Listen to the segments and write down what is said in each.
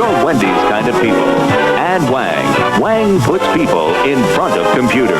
You're Wendy's kind of people. And Wang. Wang puts people in front of computers.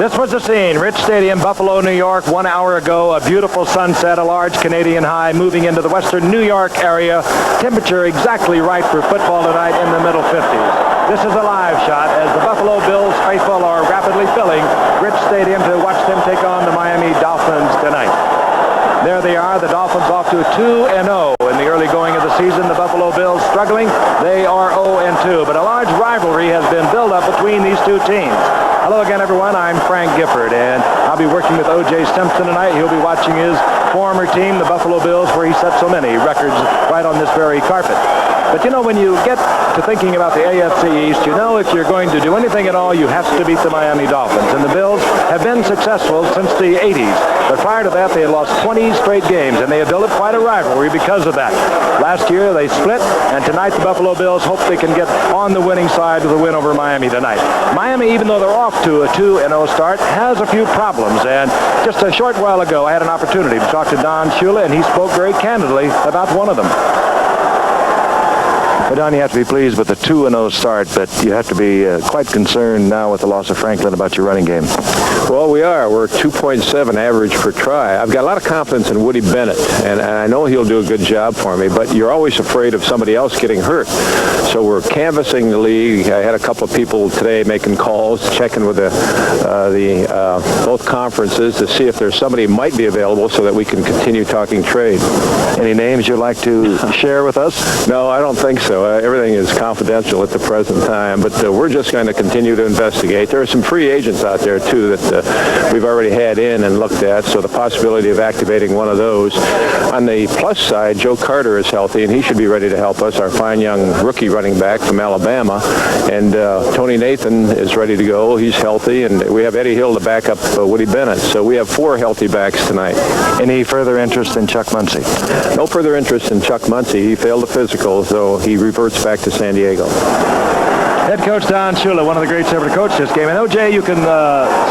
This was the scene. Rich Stadium, Buffalo, New York, 1 hour ago. A beautiful sunset, a large Canadian high moving into the western New York area. Temperature exactly right for football tonight in the middle 50s. This is a live shot as the Buffalo Bills faithful are rapidly filling Rich Stadium to watch them take on the Miami Dolphins tonight. There they are, the Dolphins off to a 2-0 in the early going of the season. The Buffalo Bills struggling. They are 0-2, but a large rivalry has been built up between these two teams. Hello again, everyone. I'm Frank Gifford, and I'll be working with O.J. Simpson tonight. He'll be watching his former team, the Buffalo Bills, where he set so many records right on this very carpet. But you know, when you get to thinking about the AFC East, you know if you're going to do anything at all, you have to beat the Miami Dolphins. And the Bills have been successful since the 80s. But prior to that, they had lost 20 straight games, and they have built up quite a rivalry because of that. Last year, they split, and tonight the Buffalo Bills hope they can get on the winning side with a win over Miami tonight. Miami, even though they're off to a 2-0 start, has a few problems. And just a short while ago, I had an opportunity to talk to Don Shula, and he spoke very candidly about one of them. Well, Don, you have to be pleased with the 2-0 start, but you have to be quite concerned now with the loss of Franklin about your running game. Well, we are. We're 2.7 average per try. I've got a lot of confidence in Woody Bennett, and I know he'll do a good job for me, but you're always afraid of somebody else getting hurt. So we're canvassing the league. I had a couple of people today making calls, checking with both conferences to see if there's somebody who might be available so that we can continue talking trade. Any names you'd like to share with us? No, I don't think so. Everything is confidential at the present time, but we're just going to continue to investigate. There are some free agents out there, too, that we've already had in and looked at, so the possibility of activating one of those. On the plus side, Joe Carter is healthy, and he should be ready to help us, our fine young rookie running back from Alabama. And Tony Nathan is ready to go. He's healthy, and we have Eddie Hill to back up Woody Bennett. So we have 4 healthy backs tonight. Any further interest in Chuck Muncie? No further interest in Chuck Muncie. He failed the physical, so he reverts back to San Diego. Head coach Don Shula, one of the greats ever to coach this game. And O.J., you can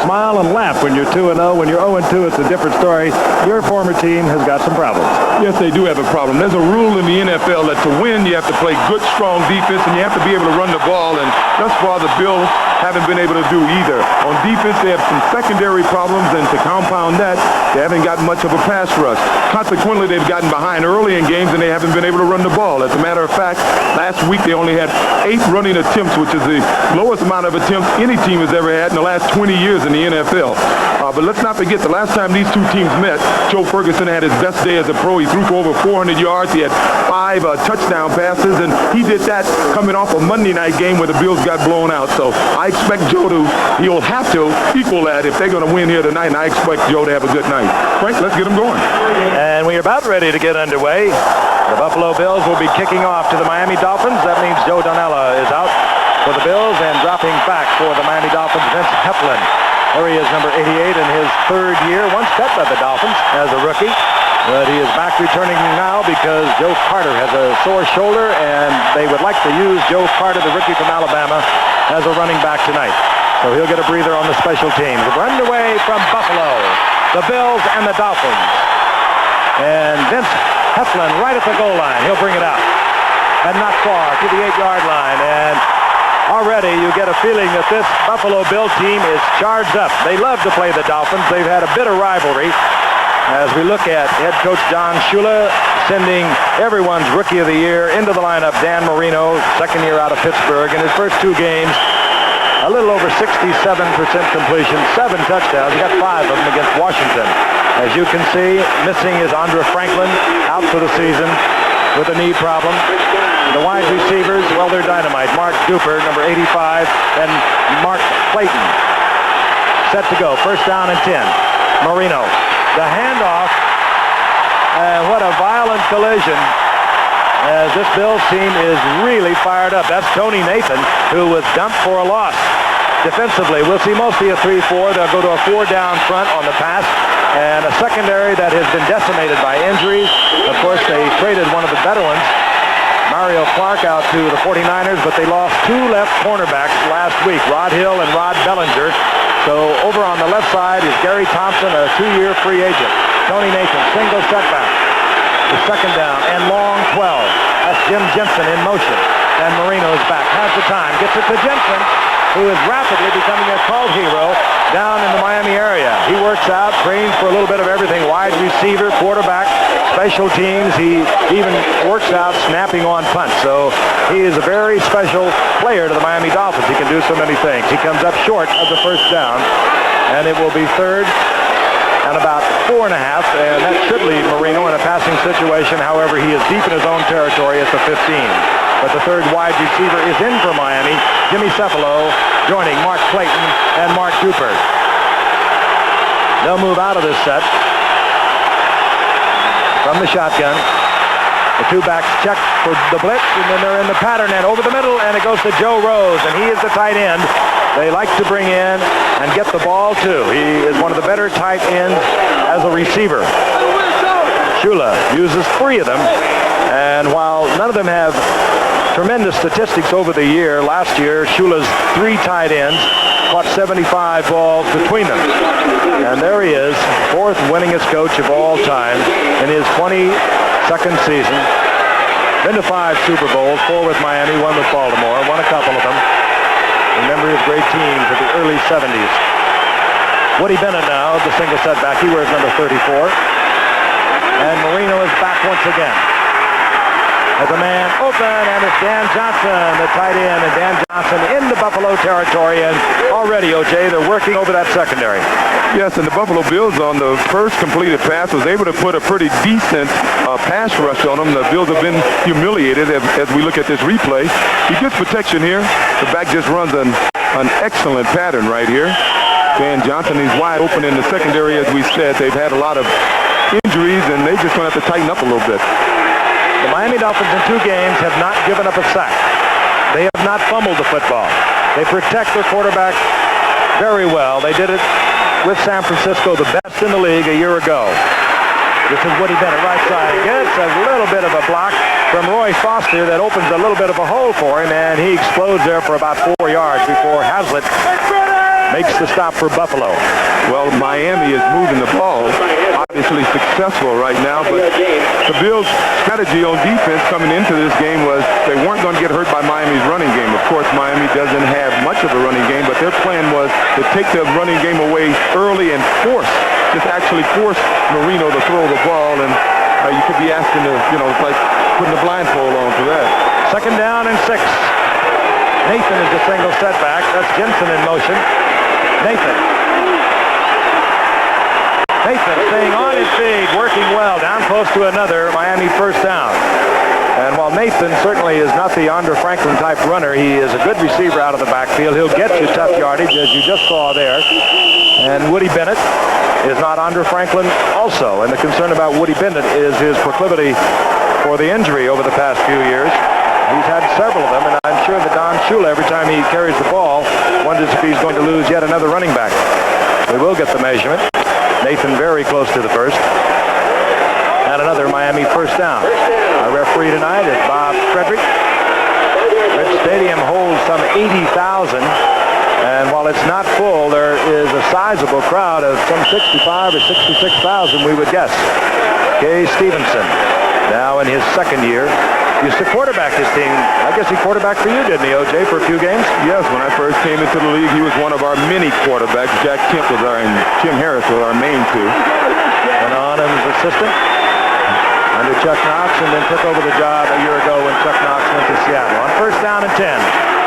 smile and laugh when you're 2-0. When you're 0-2, it's a different story. Your former team has got some problems. Yes, they do have a problem. There's a rule in the NFL that to win, you have to play good, strong defense, and you have to be able to run the ball. And thus far, the Bills haven't been able to do either. On defense, they have some secondary problems, and to compound that, they haven't gotten much of a pass rush. Consequently, they've gotten behind early in games, and they haven't been able to run the ball. As a matter of fact, last week they only had 8 running attempts, which is the lowest amount of attempts any team has ever had in the last 20 years in the NFL. But let's not forget, the last time these two teams met, Joe Ferguson had his best day as a pro. He threw for over 400 yards. He had 5 touchdown passes, and he did that coming off a Monday night game where the Bills got blown out. So I expect Joe he'll have to equal that if they're going to win here tonight, and I expect Joe to have a good night. Frank, let's get him going. And we're about ready to get underway. The Buffalo Bills will be kicking off to the Miami Dolphins. That means Joe Donnella is out for the Bills, and dropping back for the Miami Dolphins, Vince Heflin. There he is, number 88 in his 3rd year, once cut by the Dolphins as a rookie. But he is back returning now because Joe Carter has a sore shoulder, and they would like to use Joe Carter, the rookie from Alabama, as a running back tonight. So he'll get a breather on the special teams. We're underway from Buffalo, the Bills and the Dolphins. And Vince Heflin right at the goal line. He'll bring it out. And not far to the 8-yard line. And already you get a feeling that this Buffalo Bill team is charged up. They love to play the Dolphins. They've had a bitter rivalry. As we look at head coach Don Shula sending everyone's rookie of the year into the lineup, Dan Marino, 2nd year out of Pittsburgh. In his first 2 games, a little over 67% completion, 7 touchdowns. He got 5 of them against Washington. As you can see, missing is Andre Franklin, out for the season with a knee problem. The wide receivers, well, they're dynamite. Mark Duper, number 85, and Mark Clayton. Set to go. First down and 10. Marino. The handoff, and what a violent collision as this Bills team is really fired up. That's Tony Nathan, who was dumped for a loss. Defensively, we'll see mostly a 3-4. They'll go to a 4-down front on the pass, and a secondary that has been decimated by injuries. Of course, they traded one of the better ones, Mario Clark out to the 49ers, but they lost two left cornerbacks last week, Rod Hill and Rod Bellinger. So over on the left side is Gary Thompson, a 2-year free agent. Tony Nathan, single setback. The second down and long 12. That's Jim Jensen in motion. And Marino is back. Has the time. Gets it to Jensen, who is rapidly becoming a cult hero down in the Miami area. He works out, trains for a little bit of everything. Wide receiver, quarterback, special teams. He even works out snapping on punts. So he is a very special player to the Miami Dolphins. He can do so many things. He comes up short of the first down, and it will be third and about 4.5, and that should leave Marino in a passing situation. However, he is deep in his own territory at the 15. But the third wide receiver is in for Miami. Jimmy Cephalo joining Mark Clayton and Mark Cooper. They'll move out of this set from the shotgun. The two backs check for the blitz, and then they're in the pattern, and over the middle, and it goes to Joe Rose, and he is the tight end they like to bring in and get the ball to. He is one of the better tight ends as a receiver. Shula uses 3 of them, and while none of them have tremendous statistics over the year, last year Shula's 3 tight ends caught 75 balls between them. And there he is, 4th winningest coach of all time in his 22nd season. Been to 5 Super Bowls, 4 with Miami, 1 with Baltimore, won a couple of them. Remember his great teams of the early 70s. Woody Bennett now, the single setback. He wears number 34. And Marino is back once again. As a man open, and it's Dan Johnson, the tight end, and Dan Johnson in the Buffalo territory, and already, O.J., they're working over that secondary. Yes, and the Buffalo Bills on the first completed pass was able to put a pretty decent pass rush on them. The Bills have been humiliated as we look at this replay. He gets protection here. The back just runs an excellent pattern right here. Dan Johnson is wide open in the secondary, as we said. They've had a lot of injuries, and they're just going to have to tighten up a little bit. The Miami Dolphins in 2 games have not given up a sack. They have not fumbled the football. They protect their quarterback very well. They did it with San Francisco, the best in the league a year ago. This is Woody Bennett, right side. Gets a little bit of a block from Roy Foster that opens a little bit of a hole for him, and he explodes there for about 4 yards before Haslett makes the stop for Buffalo. Well, Miami is moving the ball, obviously successful right now, but the Bills' strategy on defense coming into this game was they weren't going to get hurt by Miami's running game. Of course, Miami doesn't have much of a running game, but their plan was to take the running game away early and just actually force Marino to throw the ball, and you could be asking to, it's like putting a blindfold on for that. Second down and 6. Nathan is the single setback. That's Jensen in motion. Nathan staying on his feet, working well, down close to another Miami first down. And while Nathan certainly is not the Andre Franklin type runner, he is a good receiver out of the backfield. He'll get you tough yardage, as you just saw there. And Woody Bennett is not Andre Franklin also. And the concern about Woody Bennett is his proclivity for the injury over the past few years. He's had several of them, and I'm sure that Don Shula, every time he carries the ball, wonders if he's going to lose yet another running back. We will get the measurement. Nathan very close to the first. And another Miami first down. Our referee tonight is Bob Frederick. Red Stadium holds some 80,000. And while it's not full, there is a sizable crowd of some 65 or 66,000, we would guess. Kay Stevenson, now in his second year. Used to quarterback this team. I guess he quarterbacked for you, didn't he, O.J., for a few games? Yes, when I first came into the league, he was one of our many quarterbacks. Jack Kemp was and Jim Harris were our main 2. Went on as assistant under Chuck Knox, and then took over the job a year ago when Chuck Knox went to Seattle. On first down and 10,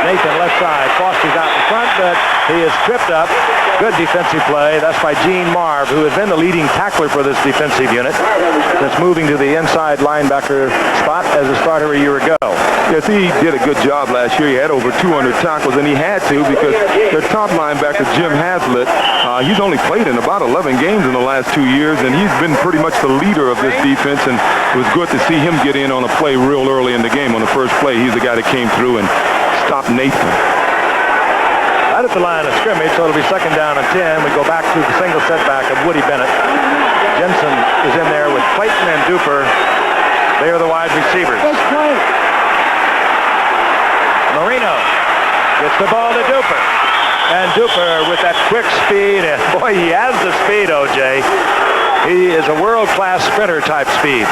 Nathan left side. Foster's out in front, but he is tripped up. Good defensive play. That's by Gene Marv, who has been the leading tackler for this defensive unit since moving to the inside linebacker spot as a starter a year ago. Yes, he did a good job last year. He had over 200 tackles, and he had to because their top linebacker, Jim Haslett, he's only played in about 11 games in the last 2 years, and he's been pretty much the leader of this defense, and it was good to see him get in on a play real early in the game. On the first play, he's the guy that came through and stopped Nathan. Right at the line of scrimmage, so it'll be second down and 10. We go back to the single setback of Woody Bennett. Jensen is in there with Clayton and Duper. They are the wide receivers. Marino gets the ball to Duper. And Duper with that quick speed, and boy, he has the speed, O.J. He is a world-class sprinter type speed.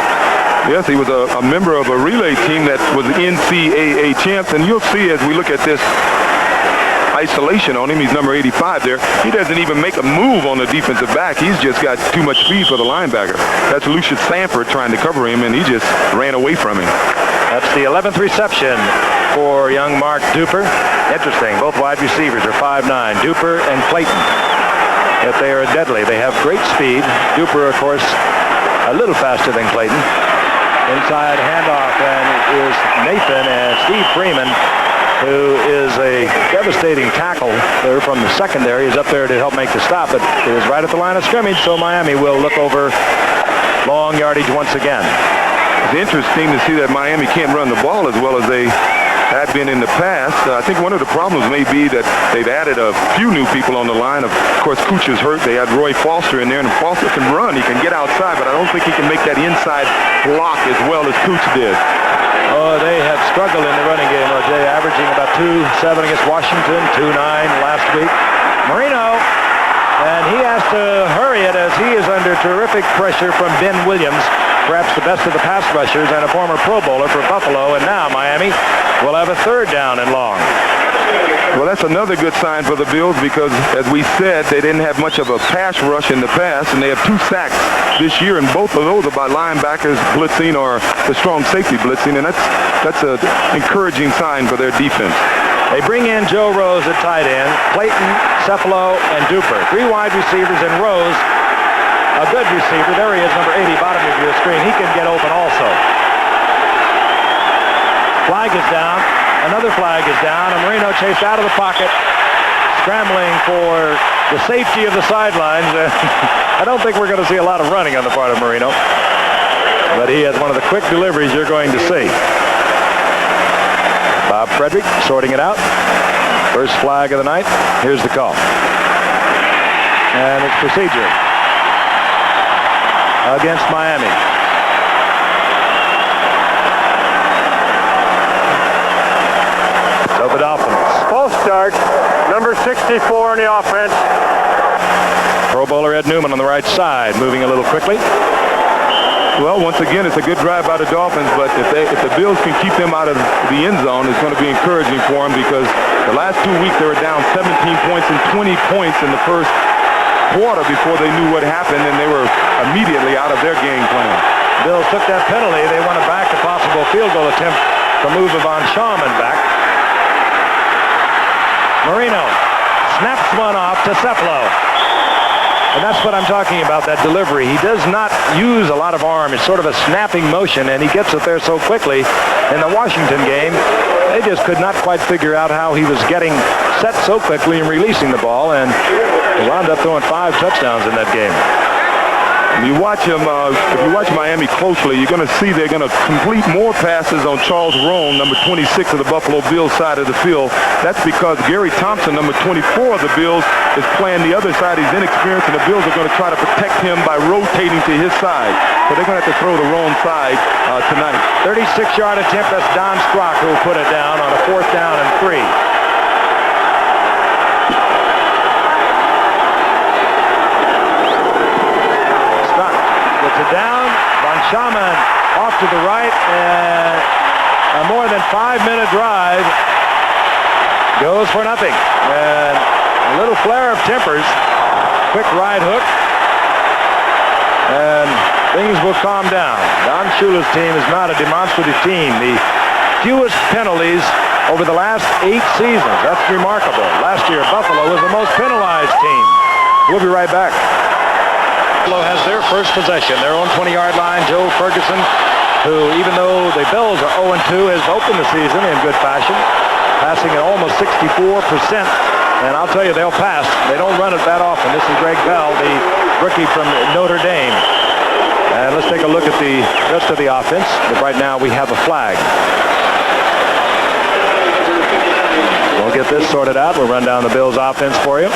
Yes, he was a member of a relay team that was NCAA champs, and you'll see as we look at this isolation on him, he's number 85 there. He doesn't even make a move on the defensive back. He's just got too much speed for the linebacker. That's Lucius Sanford trying to cover him, and he just ran away from him. That's the 11th reception for young Mark Duper. Interesting, both wide receivers are 5'9", Duper and Clayton. If they are deadly, they have great speed. Duper, of course, a little faster than Clayton. Inside handoff, and it is Nathan and Steve Freeman, who is a devastating tackle there from the secondary, is up there to help make the stop. But it is right at the line of scrimmage, so Miami will look over long yardage once again. It's interesting to see that Miami can't run the ball as well as they had been in the past. I think one of the problems may be that they've added a few new people on the line. Of course, Cooch is hurt. They had Roy Foster in there, and Foster can run. He can get outside, but I don't think he can make that inside block as well as Cooch did. Oh, they have struggled in the running game, O.J., averaging about 2.7 against Washington, 2.9 last week. Marino, and he has to hurry it as he is under terrific pressure from Ben Williams, perhaps the best of the pass rushers and a former Pro Bowler for Buffalo. And now Miami will have a third down and long. Well, that's another good sign for the Bills because, as we said, they didn't have much of a pass rush in the past, and they have 2 sacks this year, and both of those are by linebackers blitzing or the strong safety blitzing, and that's an encouraging sign for their defense. They bring in Joe Rose at tight end, Clayton, Cephalo, and Duper. 3 wide receivers, and Rose, a good receiver. There he is, number 80, bottom of your screen. He can get open also. Flag is down. Another flag is down, and Marino chased out of the pocket, scrambling for the safety of the sidelines. I don't think we're going to see a lot of running on the part of Marino, but he has one of the quick deliveries you're going to see. Bob Frederick sorting it out. First flag of the night. Here's the call. And it's procedure against Miami. So the Dolphins. False start. Number 64 in the offense. Pro Bowler Ed Newman on the right side, moving a little quickly. Well, once again, it's a good drive by the Dolphins, but if the Bills can keep them out of the end zone, it's going to be encouraging for them because the last 2 weeks they were down 17 points and 20 points in the first quarter before they knew what happened, and they were immediately out of their game plan. Bills took that penalty. They wanted back a possible field goal attempt to move Von Schauman back. Marino snaps one off to Cephalo. And that's what I'm talking about, that delivery. He does not use a lot of arm. It's sort of a snapping motion, and he gets it there so quickly. In the Washington game, they just could not quite figure out how he was getting set so quickly and releasing the ball, and he wound up throwing 5 touchdowns in that game. If you watch Miami closely, you're going to see they're going to complete more passes on Charles Roan, number 26 of the Buffalo Bills side of the field. That's because Gary Thompson, number 24 of the Bills, is playing the other side. He's inexperienced, and the Bills are going to try to protect him by rotating to his side. So they're going to have to throw the wrong side tonight. 36-yard attempt. That's Don Strock who will put it down on a 4th down and 3. It down. Von Schauman off to the right, and a more than 5-minute drive goes for nothing. And a little flare of tempers. Quick right hook, and things will calm down. Don Shula's team is not a demonstrative team. The fewest penalties over the last 8 seasons. That's remarkable. Last year, Buffalo was the most penalized team. We'll be right back. Buffalo has their first possession, their own 20-yard line. Joe Ferguson, who, even though the Bills are 0-2, has opened the season in good fashion, passing at almost 64%. And I'll tell you, they'll pass. They don't run it that often. This is Greg Bell, the rookie from Notre Dame. And let's take a look at the rest of the offense. But right now, we have a flag. We'll get this sorted out. We'll run down the Bills' offense for you.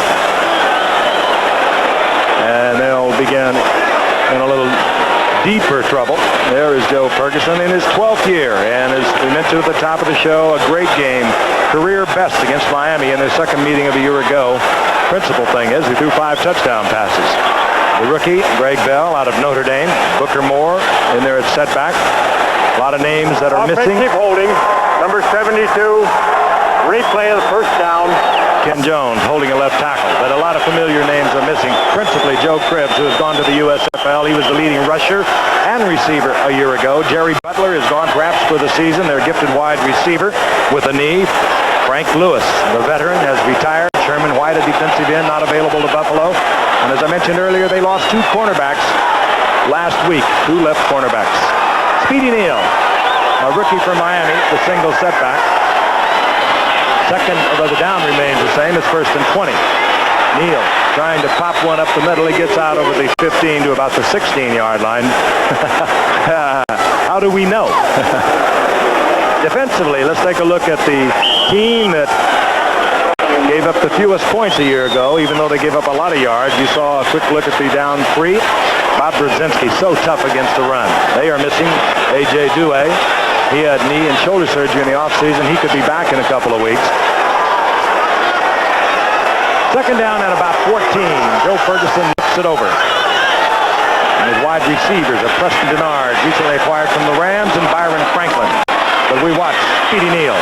And they'll begin in a little deeper trouble. There is Joe Ferguson in his 12th year, and as we mentioned at the top of the show, a great game. Career best against Miami in their second meeting of the year ago. Principal thing is he threw 5 touchdown passes. The rookie, Greg Bell, out of Notre Dame. Booker Moore in there at setback. A lot of names that are missing. Offensive holding, number 72. Replay of the first down. Ken Jones holding a left tackle, but a lot of familiar names are missing. Principally Joe Cribbs, who has gone to the USFL. He was the leading rusher and receiver a year ago. Jerry Butler is gone perhaps for the season. Their gifted wide receiver with a knee. Frank Lewis, the veteran, has retired. Sherman White, a defensive end, not available to Buffalo. And as I mentioned earlier, they lost 2 cornerbacks last week. 2 left cornerbacks. Speedy Neal, a rookie from Miami, the single setback. Second, although the down remains the same, it's 1st and 20. Neal trying to pop one up the middle. He gets out over the 15 to about the 16-yard line. How do we know? Defensively, let's take a look at the team that gave up the fewest points a year ago, even though they gave up a lot of yards. You saw a quick look at the down 3. Bob Brzezinski, so tough against the run. They are missing A.J. Due. He had knee and shoulder surgery in the offseason. He could be back in a couple of weeks. Second down at about 14. Joe Ferguson looks it over. And his wide receivers are Preston Denard, recently acquired from the Rams, and Byron Franklin. But we watch Speedy Neal.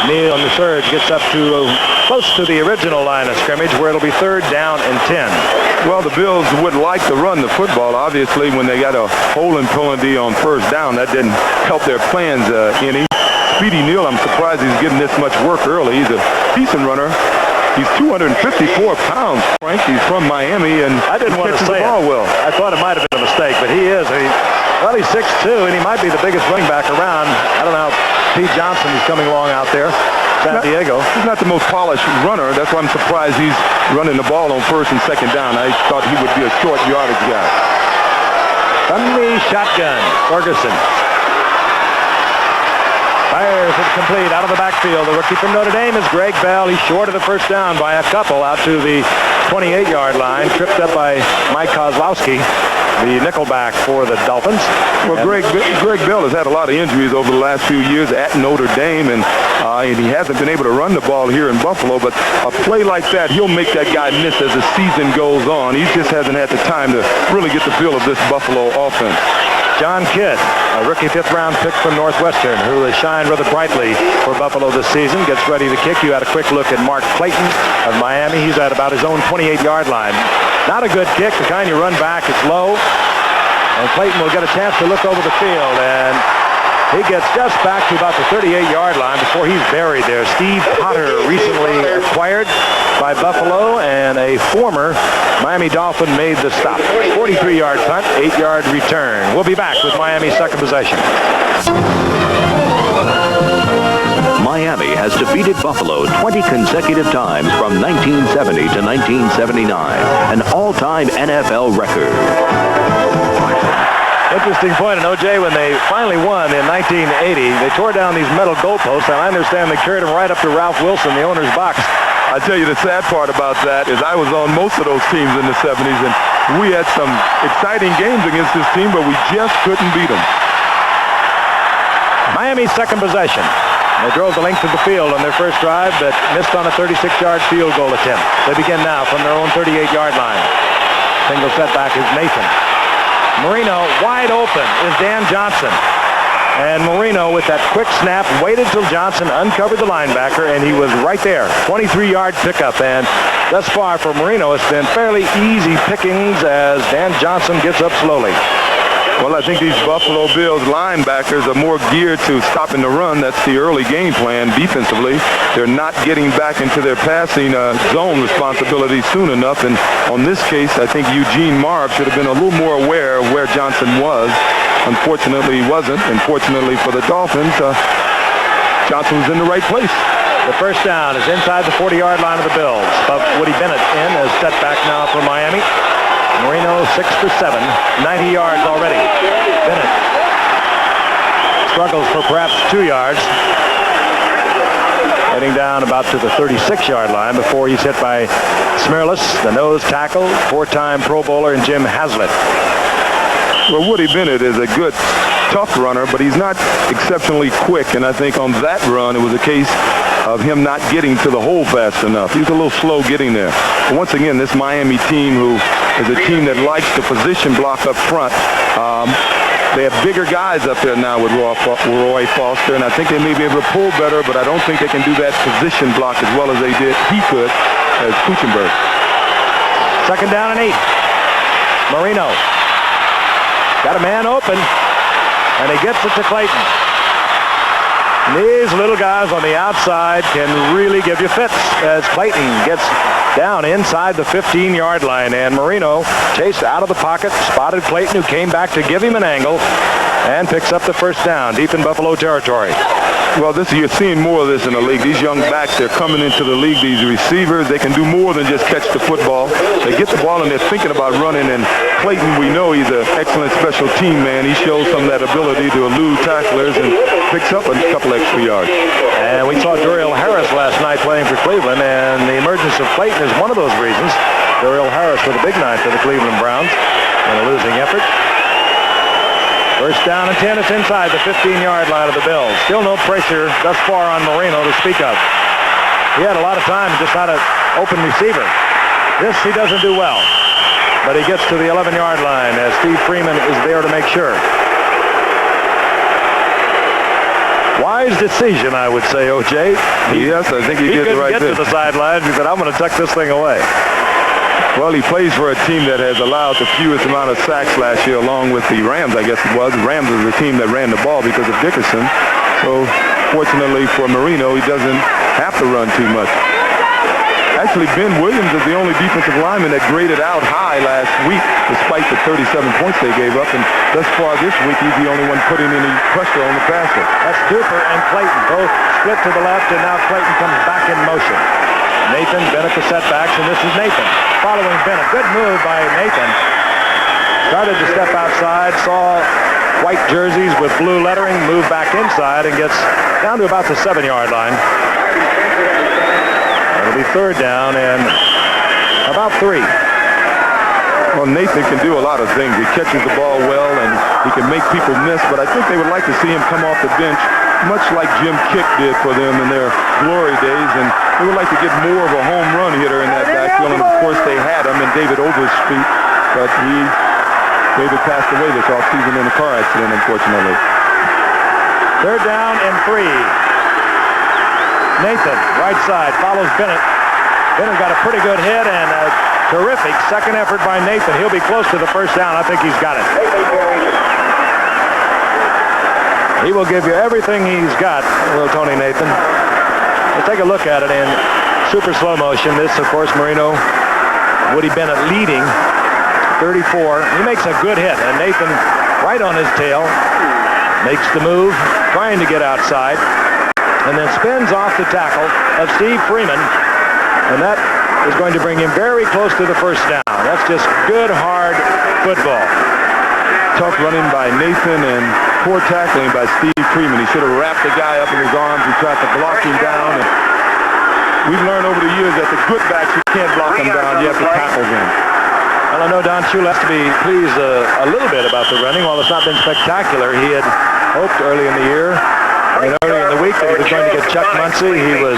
Neal on the surge gets up to close to the original line of scrimmage, where it'll be 3rd down and 10. Well, the Bills would like to run the football. Obviously, when they got a holding penalty on 1st down, that didn't help their plans any. Speedy Neal, I'm surprised he's getting this much work early. He's a decent runner. He's 254 pounds, Frank. He's from Miami, and I didn't want to say the ball well. I thought it might have been a mistake, but he is. Well, he's 6'2", and he might be the biggest running back around. I don't know how Pete Johnson is coming along out there. San Diego. He's not the most polished runner. That's why I'm surprised he's running the ball on 1st and 2nd down. I thought he would be a short yardage guy. From the shotgun, Ferguson fires it complete out of the backfield. The rookie from Notre Dame is Greg Bell. He's short of the 1st down by a couple out to the 28-yard line. Tripped up by Mike Kozlowski, the nickelback for the Dolphins. Well, Greg Bell has had a lot of injuries over the last few years at Notre Dame, and he hasn't been able to run the ball here in Buffalo. But a play like that, he'll make that guy miss as the season goes on. He just hasn't had the time to really get the feel of this Buffalo offense. John Kidd, a rookie 5th-round pick from Northwestern, who has shined rather brightly for Buffalo this season, gets ready to kick. You had a quick look at Mark Clayton of Miami. He's at about his own 28-yard line. Not a good kick, the kind you run back. It's low. And Clayton will get a chance to look over the field, and he gets just back to about the 38-yard line before he's buried there. Steve Potter, recently acquired by Buffalo, and a former Miami Dolphin, made the stop. 43-yard punt, 8-yard return. We'll be back with Miami's second possession. Miami has defeated Buffalo 20 consecutive times from 1970 to 1979, an all-time NFL record. Interesting point, and OJ, when they finally won in 1980, they tore down these metal goalposts, and I understand they carried them right up to Ralph Wilson, the owner's box. I tell you, the sad part about that is I was on most of those teams in the 70s, and we had some exciting games against this team, but we just couldn't beat them. Miami's second possession. They drove the length of the field on their first drive, but missed on a 36-yard field goal attempt. They begin now from their own 38-yard line. Single setback is Nathan. Marino wide open is Dan Johnson. And Marino, with that quick snap, waited till Johnson uncovered the linebacker, and he was right there. 23-yard pickup, and thus far for Marino, it's been fairly easy pickings as Dan Johnson gets up slowly. Well, I think these Buffalo Bills linebackers are more geared to stopping the run. That's the early game plan defensively. They're not getting back into their passing zone responsibility soon enough. And on this case, I think Eugene Marv should have been a little more aware of where Johnson was. Unfortunately, he wasn't. And fortunately for the Dolphins, Johnson was in the right place. The first down is inside the 40-yard line of the Bills. But Woody Bennett in as setback now for Miami. Marino 6 for 7, 90 yards already. Bennett struggles for perhaps 2 yards. Heading down about to the 36-yard line before he's hit by Smirlis, the nose tackle, 4-time Pro Bowler, and Jim Haslett. Well, Woody Bennett is a good, tough runner, but he's not exceptionally quick. And I think on that run, it was a case of him not getting to the hole fast enough. He was a little slow getting there. But once again, this Miami team, who is a team that likes to position block up front, they have bigger guys up there now with Roy Foster, and I think they may be able to pull better, but I don't think they can do that position block as well as he could as Kuchenberg. Second down and 8. Marino got a man open, and he gets it to Clayton. These little guys on the outside can really give you fits as Clayton gets down inside the 15-yard line, and Marino chased out of the pocket, spotted Clayton, who came back to give him an angle, and picks up the first down deep in Buffalo territory. Well, you're seeing more of this in the league. These young backs, they're coming into the league. These receivers, they can do more than just catch the football. They get the ball and they're thinking about running. And Clayton, we know he's an excellent special team man. He shows some of that ability to elude tacklers and picks up a couple extra yards. And we saw Duriel Harris last night playing for Cleveland, and the emergence of Clayton is one of those reasons. Duriel Harris with a big night for the Cleveland Browns in a losing effort. First down and 10. It's inside the 15-yard line of the Bills. Still no pressure thus far on Marino to speak of. He had a lot of time, just not an open receiver. This he doesn't do well. But he gets to the 11-yard line as Steve Freeman is there to make sure. Wise decision, I would say, O.J. Yes, I think he did the right thing. He couldn't get to the sidelines. He said, I'm going to tuck this thing away. Well, he plays for a team that has allowed the fewest amount of sacks last year, along with the Rams, I guess it was. The Rams was the team that ran the ball because of Dickerson. So, fortunately for Marino, he doesn't have to run too much. Actually, Ben Williams is the only defensive lineman that graded out high last week, despite the 37 points they gave up. And thus far this week, he's the only one putting any pressure on the passer. That's Duper and Clayton, both split to the left, and now Clayton comes back in motion. Nathan, Bennett the setbacks, and this is Nathan following Bennett. Good move by Nathan. Started to step outside, saw white jerseys with blue lettering, moved back inside, and gets down to about the 7-yard line. It'll be third down and about 3. Well, Nathan can do a lot of things. He catches the ball well, and he can make people miss, but I think they would like to see him come off the bench, much like Jim Kick did for them in their glory days, and they would like to get more of a home run hitter in that backfield, and of course they had him in David Overstreet, but David passed away this offseason in a car accident, unfortunately. Third down and 3. Nathan, right side, follows Bennett. Bennett got a pretty good hit and a terrific second effort by Nathan. He'll be close to the first down. I think he's got it. He will give you everything he's got, little Tony Nathan. Let's take a look at it in super slow motion. This, of course, Marino, Woody Bennett leading 34. He makes a good hit, and Nathan right on his tail makes the move, trying to get outside, and then spins off the tackle of Steve Freeman, and that is going to bring him very close to the first down. That's just good, hard football. Tough running by Nathan and poor tackling by Steve Freeman. He should have wrapped the guy up in his arms. He tried to block him down. And we've learned over the years that the good backs, you can't block them down. You have to tackle them. Well, I know Don Shula has to be pleased a little bit about the running. While it's not been spectacular, he had hoped early in the year, early in the week, that he was going to get Chuck Muncie. He was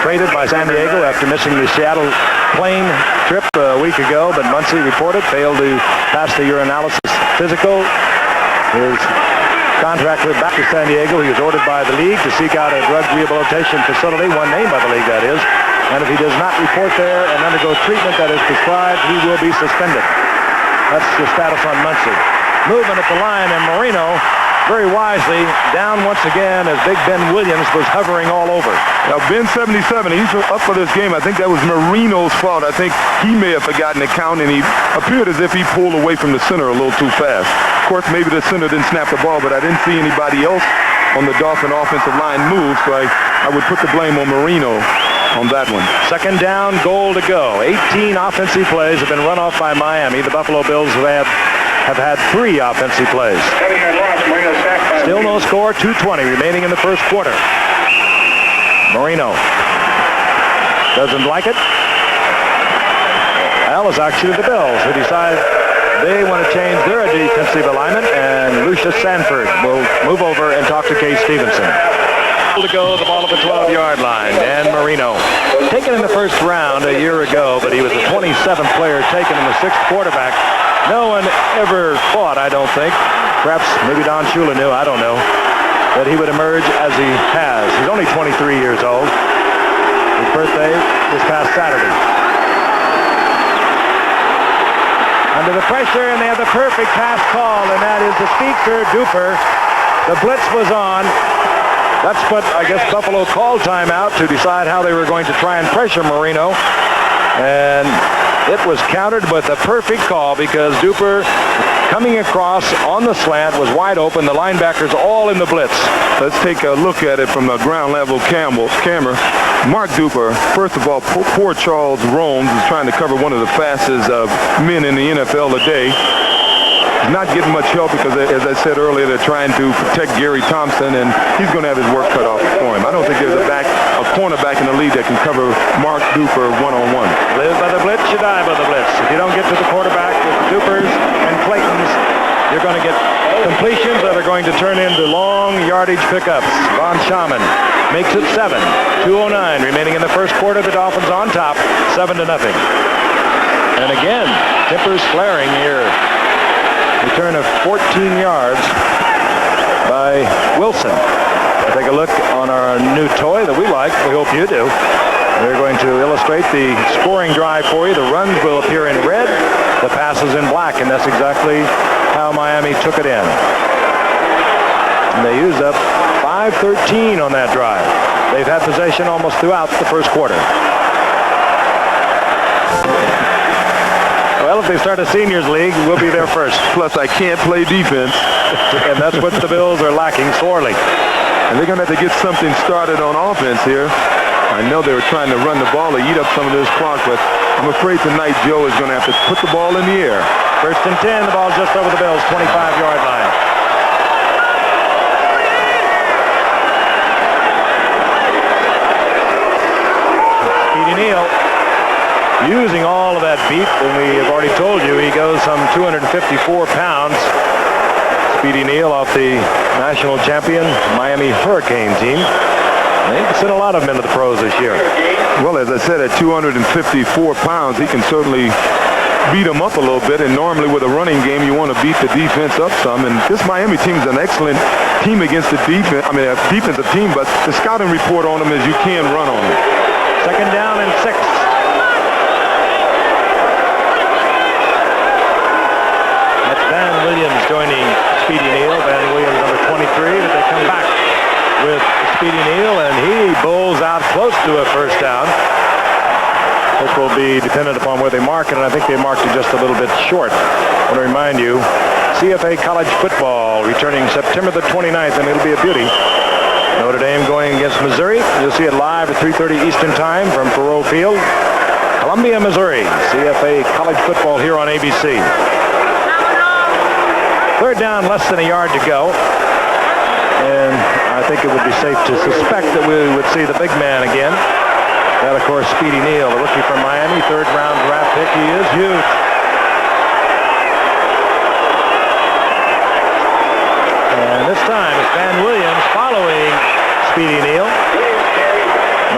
traded by San Diego after missing the Seattle plane trip a week ago, but Muncie reported failed to pass the urinalysis physical. His contract went back to San Diego. He was ordered by the league to seek out a drug rehabilitation facility, one named by the league, that is. And if he does not report there and undergo treatment that is prescribed, he will be suspended. That's the status on Muncie. Movement at the line, and Marino, very wisely, down once again as Big Ben Williams was hovering all over. Now, Ben 77, he's up for this game. I think that was Marino's fault. I think he may have forgotten to count, and he appeared as if he pulled away from the center a little too fast. Of course, maybe the center didn't snap the ball, but I didn't see anybody else on the Dolphin offensive line move, so I would put the blame on Marino on that one. Second down, goal to go. 18 offensive plays have been run off by Miami. The Buffalo Bills have had 3 offensive plays. Still no score, 2:20 remaining in the first quarter. Marino doesn't like it. Well, it's actually the Bills who decide they want to change their defensive alignment, and Lucius Sanford will move over and talk to Kay Stevenson. To go, the ball at the 12-yard line. Dan Marino, taken in the first round a year ago, but he was the 27th player taken in the 6th quarterback. No one ever thought, I don't think, perhaps maybe Don Shula knew, I don't know, that he would emerge as he has. He's only 23 years old. His birthday this past Saturday. Under the pressure, and they have the perfect pass call, and that is the speedster Duper. The blitz was on. That's what, I guess, Buffalo called timeout to decide how they were going to try and pressure Marino. And it was countered with a perfect call because Duper, coming across on the slant, was wide open. The linebackers all in the blitz. Let's take a look at it from the ground level camera. Mark Duper, first of all, poor Charles Romes is trying to cover one of the fastest men in the NFL today. He's not getting much help because, as I said earlier, they're trying to protect Gary Thompson, and he's going to have his work cut off for him. I don't think there's a cornerback in the league that can cover Mark Duper one-on-one. Live by the blitz, you die by the blitz. If you don't get to the quarterback with the Dupers and Claytons, you're going to get completions that are going to turn into long yardage pickups. Von Schaman makes it 7. 2:09 remaining in the first quarter. The Dolphins on top, 7-0. And again, Tippers flaring here. Return of 14 yards by Wilson. Take a look on our new toy that we like. We hope you do. We're going to illustrate the scoring drive for you. The runs will appear in red, the passes in black, and that's exactly how Miami took it in. And they used up 5:13 on that drive. They've had possession almost throughout the first quarter. Well, if they start a seniors league, we'll be there first. Plus, I can't play defense. And that's what the Bills are lacking sorely. And they're going to have to get something started on offense here. I know they were trying to run the ball to eat up some of this clock, but I'm afraid tonight Joe is going to have to put the ball in the air. 1st and 10, the ball just over the Bills' 25-yard line. Speedy Neal using all of that beat, and we have already told you he goes some 254 pounds. Speedy Neal off the national champion Miami Hurricane team. They've sent a lot of them into the pros this year. Well, as I said, at 254 pounds, he can certainly beat them up a little bit, and normally with a running game, you want to beat the defense up some, and this Miami team is an excellent team against the defense. I mean, a defensive team, but the scouting report on them is you can run on them. 2nd down and 6. That's Van Williams joining Speedy Neal. Van Williams, number 23, but they come back with Speedy Neal, and he bowls out close to a first down, which will be dependent upon where they mark it, and I think they marked it just a little bit short. I want to remind you, CFA college football returning September the 29th, and it'll be a beauty. Notre Dame going against Missouri. You'll see it live at 3:30 Eastern Time from Faurot Field. Columbia, Missouri. CFA college football here on ABC. 3rd down, less than a yard to go. And I think it would be safe to suspect that we would see the big man again. That, of course, Speedy Neal, the rookie from Miami, 3rd-round draft pick. He is huge. And this time it's Van Williams following Speedy Neal,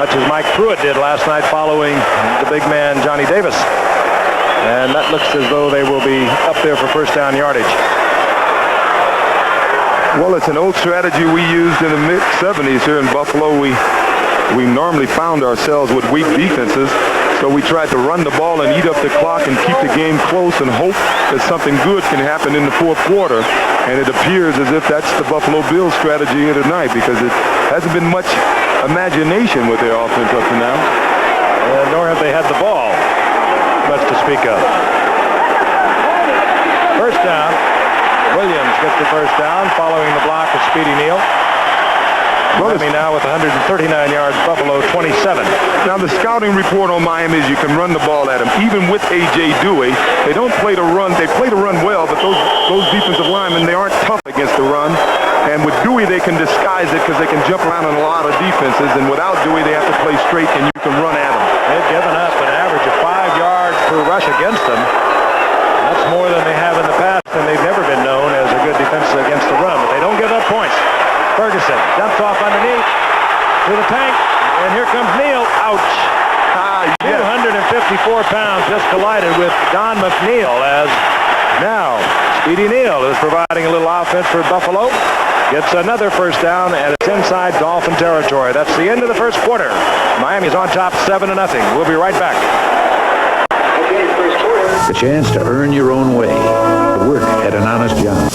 much as Mike Pruitt did last night following the big man Johnny Davis. And that looks as though they will be up there for first down yardage. Well, it's an old strategy we used in the mid-'70s here in Buffalo. We normally found ourselves with weak defenses, so we tried to run the ball and eat up the clock and keep the game close and hope that something good can happen in the 4th quarter. And it appears as if that's the Buffalo Bills strategy here tonight, because it hasn't been much imagination with their offense up to now. Nor have they had the ball much to speak of. First down. Williams gets the first down following the block of Speedy Neal. Miami now with 139 yards, Buffalo 27. Now the scouting report on Miami is you can run the ball at them. Even with A.J. Dewey, they don't play to run. They play to run well, but those defensive linemen, they aren't tough against the run. And with Dewey, they can disguise it because they can jump around in a lot of defenses. And without Dewey, they have to play straight, and you can run at them. They've given up an average of 5 yards per rush against them. That's more than they have 264 pounds, just collided with Don McNeil as now Speedy Neal is providing a little offense for Buffalo. Gets another first down, and it's inside Dolphin territory. That's the end of the first quarter. Miami's on top 7-0. We'll be right back. The chance to earn your own way, to work at an honest job.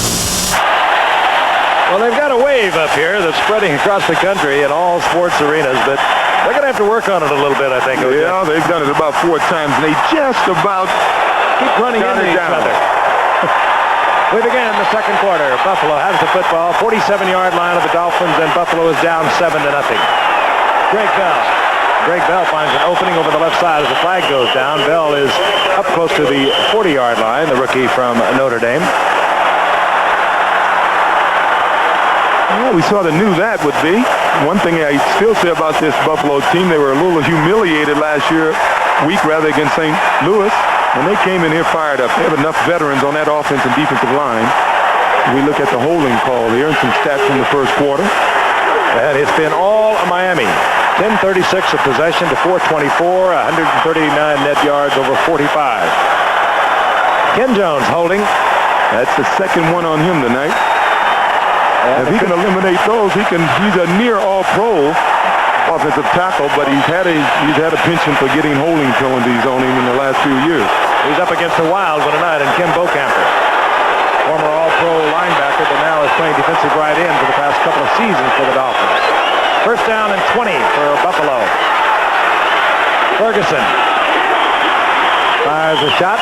Well, they've got a wave up here that's spreading across the country in all sports arenas, but they're going to have to work on it a little bit, I think. Yeah, they've done it about 4 times, and they just about keep running into each other. We begin the second quarter. Buffalo has the football, 47-yard line of the Dolphins, and Buffalo is down 7-0. Greg Bell finds an opening over the left side as the flag goes down. Bell is up close to the 40-yard line, the rookie from Notre Dame. Well, we saw the new that would be. One thing I still say about this Buffalo team, they were a little humiliated last week against St. Louis. When they came in here fired up, they have enough veterans on that offense and defensive line. We look at the holding call here and some stats from the first quarter. And it's been all Miami. 10:36 of possession to 4:24, 139 net yards over 45. Ken Jones holding. That's the second one on him tonight. If he can eliminate those, he's a near all-pro offensive tackle, but he's had a penchant for getting holding penalties on him in the last few years. He's up against the Wild one tonight, and Kim Bocamper, former all-pro linebacker, but now is playing defensive right end for the past couple of seasons for the Dolphins. First down and 20 for Buffalo. Ferguson fires a shot,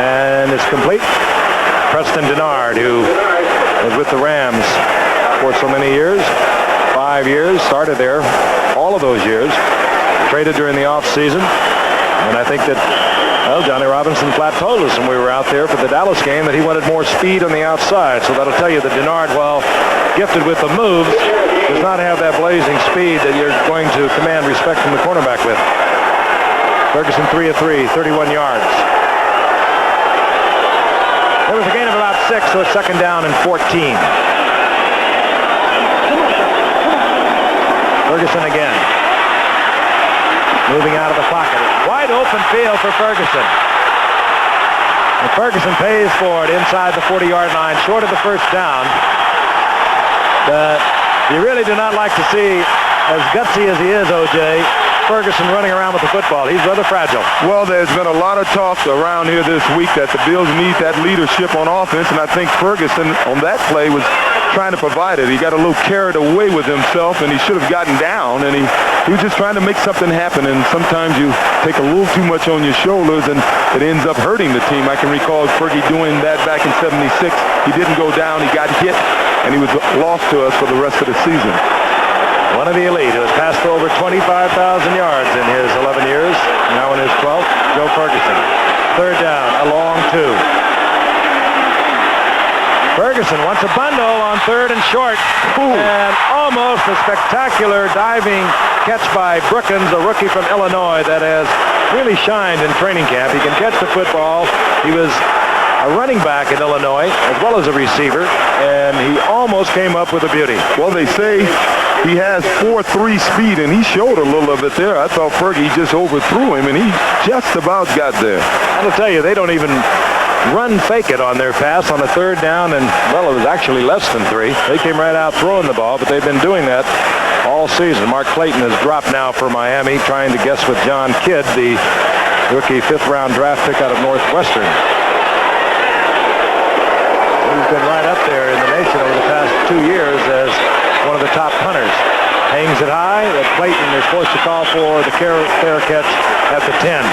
and it's complete. Preston Denard, who was with the Rams for so many years, 5 years, started there all of those years, traded during the off-season, and I think that, well, Johnny Robinson flat told us when we were out there for the Dallas game that he wanted more speed on the outside, so that'll tell you that Denard, while gifted with the moves, does not have that blazing speed that you're going to command respect from the cornerback with. Ferguson 3 of 3, 31 yards. There was a gain of about 6, so it's second down and 14. Ferguson again. Moving out of the pocket. Wide open field for Ferguson. And Ferguson pays for it inside the 40-yard line, short of the first down. But you really do not like to see, as gutsy as he is, O.J., Ferguson running around with the football. He's rather fragile. Well, there's been a lot of talk around here this week that the Bills need that leadership on offense, and I think Ferguson on that play was trying to provide it. He got a little carried away with himself, and he should have gotten down, and he was just trying to make something happen, and sometimes you take a little too much on your shoulders, and it ends up hurting the team. I can recall Fergie doing that back in '76. He didn't go down. He got hit, and he was lost to us for the rest of the season. One of the elite who has passed for over 25,000 yards in his 11 years, now in his 12th, Joe Ferguson. Third down, a long 2. Ferguson wants a bundle on third and short. And almost a spectacular diving catch by Brookins, a rookie from Illinois that has really shined in training camp. He can catch the football. He was a running back in Illinois as well as a receiver, and he almost came up with a beauty. Well, they say he has 4.3 speed, and he showed a little of it there. I thought Fergie just overthrew him, and he just about got there. I'll tell you, they don't even run fake it on their pass on a third down, and, well, it was actually less than 3. They came right out throwing the ball, but they've been doing that all season. Mark Clayton has dropped now for Miami, trying to guess with John Kidd, the rookie 5th-round draft pick out of Northwestern. He's been right up there in the nation over the past 2 years as one of the top punters. Hangs it high, that Clayton is forced to call for the fair catch at the 10.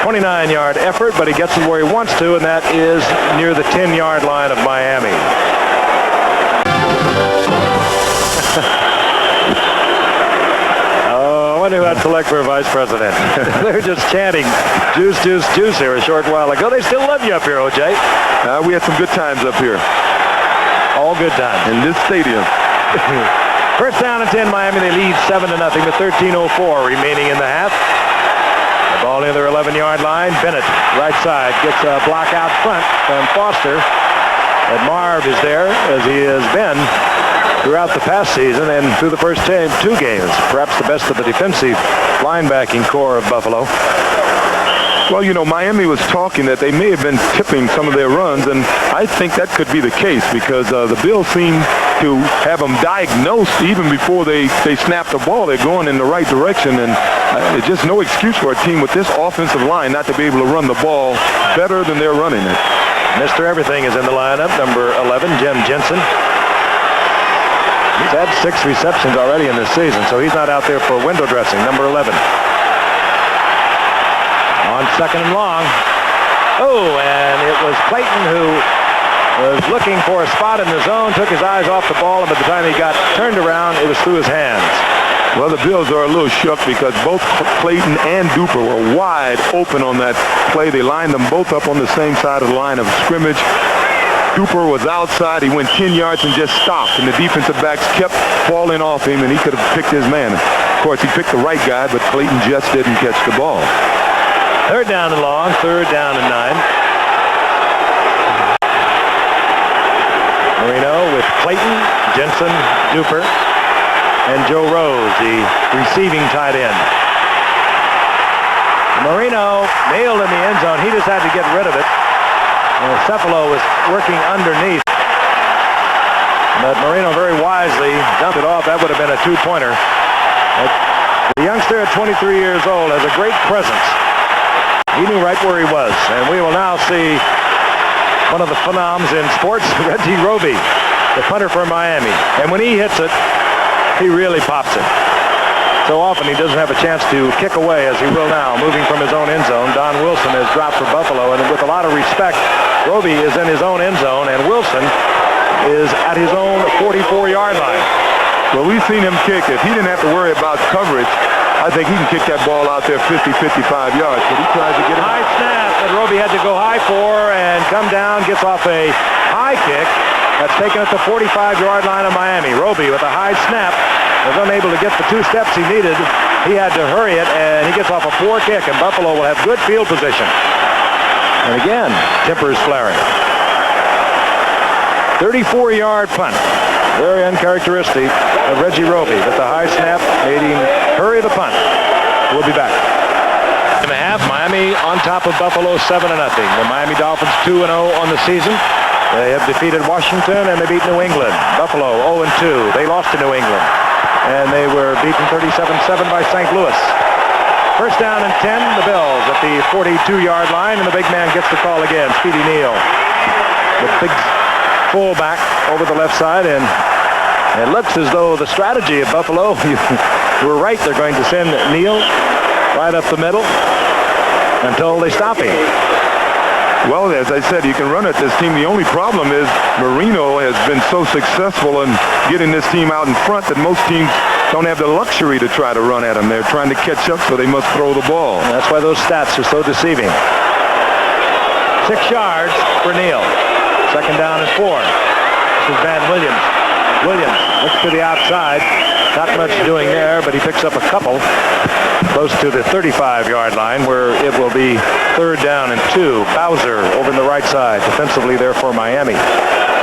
29-yard effort, but he gets it where he wants to, and that is near the 10-yard line of Miami. Oh, I wonder who I'd select for vice president. They're just chanting juice, juice, juice here a short while ago. They still love you up here, O.J. We had some good times up here. All good times. In this stadium. First down and 10, Miami. They lead 7-0 with 13:04 remaining in the half. The ball near their 11-yard line. Bennett, right side, gets a block out front from Foster. And Marv is there, as he has been throughout the past season and through the first 2 games. Perhaps the best of the defensive linebacking core of Buffalo. Well, you know, Miami was talking that they may have been tipping some of their runs, and I think that could be the case because the Bills seem to have them diagnosed even before they snap the ball. They're going in the right direction, and there's just no excuse for a team with this offensive line not to be able to run the ball better than they're running it. Mr. Everything is in the lineup, number 11, Jim Jensen. He's had 6 receptions already in this season, so he's not out there for window dressing, number 11. On 2nd and long. Oh, and it was Clayton who was looking for a spot in the zone, took his eyes off the ball, and by the time he got turned around, it was through his hands. Well, the Bills are a little shook because both Clayton and Duper were wide open on that play. They lined them both up on the same side of the line of scrimmage. Duper was outside. He went 10 yards and just stopped, and the defensive backs kept falling off him, and he could have picked his man. Of course, he picked the right guy, but Clayton just didn't catch the ball. 3rd down and long, 3rd down and 9. Marino with Clayton, Jensen, Duper, and Joe Rose, the receiving tight end. Marino nailed in the end zone. He just had to get rid of it. And Cephalo was working underneath. But Marino very wisely dumped it off. That would have been a 2-pointer. The youngster at 23 years old has a great presence. He knew right where he was. And we will now see one of the phenoms in sports, Reggie Roby, the punter for Miami. And when he hits it, he really pops it. So often he doesn't have a chance to kick away as he will now, moving from his own end zone. Don Wilson has dropped for Buffalo, and with a lot of respect, Roby is in his own end zone, and Wilson is at his own 44-yard line. Well, we've seen him kick. If he didn't have to worry about coverage, I think he can kick that ball out there 50, 55 yards, but he tries to get it. High snap that Roby had to go high for and come down, gets off a high kick. That's taken at the 45-yard line of Miami. Roby with a high snap was unable to get the 2 steps he needed. He had to hurry it, and he gets off a poor kick, and Buffalo will have good field position. And again, tempers flaring. 34-yard punt. Very uncharacteristic of Reggie Roby, but the high snap made him hurry the punt. We'll be back. And a half, Miami on top of Buffalo 7-0. The Miami Dolphins 2-0 on the season. They have defeated Washington and they beat New England. Buffalo 0-2. They lost to New England. And they were beaten 37-7 by St. Louis. 1st down and 10, the Bills at the 42-yard line, and the big man gets the call again, Speedy Neal. The big fullback over the left side, and it looks as though the strategy of Buffalo, you were right, they're going to send Neal right up the middle until they stop him. Well, as I said, you can run at this team. The only problem is Marino has been so successful in getting this team out in front that most teams don't have the luxury to try to run at him. They're trying to catch up, so they must throw the ball. And that's why those stats are so deceiving. 6 yards for Neal. 2nd down and 4. This is Van Williams. Williams looks to the outside. Not much doing there, but he picks up a couple close to the 35-yard line, where it will be 3rd down and 2. Bowser over in the right side, defensively there for Miami.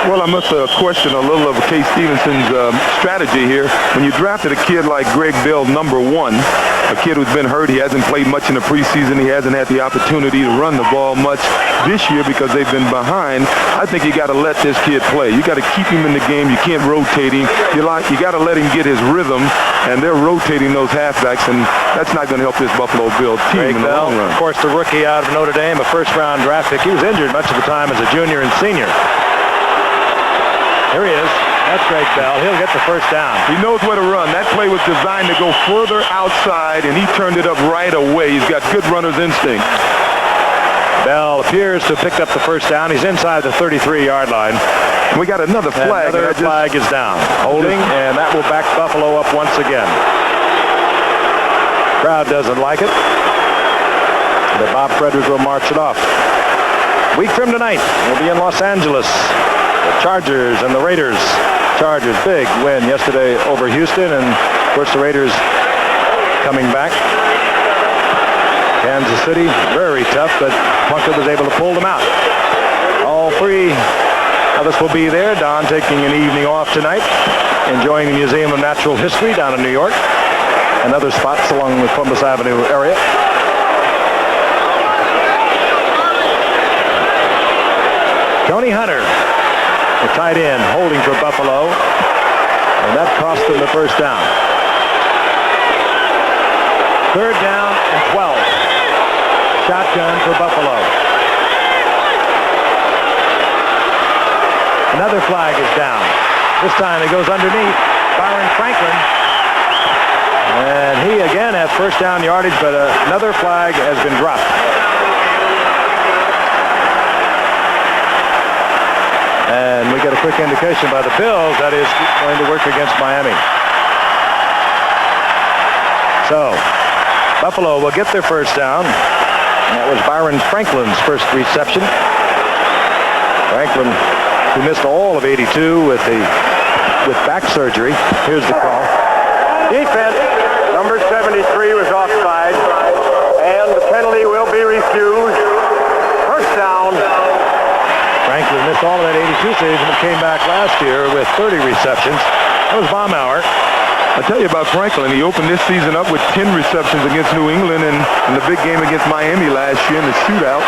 Well, I must question a little of Kay Stevenson's strategy here. When you drafted a kid like Greg Bell, number 1, a kid who's been hurt, he hasn't played much in the preseason, he hasn't had the opportunity to run the ball much this year because they've been behind. I think you got to let this kid play. You got to keep him in the game. You can't rotate him. You got to let him get his rhythm, and they're rotating those halfbacks, and that's not going to help this Buffalo Bills team in the long run. Of course, the rookie out of Notre Dame, a 1st-round draft pick. He was injured much of the time as a junior and senior. Here he is. That's Greg Bell. He'll get the 1st down. He knows where to run. That play was designed to go further outside, and he turned it up right away. He's got good runner's instinct. Bell appears to have picked up the 1st down. He's inside the 33-yard line. We got another flag. Another flag is down. Holding, and that will back Buffalo up once again. Crowd doesn't like it, but Bob Frederick will march it off. Week from tonight, we'll be in Los Angeles. The Chargers and the Raiders. Chargers, big win yesterday over Houston, and of course the Raiders coming back. Kansas City, very tough, but Plunkett was able to pull them out. All 3 of us will be there. Don taking an evening off tonight. enjoying the Museum of Natural History down in New York and other spots along the Columbus Avenue area. Tony Hunter, the tight end, holding for Buffalo, and that cost them the first down. Third down and 12. Shotgun for Buffalo. Another flag is down. This time it goes underneath Byron Franklin. And he again has first down yardage, but another flag has been dropped. And we get a quick indication by the Bills that is going to work against Miami. So Buffalo will get their first down. That was Byron Franklin's first reception. Franklin, who missed all of 82 with back surgery. Here's the call. Defense, number 73 was offside, and the penalty will be refused. First down. Franklin missed all of that 82 season and came back last year with 30 receptions. That was Baumauer. I tell you about Franklin. He opened this season up with 10 receptions against New England, and in the big game against Miami last year in the shootout,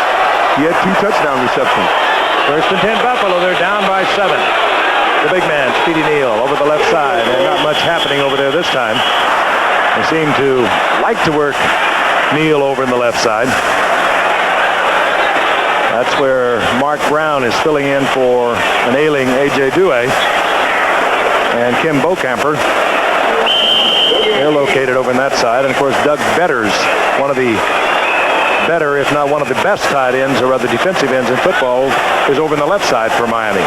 he had 2 touchdown receptions. First and 10 Buffalo. They're down by 7. The big man, Speedy Neal, over the left side. And not much happening over there this time. They seem to like to work Neal over in the left side. That's where Mark Brown is filling in for an ailing A.J. Due. And Kim Bokamper. They're located over on that side. And, of course, Doug Betters, one of the better, if not one of the best tight ends, or other defensive ends in football, is over on the left side for Miami.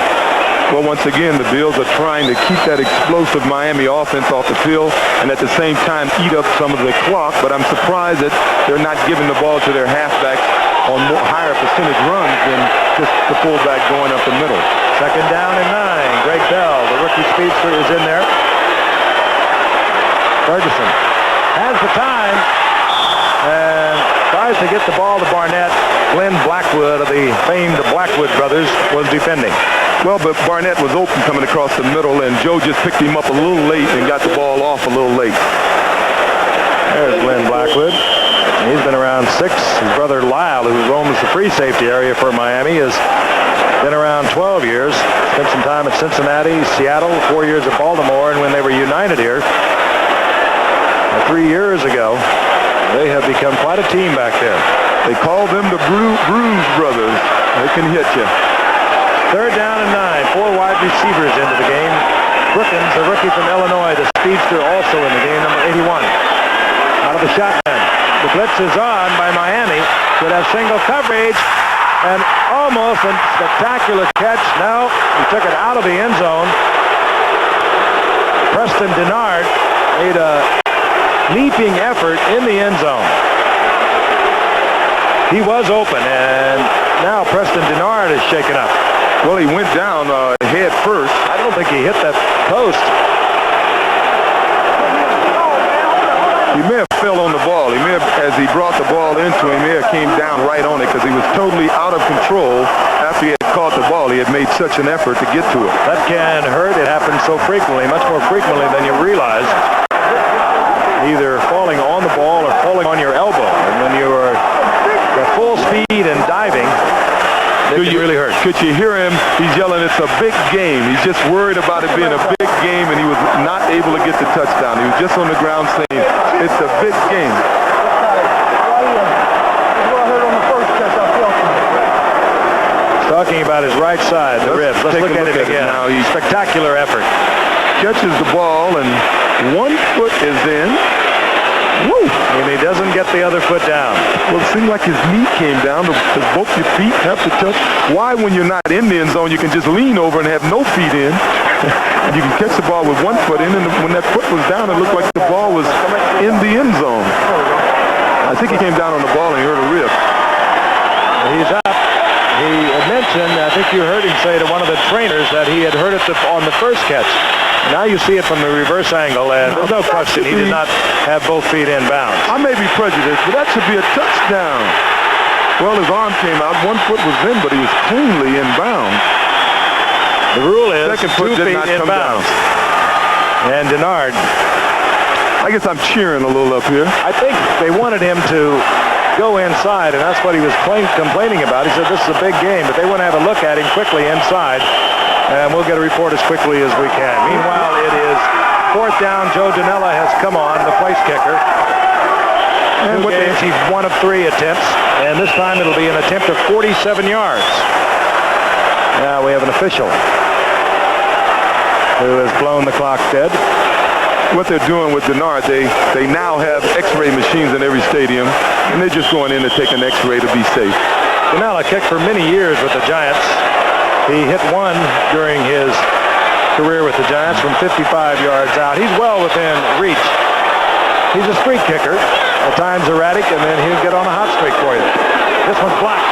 Well, once again, the Bills are trying to keep that explosive Miami offense off the field and at the same time eat up some of the clock, but I'm surprised that they're not giving the ball to their halfbacks on higher percentage runs than just the fullback going up the middle. Second down and 9. Greg Bell, the rookie speedster, is in there. Ferguson has the time and tries to get the ball to Barnett. Glenn Blackwood of the famed Blackwood brothers was defending. Well, but Barnett was open coming across the middle, and Joe just picked him up a little late and got the ball off a little late. There's Glenn Blackwood. He's been around 6. His brother Lyle, who roams the free safety area for Miami, has been around 12 years. Spent some time at Cincinnati, Seattle, 4 years at Baltimore, and when they were united here 3 years ago, they have become quite a team back there. They call them the Bruise Brothers. They can hit you. Third down and 9. 4 wide receivers into the game. Brookins, the rookie from Illinois, the speedster, also in the game, number 81. Out of the shotgun. The blitz is on by Miami. Could have single coverage. And almost a spectacular catch. No, he took it out of the end zone. Preston Denard made a leaping effort in the end zone. He was open, and now Preston Denard is shaken up. Well, he went down head first. I don't think he hit that post. He may have fell on the ball. He may have, as he brought the ball into him, he may have came down right on it because he was totally out of control after he had caught the ball. He had made such an effort to get to it. That can hurt. It happens so frequently, much more frequently than you realize. Either falling on the ball or falling on your elbow. And when you are at full speed and diving, it can really hurt. Could you hear him? He's yelling, it's a big game. He's just worried about it being a big game, and he was not able to get the touchdown. He was just on the ground saying, it's a big game. He's talking about his right side, the ribs. Let's look at it again. Now. Spectacular effort. Catches the ball, and one foot is in. Woo! And he doesn't get the other foot down. Well, it seemed like his knee came down because both your feet have to touch. Why, when you're not in the end zone, you can just lean over and have no feet in? You can catch the ball with one foot in, and when that foot was down, it looked like the ball was in the end zone. I think he came down on the ball and he hurt a rib. He's up. He had mentioned, I think you heard him say to one of the trainers that he had hurt it on the first catch. Now you see it from the reverse angle, and there's no question he did not have both feet in bounds. I may be prejudiced, but that should be a touchdown. Well, his arm came out. One foot was in, but he was cleanly in bounds. The rule is second foot 2 did feet not in come bounds. down. And Denard, I guess I'm cheering a little up here. I think they wanted him to go inside, and that's what he was complaining about. He said this is a big game, but they want to have a look at him quickly inside, and we'll get a report as quickly as we can. Meanwhile, it is fourth down. Joe Danella has come on, the place kicker. And he's 1 of 3 attempts, and this time it'll be an attempt of 47 yards. Now we have an official who has blown the clock dead. What they're doing with Denard, they now have X-ray machines in every stadium, and they're just going in to take an X-ray to be safe. Danella kicked for many years with the Giants. He hit one during his career with the Giants from 55 yards out. He's well within reach. He's a streak kicker, at times erratic, and then he'll get on a hot streak for you. This one's blocked.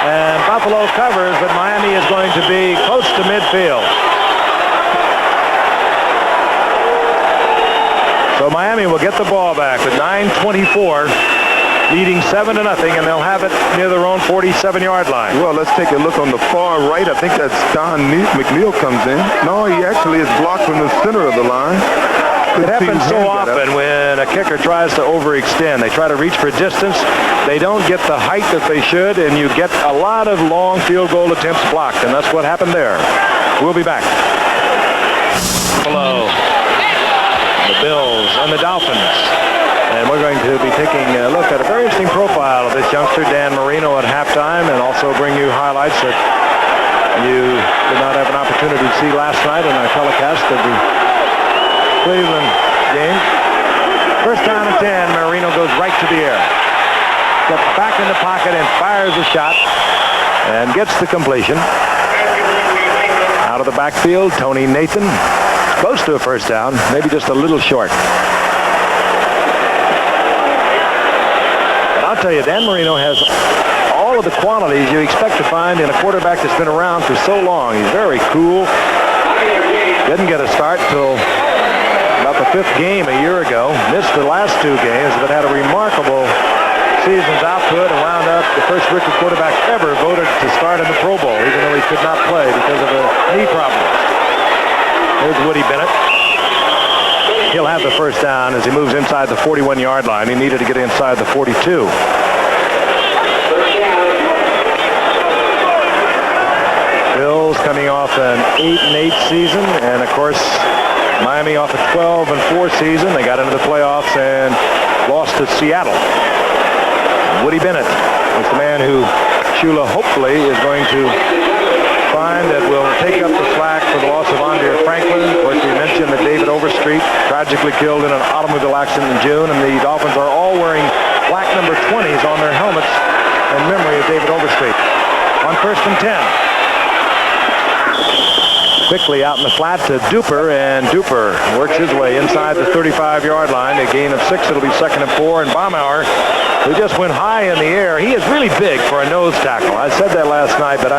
And Buffalo covers, but Miami is going to be close to midfield. So Miami will get the ball back with 9:24, leading 7-0, and they'll have it near their own 47-yard line. Well, let's take a look on the far right. I think that's Don McNeil comes in. No, he actually is blocked from the center of the line. It happens so often when a kicker tries to overextend. They try to reach for distance. They don't get the height that they should, and you get a lot of long field goal attempts blocked, and that's what happened there. We'll be back. Hello. The Bills and the Dolphins. And we're going to be taking a look at a very interesting profile of this youngster, Dan Marino, at halftime, and also bring you highlights that you did not have an opportunity to see last night in our telecast of the Cleveland game. First down and 10. Marino goes right to the air. Gets back in the pocket and fires a shot and gets the completion. Out of the backfield, Tony Nathan. Close to a first down, maybe just a little short. And I'll tell you, Dan Marino has all of the qualities you expect to find in a quarterback that's been around for so long. He's very cool. Didn't get a start till about the 5th game a year ago. Missed the last 2 games, but had a remarkable season's output and wound up the first rookie quarterback ever voted to start in the Pro Bowl, even though he could not play because of a knee problem. Here's Woody Bennett. He'll have the first down as he moves inside the 41-yard line. He needed to get inside the 42. Bills coming off an 8-8 season, and of course Miami off a 12-4 season. They got into the playoffs and lost to Seattle. Woody Bennett is the man who Shula hopefully is going to find that will take up the slack for the loss of Andre Franklin. Of course, we mentioned that David Overstreet tragically killed in an automobile accident in June, and the Dolphins are all wearing black number 20s on their helmets in memory of David Overstreet. On first and 10. Quickly out in the flat to Duper, and Duper works his way inside the 35-yard line. A gain of 6. It'll be 2nd and 4. And Baumauer, who just went high in the air. He is really big for a nose tackle. I said that last night, but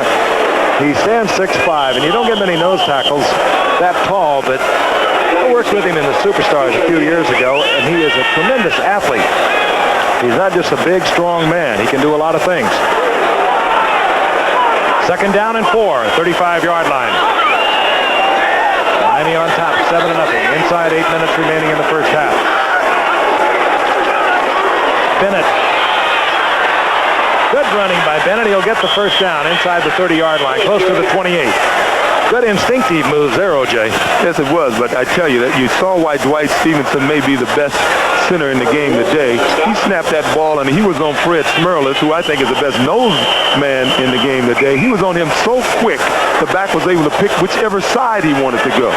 he stands 6'5", and you don't get many nose tackles that tall, but I worked with him in the Superstars a few years ago, and he is a tremendous athlete. He's not just a big, strong man. He can do a lot of things. 2nd down and 4, 35-yard line. Miami on top, 7-0. Inside 8 minutes remaining in the first half. Bennett. Good running by Bennett. He'll get the first down inside the 30-yard line, close to the 28. Good instinctive moves there, O.J. Yes, it was, but I tell you that you saw why Dwight Stevenson may be the best center in the game today. He snapped that ball, and he was on Fred Smerlis, who I think is the best nose man in the game today. He was on him so quick, the back was able to pick whichever side he wanted to go.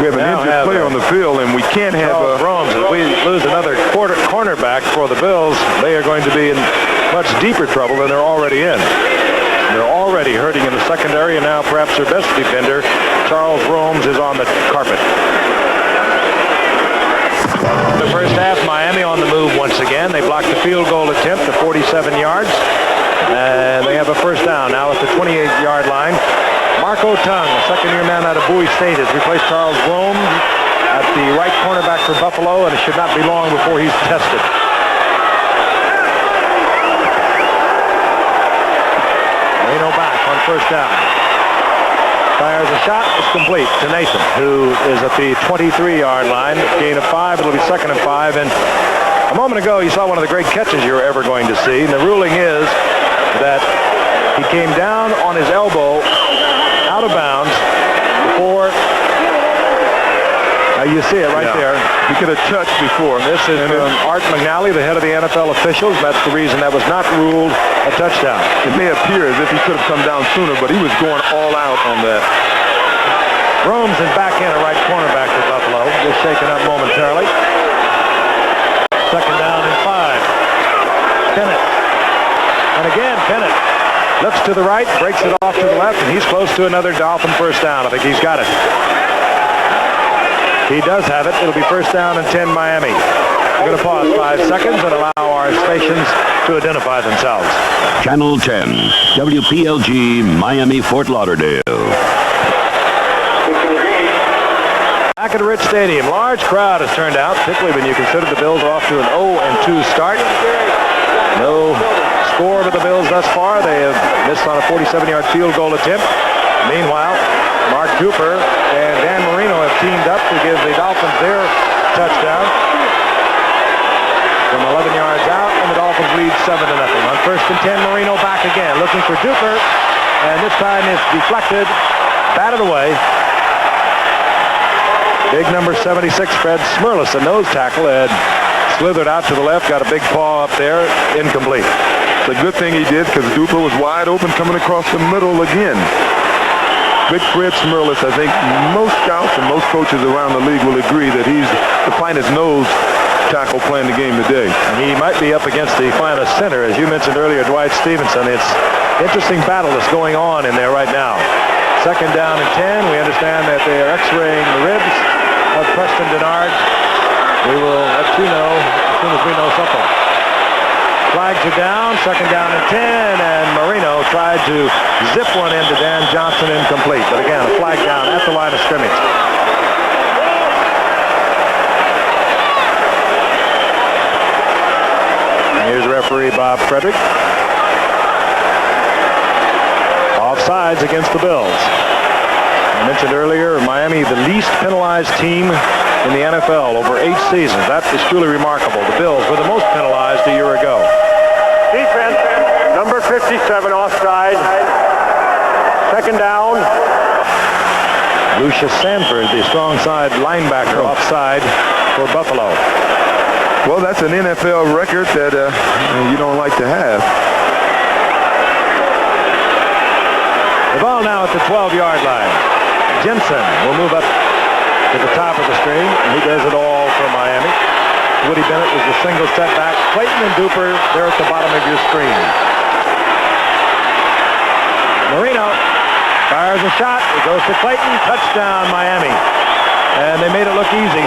We have an injured player on the field, and we can't have Romes. If we lose another cornerback for the Bills, they are going to be in much deeper trouble than they're already in. They're already hurting in the secondary, and now perhaps their best defender, Charles Romes, is on the carpet. The first half, Miami on the move once again. They blocked the field goal attempt to 47 yards, and they have a first down now at the 28-yard line. Marco Tung, a second-year man out of Bowie State, has replaced Charles Romes at the right cornerback for Buffalo, and it should not be long before he's tested. Marino back on first down. Fires a shot. It's complete to Nathan, who is at the 23-yard line. Gain of 5. It'll be 2nd and 5. And a moment ago, you saw one of the great catches you were ever going to see. And the ruling is that he came down on his elbow out of bounds before. You see it right there. He could have touched before. This is from Art McNally, the head of the NFL officials. That's the reason that was not ruled a touchdown. It may appear as if he could have come down sooner, but he was going all out on that. Romes is back in a right cornerback for Buffalo. Just shaken up momentarily. 2nd down and 5. Pennant. And again, Pennant looks to the right, breaks it off to the left, and he's close to another Dolphin first down. I think he's got it. He does have it. It'll be 1st down and 10 Miami. We're going to pause 5 seconds and allow our stations to identify themselves. Channel 10, WPLG, Miami, Fort Lauderdale. Back at Rich Stadium, large crowd has turned out, particularly when you consider the Bills are off to an 0-2 start. No score with the Bills thus far. They have missed on a 47-yard field goal attempt. Meanwhile, Mark Cooper and Dan Marino have teamed up to give the Dolphins their touchdown from 11 yards out, and the Dolphins lead 7-0. On 1st and 10, Marino back again, looking for Cooper, and this time it's deflected, batted away. Big number 76, Fred Smirlis, a nose tackle, had slithered out to the left, got a big paw up there, incomplete. It's a good thing he did because Duper was wide open coming across the middle again. Big Fred Smirlis, I think most scouts and most coaches around the league will agree that he's the finest nose tackle playing the game today. And he might be up against the finest center. As you mentioned earlier, Dwight Stevenson. It's an interesting battle that's going on in there right now. 2nd down and 10. We understand that they are x-raying the ribs of Preston Denard. We will let you know as soon as we know something. Flags are down, 2nd down and 10, and Marino tried to zip one into Dan Johnson, incomplete. But again, a flag down at the line of scrimmage. And here's referee Bob Frederick. Offsides against the Bills. I mentioned earlier, Miami, the least penalized team in the NFL over 8 seasons. That is truly remarkable. The Bills were the most penalized a year ago. Defense, number 57 offside. 2nd down. Lucius Sanford, the strong side linebacker, offside for Buffalo. Well, that's an NFL record that you don't like to have. The ball now at the 12-yard line. Jensen will move up to the top of the screen, and he does it all for Miami. Woody Bennett was the single step back. Clayton and Duper, they're at the bottom of your screen. Marino fires a shot. It goes to Clayton. Touchdown, Miami. And they made it look easy.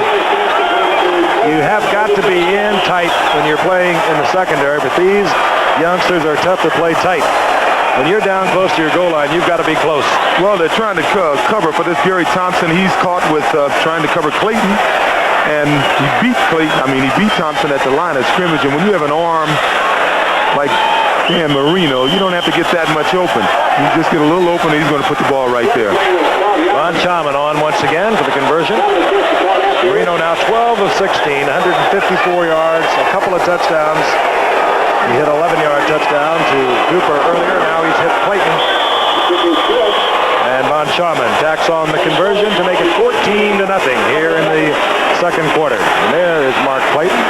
You have got to be in tight when you're playing in the secondary, but these youngsters are tough to play tight. When you're down close to your goal line, you've got to be close. Well, they're trying to cover for this Gary Thompson. He's caught with trying to cover Clayton. And he beat Clayton. I mean, he beat Thompson at the line of scrimmage. And when you have an arm like Dan Marino, you don't have to get that much open. You just get a little open, and he's going to put the ball right there. Von Chaman on once again for the conversion. Marino now 12 of 16, 154 yards, a couple of touchdowns. He hit an 11-yard touchdown to Cooper earlier. Now he's hit Clayton. And Von Chaman tacks on the conversion to make it 14-0 here in the 2nd quarter. And there is Mark Clayton,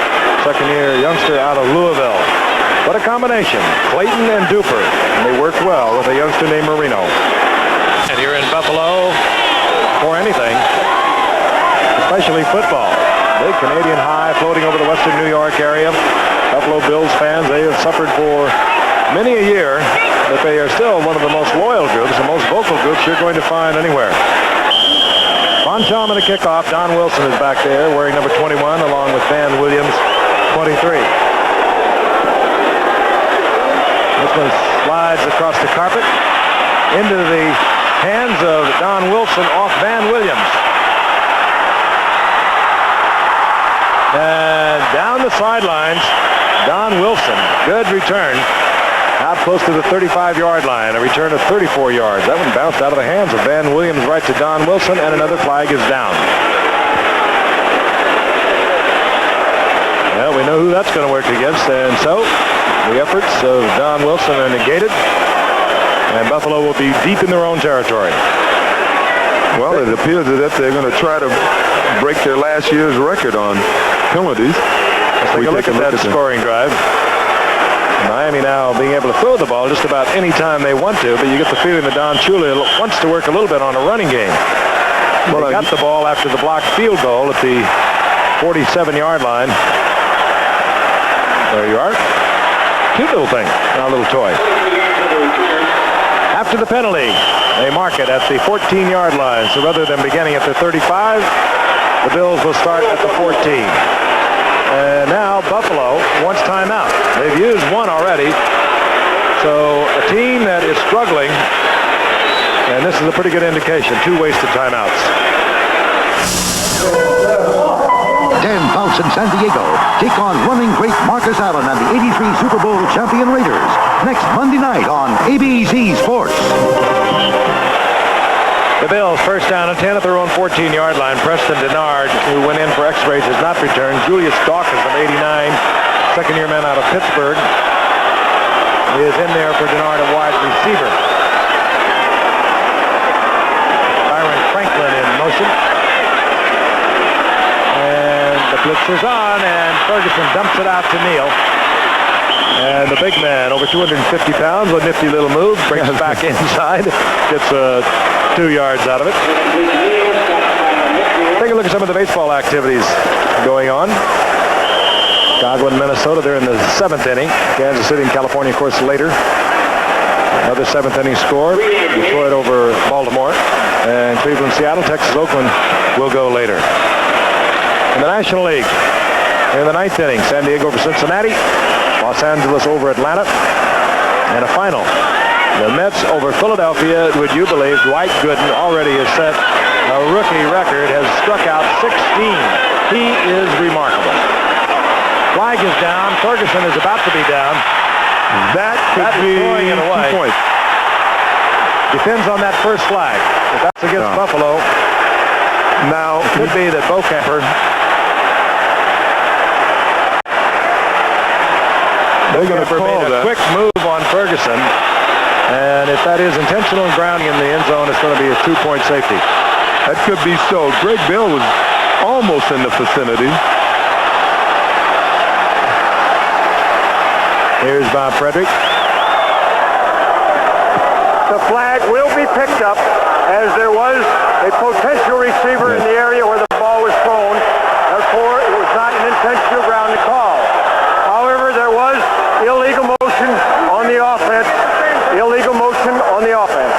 second-year youngster out of Louisville. What a combination, Clayton and Duper. And they worked well with a youngster named Marino. And here in Buffalo, for anything, especially football. Big Canadian high floating over the western New York area. Buffalo Bills fans, they have suffered for many a year, but they are still one of the most loyal groups, the most vocal groups you're going to find anywhere. Von Chaman to kickoff. Don Wilson is back there wearing number 21 along with Van Williams, 23. This one slides across the carpet into the hands of Don Wilson off Van Williams. And down the sidelines, Don Wilson, good return, out close to the 35-yard line. A return of 34 yards. That one bounced out of the hands of Van Williams right to Don Wilson, and another flag is down. Well, we know who that's going to work against, and so the efforts of Don Wilson are negated, and Buffalo will be deep in their own territory. Well, it appears as if they're going to try to break their last year's record on penalties. Let's take a look at that scoring drive. Miami now being able to throw the ball just about any time they want to, but you get the feeling that Don Shula wants to work a little bit on a running game. Well, they got the ball after the blocked field goal at the 47-yard line. There you are. Cute little thing, not a little toy. After the penalty, they mark it at the 14-yard line. So rather than beginning at the 35, the Bills will start at the 14. And now Buffalo wants timeout. They've used one already. So a team that is struggling, and this is a pretty good indication, 2 wasted timeouts. Dan Fouts in San Diego take on running great Marcus Allen and the 83 Super Bowl champion Raiders next Monday night on ABC Sports. The Bills first down and 10 at their own 14-yard line. Preston Denard, who went in for x-rays, has not returned. Julius Dawkins of 89, second-year man out of Pittsburgh, is in there for Denard, a wide receiver. Byron Franklin in motion. The blitz is on, and Ferguson dumps it out to Neal. And the big man, over 250 pounds, a nifty little move, brings it back inside, gets 2 yards out of it. Take a look at some of the baseball activities going on. Godwin, Minnesota, they're in the 7th inning. Kansas City and California, of course, later. Another 7th inning score. Detroit over Baltimore. And Cleveland, Seattle, Texas, Oakland will go later. In the National League, in the 9th inning, San Diego over Cincinnati, Los Angeles over Atlanta, and a final. The Mets over Philadelphia. Would you believe Dwight Gooden already has set a rookie record, has struck out 16. He is remarkable. Flag is down. Ferguson is about to be down. That could be throwing it away. 2 points. Depends on that first flag. If that's against Buffalo, now it could be that Bocamper. They're going to call made a that. quick move on Ferguson, and if that is intentional and grounding in the end zone, it's going to be a 2-point safety. That could be so. Greg Bill was almost in the vicinity. Here's Bob Frederick. The flag will be picked up as there was a potential receiver in the area where the ball was thrown. Therefore, it was not an intentional grounding call. However, there was illegal motion on the offense. Illegal motion on the offense.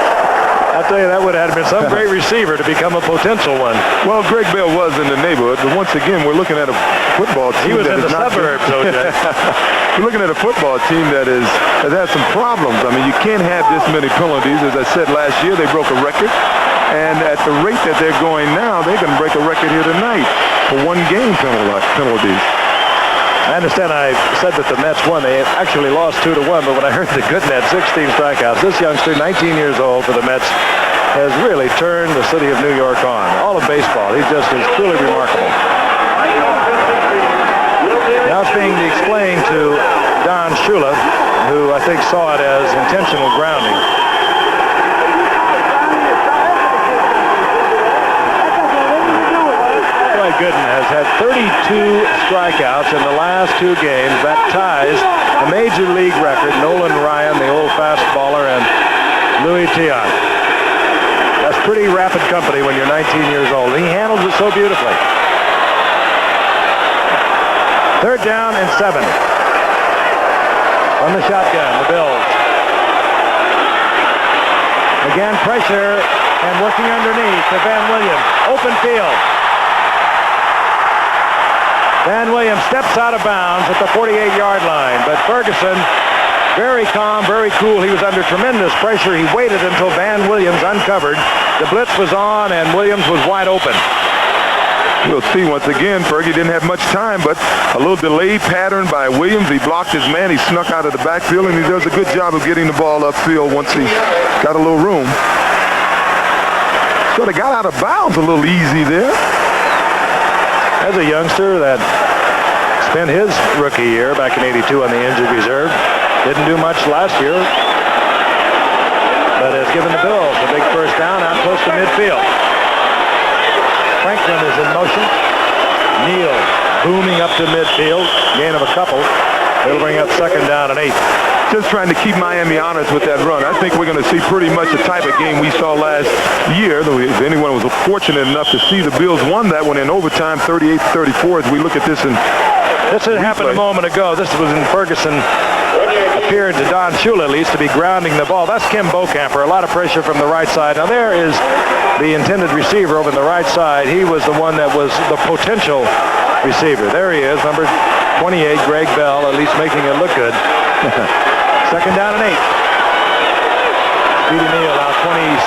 I'll tell you, that would have been some great receiver to become a potential one. Well, Greg Bill was in the neighborhood, but once again, we're looking at a football team. He was in the suburbs, OJ. We're looking at a football team that has had some problems. I mean, you can't have this many penalties. As I said last year, they broke a record. And at the rate that they're going now, they're going to break a record here tonight for 1-game penalties. I understand I said that the Mets won. They actually lost 2-1, but when I heard that Gooden had 16 strikeouts, this youngster, 19 years old for the Mets, has really turned the city of New York on. All of baseball. He just is truly remarkable. Now it's being explained to Don Shula, who I think saw it as intentional grounding. Gooden has had 32 strikeouts in the last 2 games. That ties the major league record. Nolan Ryan, the old fastballer, and Louis Tiant. That's pretty rapid company when you're 19 years old. He handles it so beautifully. 3rd down and 7. On the shotgun, the Bills. Again, pressure and working underneath to Van Williams. Open field. Van Williams steps out of bounds at the 48-yard line, but Ferguson, very calm, very cool. He was under tremendous pressure. He waited until Van Williams uncovered. The blitz was on, and Williams was wide open. We'll see once again. Fergie didn't have much time, but a little delayed pattern by Williams. He blocked his man. He snuck out of the backfield, and he does a good job of getting the ball upfield once he got a little room. Sort of got out of bounds a little easy there. As a youngster that spent his rookie year back in '82 on the injured reserve, didn't do much last year, but has given the Bills a big first down out close to midfield. Franklin is in motion. Neal booming up to midfield. Gain of a couple. It'll bring up second down and 8. Just trying to keep Miami honest with that run. I think we're going to see pretty much the type of game we saw last year. If anyone was fortunate enough to see the Bills won that one in overtime, 38-34, as we look at this in This had happened a moment ago. This was in Ferguson. Appeared to Don Shula at least to be grounding the ball. That's Kim Bokamper. A lot of pressure from the right side. Now there is the intended receiver over on the right side. He was the one that was the potential receiver. There he is, number 28, Greg Bell, at least making it look good. Second down and 8. Speedy Neal out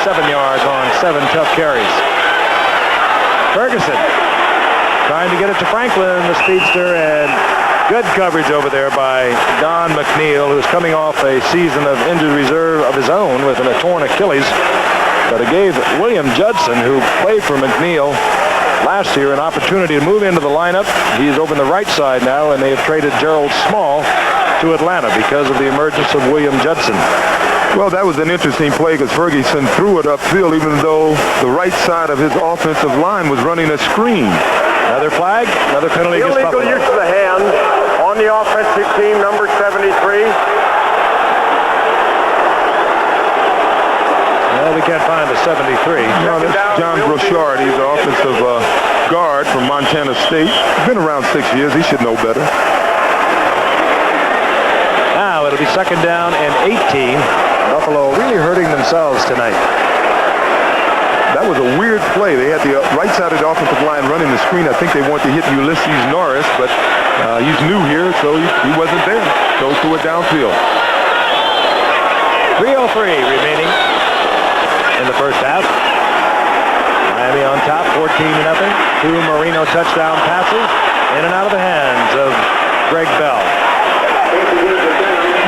27 yards on 7 tough carries. Ferguson trying to get it to Franklin, the speedster, and good coverage over there by Don McNeil, who's coming off a season of injured reserve of his own with a torn Achilles. But it gave William Judson, who played for McNeil last year, an opportunity to move into the lineup. He's over on the right side now, and they have traded Gerald Small to Atlanta because of the emergence of William Judson. Well, that was an interesting play because Ferguson threw it upfield even though the right side of his offensive line was running a screen. Another flag, another penalty against Illegal Buffalo. use of the hand on the offensive team, number 73. Well, we can't find the 73. No, that's John Brochard. He's the offensive guard from Montana State. Been around 6 years. He should know better. Now it'll be second down and 18. Buffalo really hurting themselves tonight. That was a weird play. They had the right side of the offensive line running the screen. I think they wanted to hit Ulysses Norris, but he's new here, so he wasn't there. Goes to it downfield. 3:03 remaining in the first half. Miami on top, 14-0. 2 Marino touchdown passes in and out of the hands of Greg Bell.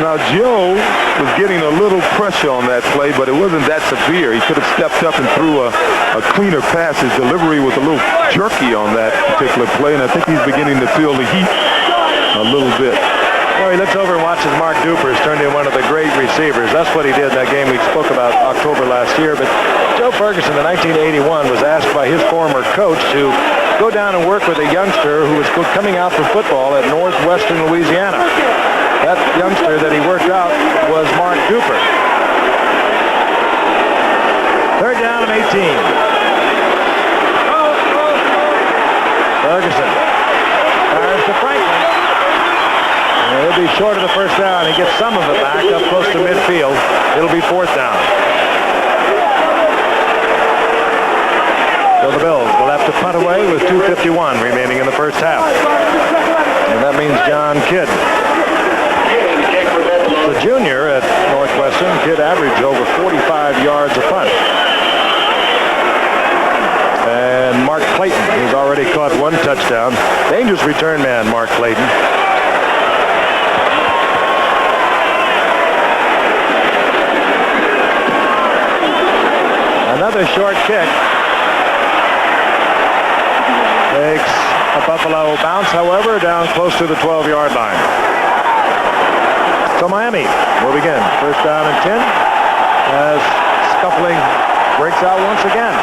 Now, Joe was getting a little pressure on that play, but it wasn't that severe. He could have stepped up and threw a cleaner pass. His delivery was a little jerky on that particular play, and I think he's beginning to feel the heat a little bit. Well, he looks over and watches Mark Dupers turn into one of the great receivers. That's what he did in that game we spoke about October last year. But Joe Ferguson in 1981 was asked by his former coach to go down and work with a youngster who was coming out for football at Northwestern Louisiana. That youngster that he worked out was Mark Duper. Third down and 18. Ferguson fires to Franklin. And he'll be short of the first down. He gets some of it back up close to midfield. It'll be fourth down. So the Bills will have to punt away with 2:51 remaining in the first half. And that means John Kidd. The junior at Northwestern, Kidd averaged over 45 yards a punt. And Mark Clayton, who's already caught 1 touchdown. Dangerous return man, Mark Clayton. Another short kick. Takes a Buffalo bounce, however, down close to the 12-yard line. So Miami will begin. First down and 10 as scuffling breaks out once again.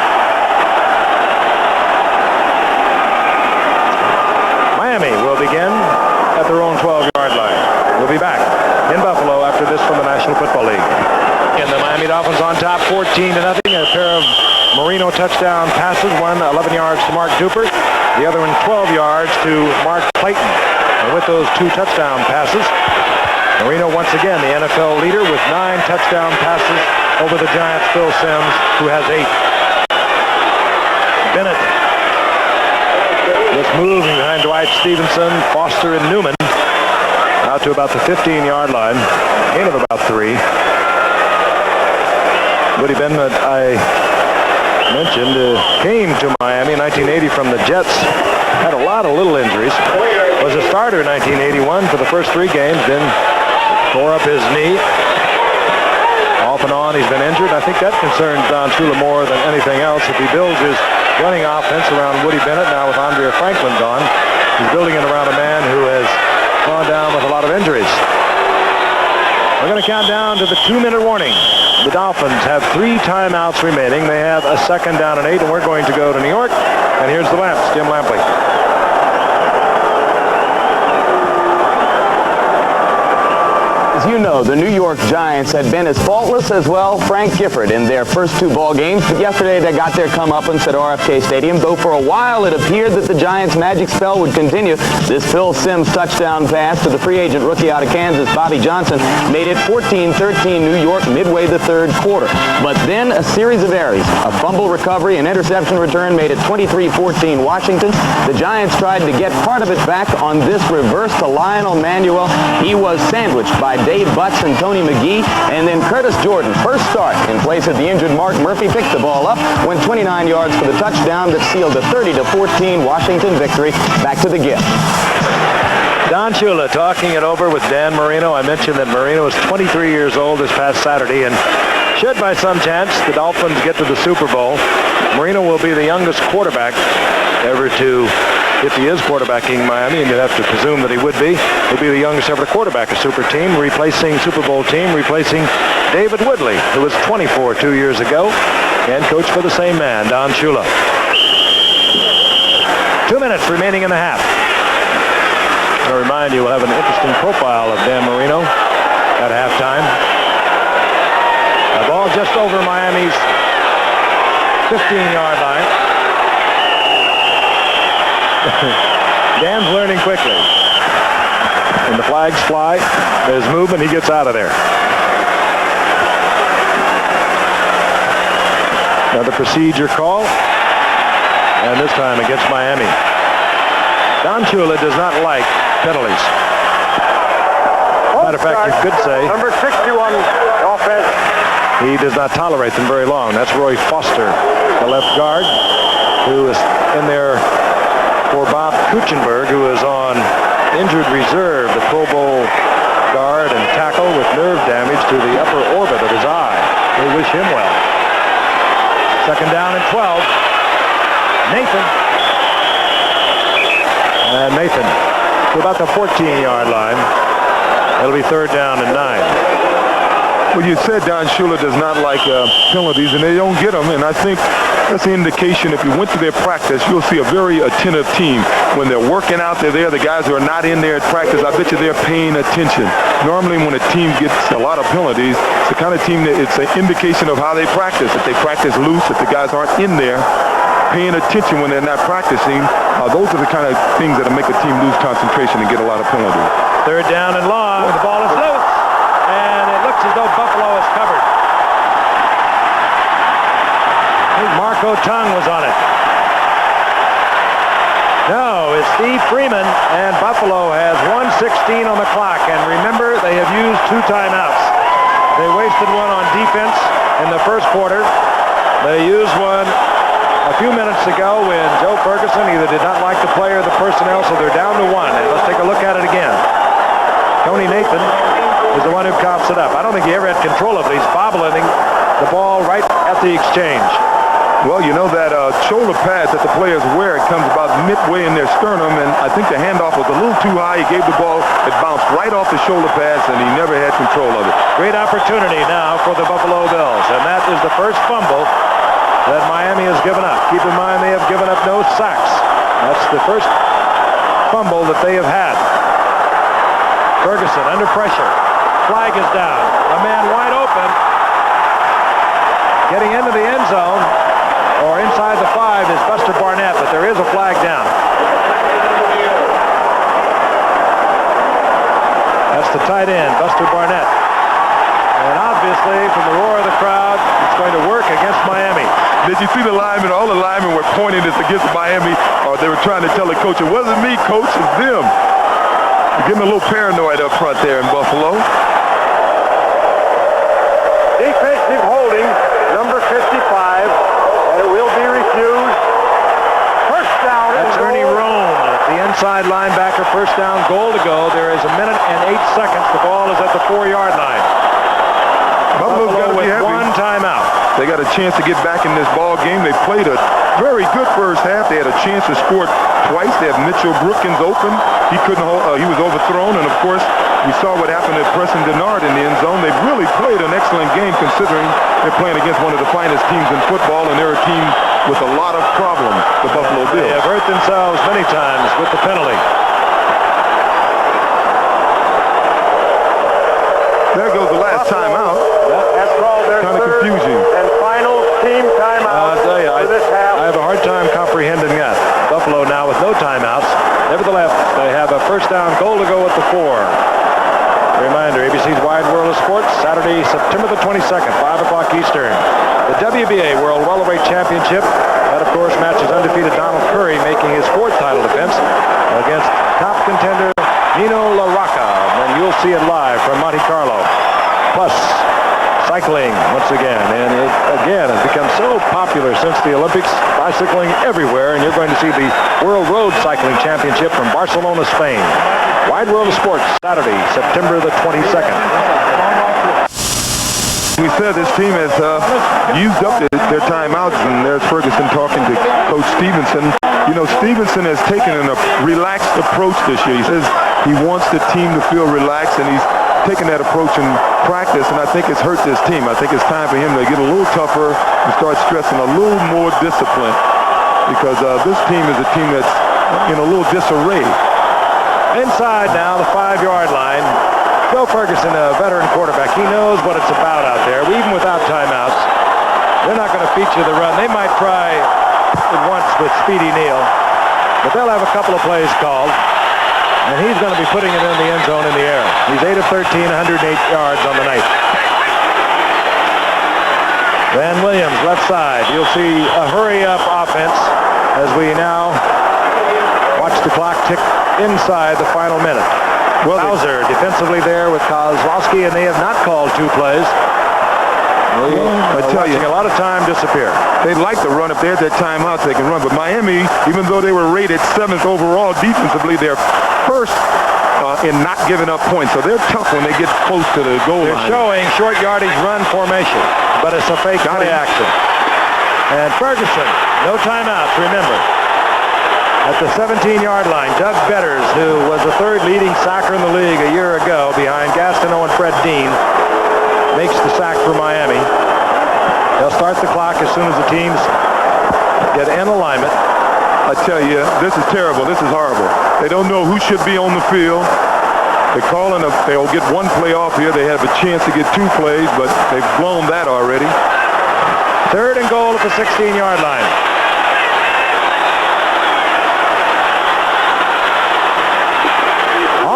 Miami will begin at their own 12-yard line. We'll be back in Buffalo after this from the National Football League. And the Miami Dolphins on top 14-0. A pair of Marino touchdown passes. One 11 yards to Mark Duper. The other one 12 yards to Mark Clayton. And with those 2 touchdown passes, Marino once again the NFL leader with 9 touchdown passes over the Giants' Phil Simms, who has 8. Bennett just moving behind Dwight Stevenson, Foster, and Newman out to about the 15-yard line. Gain of about 3. Woody Bennett, I mentioned, came to Miami in 1980 from the Jets. Had a lot of little injuries. Was a starter in 1981 for the first 3 games, then tore up his knee. Off and on, he's been injured. I think that concerns Don Shula more than anything else. If he builds his running offense around Woody Bennett, now with Andrea Franklin gone, he's building it around a man who has gone down with a lot of injuries. We're going to count down to the 2-minute warning. The Dolphins have 3 timeouts remaining. They have a 2nd down and 8, and we're going to go to New York. And here's the Lamps, Jim Lampley. As you know, the New York Giants had been as faultless as, well, Frank Gifford in their first 2 ball games. But yesterday they got their comeuppance at RFK Stadium, though for a while it appeared that the Giants' magic spell would continue. This Phil Simms touchdown pass to the free agent rookie out of Kansas, Bobby Johnson, made it 14-13 New York midway the 3rd quarter. But then a series of errors, a fumble recovery, an interception return made it 23-14 Washington. The Giants tried to get part of it back on this reverse to Lionel Manuel. He was sandwiched by Dave Butts and Tony McGee, and then Curtis Jordan, first start in place of the injured Mark Murphy, picked the ball up, went 29 yards for the touchdown that sealed a 30-14 Washington victory. Back to the gift. Don Shula talking it over with Dan Marino. I mentioned that Marino is 23 years old this past Saturday, and should by some chance the Dolphins get to the Super Bowl, Marino will be the youngest quarterback ever to, if he is quarterbacking Miami, and you'd have to presume that he would be, he'll be the youngest ever to quarterback a Super Team, Super Bowl team, replacing David Woodley, who was 24 2 years ago, and coached for the same man, Don Shula. 2 minutes remaining in the half. I'll remind you, we'll have an interesting profile of Dan Marino at halftime. The ball just over Miami's 15-yard line. Dan's learning quickly. When the flags fly, there's movement, he gets out of there. Another procedure call, and this time against Miami. Don Shula does not like penalties. Matter of fact, you could say number 61 offense. He does not tolerate them very long. That's Roy Foster, the left guard, who is in there for Bob Kuchenberg, who is on injured reserve, the Pro Bowl guard and tackle with nerve damage to the upper orbit of his eye. We wish him well. 2nd down and 12. Nathan. And Nathan to about the 14-yard line. It'll be 3rd down and 9. Well, you said Don Shula does not like penalties, and they don't get them. And I think that's an indication. If you went to their practice, you'll see a very attentive team. When they're working out, they're there. The guys who are not in there at practice, I bet you they're paying attention. Normally, when a team gets a lot of penalties, it's the kind of team that it's an indication of how they practice. If they practice loose, if the guys aren't in there paying attention when they're not practicing, those are the kind of things that will make a team lose concentration and get a lot of penalties. 3rd down and long. The ball is loose. And it looks as though Buffalo is covered. I think Marco Tung was on it. No, it's Steve Freeman, and Buffalo has 1:16 on the clock. And remember, they have used 2 timeouts. They wasted one on defense in the first quarter. They used one a few minutes ago when Joe Ferguson either did not like the player or the personnel, so they're down to 1. And let's take a look at it again. Tony Nathan is the one who coughs it up. I don't think he ever had control of it. He's bobbling the ball right at the exchange. Well, you know that shoulder pads that the players wear, it comes about midway in their sternum, and I think the handoff was a little too high. He gave the ball, it bounced right off the shoulder pads, and he never had control of it. Great opportunity now for the Buffalo Bills, and that is the first fumble that Miami has given up. Keep in mind they have given up no sacks. That's the first fumble that they have had. Ferguson under pressure. Flag is down. A man wide open. Getting into the end zone or inside the 5 is Buster Barnett, but there is a flag down. That's the tight end, Buster Barnett. And obviously, from the roar of the crowd, it's going to work against Miami. Did you see the linemen? All the linemen were pointing this against Miami, or they were trying to tell the coach, it wasn't me, coach, it's them. They're getting a little paranoid up front there in Buffalo. Defensive holding, number 55, and it will outside linebacker, first down, goal to go. There is 1 minute and 8 seconds. The ball is at the 4-yard line. Buffalo's got to be with happy. one timeout. They got a chance to get back in this ball game. They played a very good first half. They had a chance to score twice. They have Mitchell Brookins open. He couldn't hold, he was overthrown, and of course, we saw what happened to Preston Denard in the end zone. They've really played an excellent game considering they're playing against one of the finest teams in football, and they're a team with a lot of problems, the Buffalo Bills. They have hurt themselves many times with the penalty. There goes the last timeout. That's called their Kind of third confusing. and final team timeout I'll tell you, for this half. I have a hard time comprehending that. Buffalo now with no timeouts. Nevertheless, they have a first down, goal to go at the 4. Reminder, ABC's Wide World of Sports, Saturday, September the 22nd, 5 o'clock Eastern. The WBA World Welterweight Championship. That, of course, matches undefeated Donald Curry making his 4th title defense against top contender Nino LaRocca. And you'll see it live from Monte Carlo. Plus, cycling once again. And it, again, has become so popular since the Olympics. Bicycling everywhere. And you're going to see the World Road Cycling Championship from Barcelona, Spain. Wide World of Sports, Saturday, September the 22nd. We said this team has used up their timeouts, and there's Ferguson talking to Coach Stevenson. You know, Stevenson has taken a relaxed approach this year. He says he wants the team to feel relaxed, and he's taken that approach in practice, and I think it's hurt this team. I think it's time for him to get a little tougher and start stressing a little more discipline, because this team is a team that's in a little disarray. Inside now, the 5-yard line. Joe Ferguson, a veteran quarterback, he knows what it's about out there. Even without timeouts, they're not going to feature the run. They might try it once with Speedy Neal, but they'll have a couple of plays called, and he's going to be putting it in the end zone in the air. He's 8 of 13, 108 yards on the night. Van Williams, left side. You'll see a hurry-up offense as we now watch the clock tick inside the final minute. Well, Hauser defensively there with Kozlowski, and they have not called 2 plays. I tell you, a lot of time disappear. They like to run. If they're at their timeouts, they can run. But Miami, even though they were rated 7th overall defensively, they're first in not giving up points. So they're tough when they get close to the goal line. They're showing short yardage run formation, but it's a fake play action. And Ferguson, no timeouts, remember. At the 17-yard line, Doug Betters, who was the 3rd leading sacker in the league a year ago behind Gastineau and Fred Dean, makes the sack for Miami. They'll start the clock as soon as the teams get in alignment. I tell you, this is terrible. This is horrible. They don't know who should be on the field. They'll get 1 play off here. They have a chance to get 2 plays, but they've blown that already. 3rd and goal at the 16-yard line.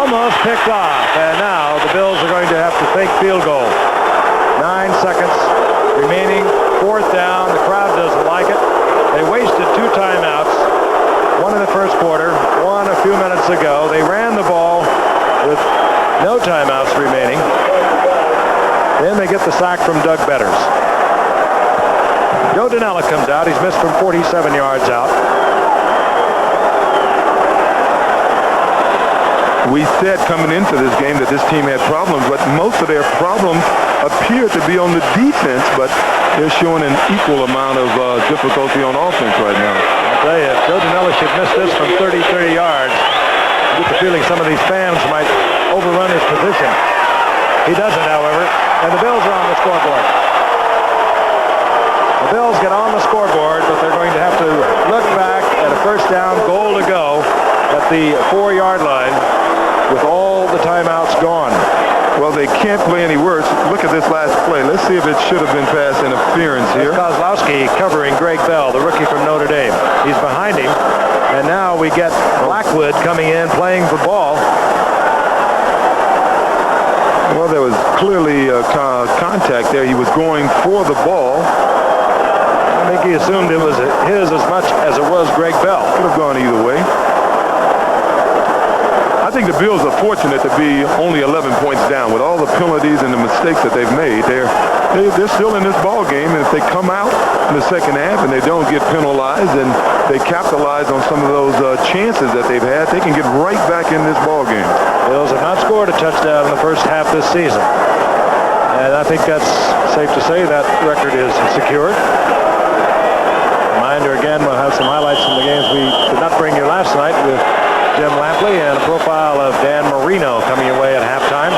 Almost picked off, and now the Bills are going to have to fake field goal. 9 seconds remaining, 4th down. The crowd doesn't like it. They wasted 2 timeouts, 1 in the first quarter, 1 a few minutes ago. They ran the ball with no timeouts remaining. Then they get the sack from Doug Betters. Joe Danella comes out. He's missed from 47 yards out. We said coming into this game that this team had problems, but most of their problems appear to be on the defense, but they're showing an equal amount of difficulty on offense right now. I'll tell you, if Joe Danella should miss this from 30 yards, I get the feeling some of these fans might overrun his position. He doesn't, however, and the Bills are on the scoreboard. The Bills get on the scoreboard, but they're going to have to look back at a first down, goal to go at the 4-yard line with all the timeouts gone. Well, they can't play any worse. Look at this last play. Let's see if it should have been pass interference here. Kozlowski covering Greg Bell, the rookie from Notre Dame. He's behind him, and now we get Blackwood coming in, playing the ball. Well, there was clearly contact there. He was going for the ball. I think he assumed it was his as much as it was Greg Bell. Could have gone either way. I think the Bills are fortunate to be only 11 points down. With all the penalties and the mistakes that they've made, they're still in this ball game. And if they come out in the second half and they don't get penalized and they capitalize on some of those chances that they've had, they can get right back in this ball game. Bills have not scored a touchdown in the first half this season. And I think that's safe to say that record is secured. Reminder again, we'll have some highlights from the games we did not bring you last night with Jim Lampley and a profile of Dan Marino coming your way at halftime.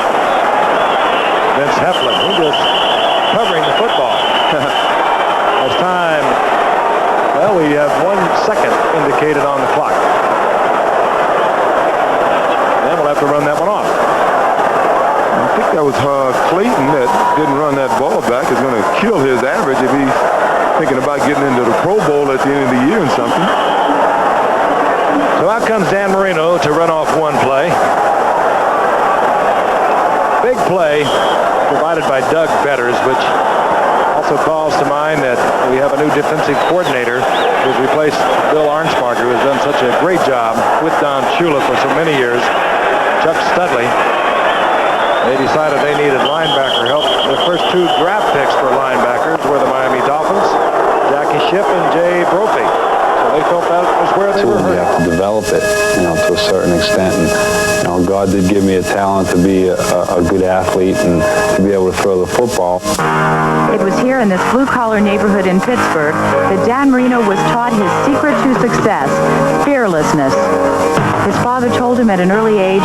Vince Heflin, he just covering the football. As time, well, we have 1 second indicated on the clock. Then we'll have to run that one off. I think that was Clayton that didn't run that ball back. Is going to kill his average if he's thinking about getting into the Pro Bowl at the end of the year and something. So out comes Dan Marino to run off one play. Big play provided by Doug Betters, which also calls to mind that we have a new defensive coordinator who's replaced Bill Arnsparger, who has done such a great job with Don Shula for so many years. Chuck Studley. They decided they needed linebacker help. The first 2 draft picks for linebackers were the Miami Dolphins, Jackie Schiff and Jay Brophy. So they felt that was where they were hurt. You have to develop it, to a certain extent. And, God did give me a talent to be a good athlete and to be able to throw the football. It was here in this blue-collar neighborhood in Pittsburgh that Dan Marino was taught his secret to success, fearlessness. His father told him at an early age,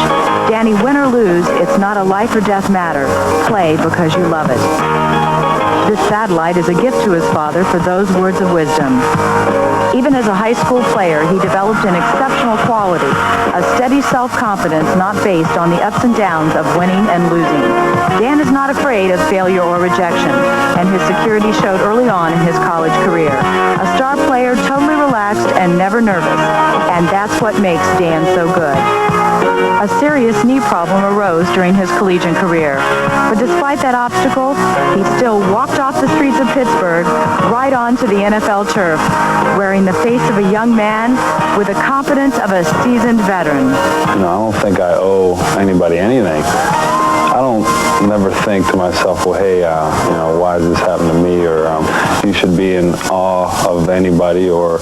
Danny, win or lose, it's not a life or death matter. Play because you love it. This satellite is a gift to his father for those words of wisdom. Even as a high school player, he developed an exceptional quality, a steady self-confidence not based on the ups and downs of winning and losing. Dan is not afraid of failure or rejection, and his security showed early on in his college career. A star player, totally relaxed and never nervous, and that's what makes Dan so good. A serious knee problem arose during his collegiate career, but despite that obstacle, he still walked off the streets of Pittsburgh right onto the NFL turf, wearing the face of a young man with the confidence of a seasoned veteran. I don't think I owe anybody anything. I don't never think to myself, well, hey, why does this happen to me? Or you should be in awe of anybody or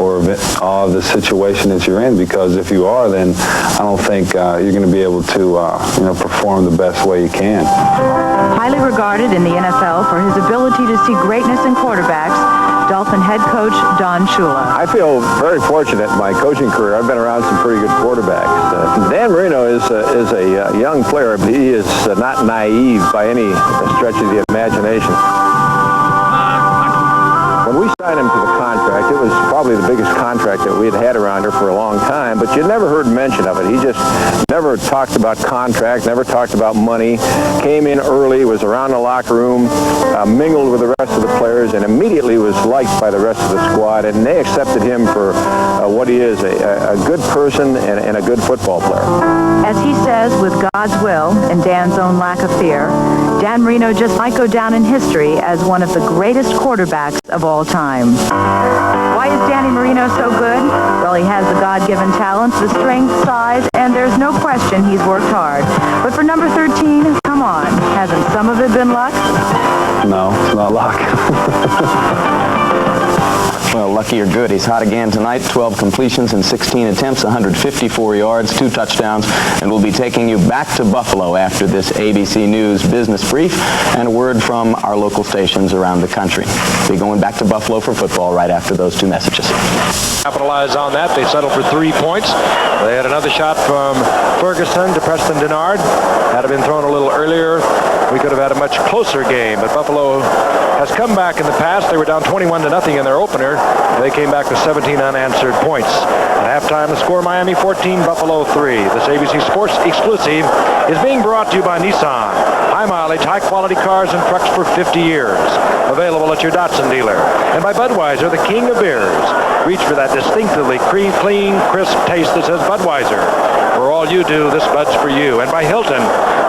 awe of the situation that you're in, because if you are, then I don't think you're going to be able to perform the best way you can. Highly regarded in the NFL for his ability to see greatness in quarterbacks, Dolphin head coach Don Shula. I feel very fortunate in my coaching career. I've been around some pretty good quarterbacks. Dan Marino is a young player, but he is not naive by any stretch of the imagination. When we signed him to the contract, it was probably the biggest contract that we had had around here for a long time, but you never heard mention of it. He just never talked about contract, never talked about money, came in early, was around the locker room, mingled with the rest of the players, and immediately was liked by the rest of the squad, and they accepted him for what he is, a good person and a good football player. As he says, with God's will and Dan's own lack of fear, Dan Marino just might go down in history as one of the greatest quarterbacks of all time. Why is Danny Marino so good? Well, he has the God-given talents, the strength, size, and there's no question he's worked hard. But for number 13, come on, hasn't some of it been luck? No, it's not luck. Well, lucky or good, he's hot again tonight. 12 completions in 16 attempts, 154 yards, 2 touchdowns, and we'll be taking you back to Buffalo after this ABC News business brief and a word from our local stations around the country. We'll be going back to Buffalo for football right after those 2 messages. Capitalize on that. They settled for 3 points. They had another shot from Ferguson to Preston Denard. Had it been thrown a little earlier, we could have had a much closer game, but Buffalo has come back in the past. They were down 21-0 in their opener. They came back with 17 unanswered points. At halftime, the score, Miami 14, Buffalo 3. This ABC Sports exclusive is being brought to you by Nissan. High mileage, high quality cars and trucks for 50 years. Available at your Datsun dealer. And by Budweiser, the king of beers. Reach for that distinctively clean, crisp taste that says Budweiser. For all you do, this Bud's for you. And by Hilton.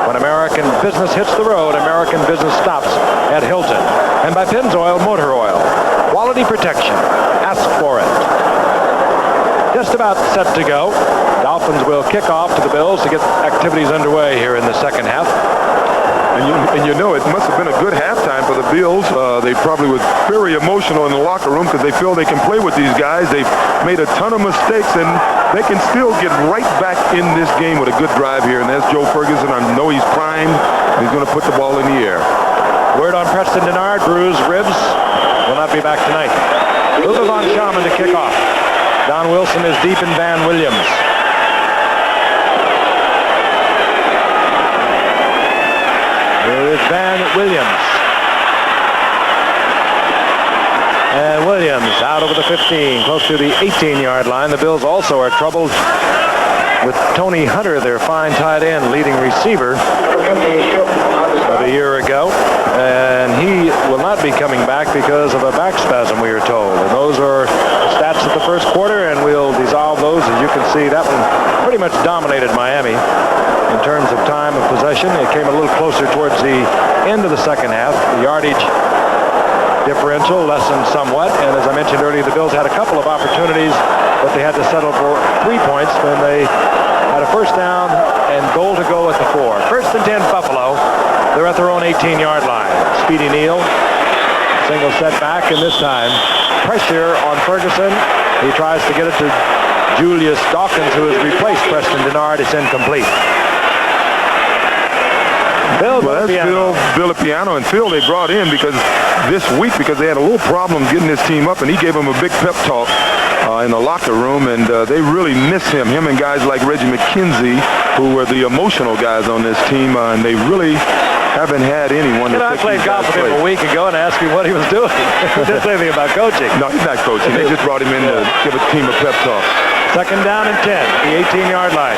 When American business hits the road, American business stops at Hilton. And by Pennzoil Motor Oil. Quality protection. Ask for it. Just about set to go. Dolphins Dolphins will kick off to the Bills to get activities underway here in the second half. And you know, it must have been a good halftime for the Bills. They probably were very emotional in the locker room because they feel they can play with these guys. They've made a ton of mistakes, and they can still get right back in this game with a good drive here. And there's Joe Ferguson. I know he's primed. He's going to put the ball in the air. Word on Preston Denard, bruised ribs, will not be back tonight. Lucas on Shaman to kick off. Don Wilson is deep in Van Williams. Here is Van Williams. And Williams out over the 15, close to the 18-yard line. The Bills also are troubled with Tony Hunter, their fine tight end, leading receiver of a year ago. And he will not be coming back because of a back spasm, we are told. And those are stats of the first quarter, and we'll dissolve those. As you can see, that one pretty much dominated Miami in terms of time of possession. It came a little closer towards the end of the second half. The yardage differential lessened somewhat, and as I mentioned earlier, the Bills had a couple of opportunities, but they had to settle for 3 points when they had a first down and goal to go at the 4. First and 10 Buffalo. They're at their own 18-yard line. Speedy Neal, single setback, and this time pressure on Ferguson. He tries to get it to Julius Dawkins, who has replaced Preston Denard. It's incomplete. Bill Villappiano, and Phil they brought in because this week because they had a little problem getting this team up, and he gave them a big pep talk in the locker room, and they really miss him and guys like Reggie McKenzie, who were the emotional guys on this team, and they really haven't had anyone. I played golf with him a week ago and asked him what he was doing. He didn't say anything about coaching. No, he's not coaching. They just brought him in to give a team a pep talk. Second down and 10, the 18-yard line.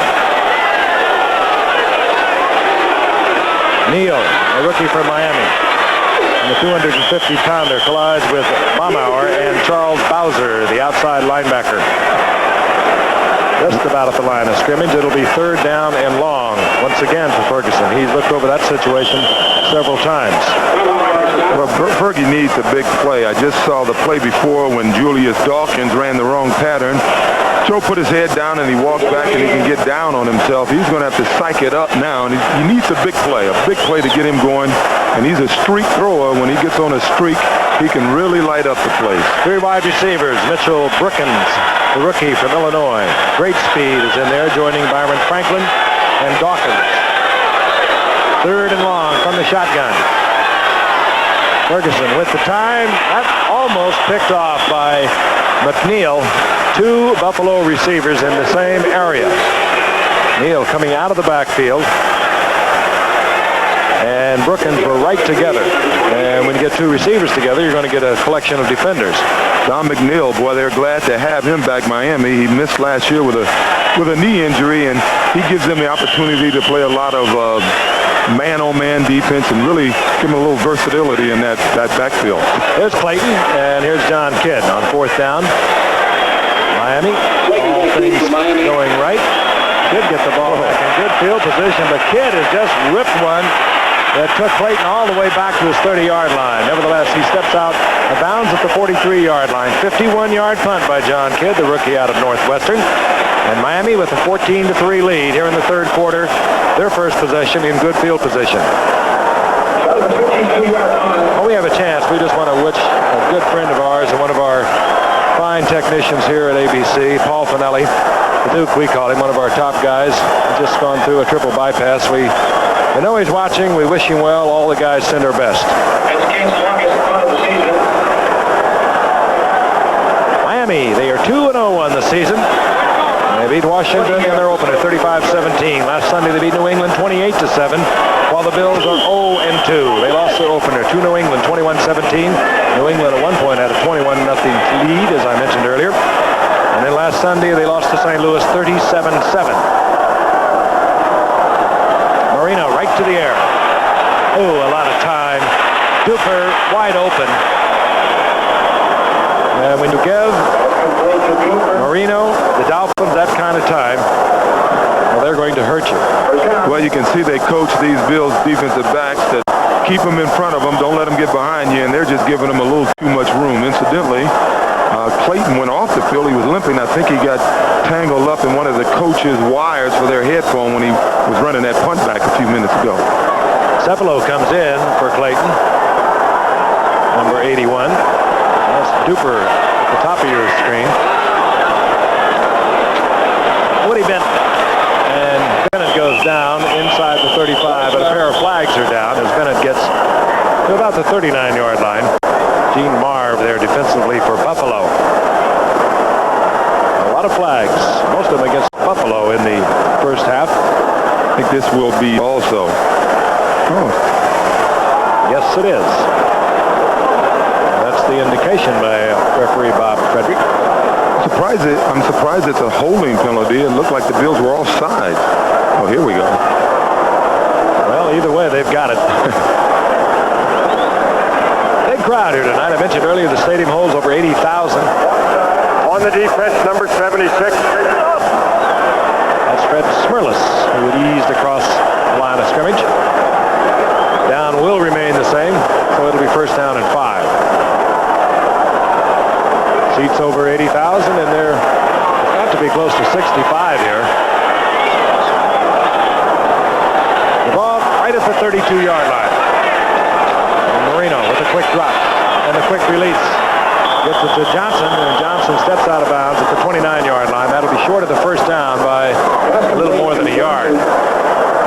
Neal, a rookie from Miami. And the 250-pounder collides with Baumauer and Charles Bowser, the outside linebacker. Just about at the line of scrimmage. It'll be third down and long once again for Ferguson. He's looked over that situation several times. Well, Fergie needs a big play. I just saw the play before when Julius Dawkins ran the wrong pattern. Joe put his head down and he walked back and he can get down on himself. He's going to have to psych it up now, and he needs a big play to get him going. And he's a streak thrower. When he gets on a streak, he can really light up the place. 3 wide receivers. Mitchell Brookins, the rookie from Illinois. Great speed is in there, joining Byron Franklin and Dawkins. Third and long from the shotgun. Ferguson with the time. That almost picked off by McNeil. 2 Buffalo receivers in the same area. Neal coming out of the backfield. And Brookins were right together. And when you get 2 receivers together, you're going to get a collection of defenders. Don McNeil, boy, they're glad to have him back Miami. He missed last year with a knee injury, and he gives them the opportunity to play a lot of man-on-man defense and really give him a little versatility in that backfield. Here's Clayton, and here's John Kidd on fourth down. Miami, all things going right. Kidd get the ball back in good field position, but Kidd has just ripped one that took Clayton all the way back to his 30-yard line. Nevertheless, he steps out of bounds at the 43-yard line. 51-yard punt by John Kidd, the rookie out of Northwestern. And Miami with a 14-3 lead here in the third quarter. Their first possession in good field position. Well, we have a chance. We just want to wish a good friend of ours and one of our fine technicians here at ABC, Paul Finelli, the Duke, we call him, one of our top guys. He's just gone through a triple bypass. We know he's watching. We wish him well. All the guys send our best. Miami, they are 2-0 on the season. They beat Washington in their opener 35-17. Last Sunday they beat New England 28-7, while the Bills are 0-2. They lost their opener to New England 21-17. New England at one point had a 21-0 lead, as I mentioned earlier. And then last Sunday they lost to St. Louis 37-7. Marino right to the air. Oh, a lot of time. Duper wide open. And when you give Marino, the Dolphins, that kind of time, well, they're going to hurt you. Well, you can see they coach these Bills defensive backs that keep them in front of them, don't let them get behind you, and they're just giving them a little too much room. Incidentally, Clayton went off the field. He was limping. I think he got tangled up in one of the coach's wires for their headphone when he was running that punt back a few minutes ago. Cepolo comes in for Clayton. Number 81. That's Duper at the top of your screen. Woody Bennett. And Bennett goes down inside the 35, but a pair of flags are down as Bennett gets to about the 39-yard line. Gene Marv there defensively for Buffalo. A lot of flags, most of them against Buffalo in the first half. I think this will be also. Oh. Yes, it is. That's the indication by referee Bob Frederick. I'm surprised it's a holding penalty. It looked like the Bills were offside. Oh, here we go. Well, either way, they've got it. Big crowd here tonight. I mentioned earlier the stadium holds over 80,000. On the defense, number 76. That's Fred Smirlis, who had eased across the line of scrimmage. Down will remain the same, so it'll be first down and 5. Seats over 80,000, and they're got to be close to 65 here. The ball right at the 32-yard line. And Marino with a quick drop and a quick release. Gets it to Johnson, and Johnson steps out of bounds at the 29-yard line. That'll be short of the first down by a little more than a yard.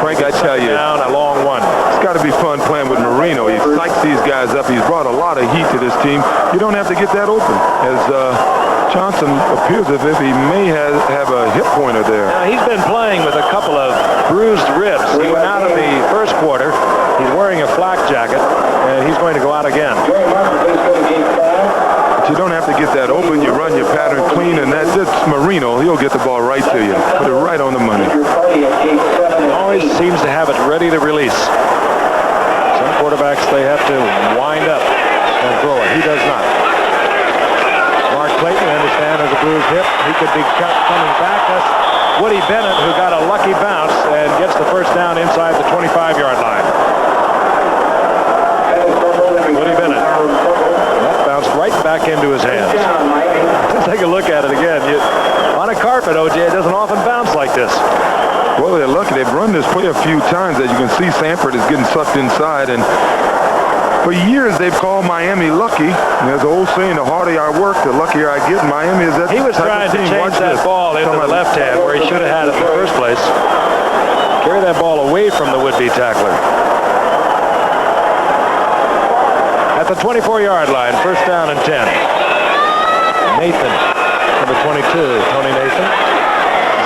Frank, I tell you, down a long one. It's got to be fun playing with Marino. He psychs these guys up. He's brought a lot of heat to this team. You don't have to get that open, as Johnson appears as if he may have a hip pointer there. Now, he's been playing with a couple of bruised ribs. He went out in the first quarter. He's wearing a flak jacket, and he's going to go out again. But you don't have to get that open. You run your pattern clean, and that's Marino. He'll get the ball right to you. Put it right on the money. He always seems to have it ready to release. Some quarterbacks, they have to wind up and throw it. He does not. Mark Clayton, I understand, has a bruised hip. He could be coming back. That's Woody Bennett, who got a lucky bounce and gets the first down inside the 25-yard line. Woody Bennett. That bounced right back into his hands. Take a look at it again. On a carpet, OJ, it doesn't often bounce like this. Well, they're lucky. They've run this play a few times. As you can see, Sanford is getting sucked inside. And for years, they've called Miami lucky. And there's an old saying, the harder I work, the luckier I get. Miami is that. He was trying to change that ball into the left hand where he should have had it in the first place. Carry that ball away from the would-be tackler. At the 24-yard line, first down and 10. Nathan, number 22, Tony Nathan.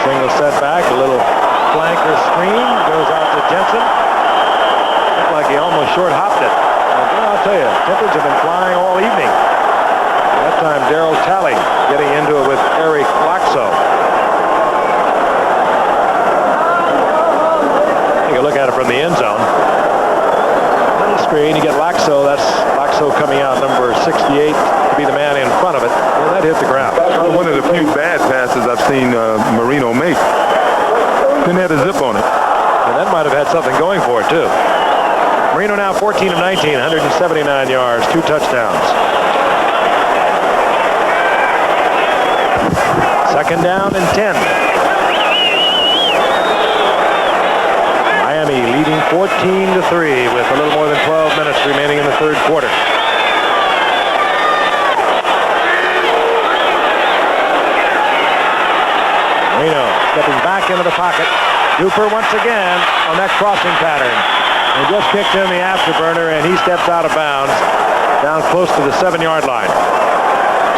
Single setback, a little flanker screen, goes out to Jensen. Looked like he almost short-hopped it. And I'll tell you, tempers have been flying all evening. That time, Darryl Talley getting into it with Eric Laxo. Take a look at it from the end zone. Little screen, you get Laxo. That's Laxo coming out, number 68, to be the man in front of it. And that hit the ground. One of the few bad passes I've seen Marino make. Didn't have a zip on it. And that might have had something going for it, too. Marino now 14 of 19, 179 yards, 2 touchdowns. Second down and 10. Miami leading 14-3 with a little more than 12 minutes remaining in the third quarter. Marino stepping back into the pocket. Duper once again on that crossing pattern. They just kicked in the afterburner, and he steps out of bounds down close to the 7-yard line.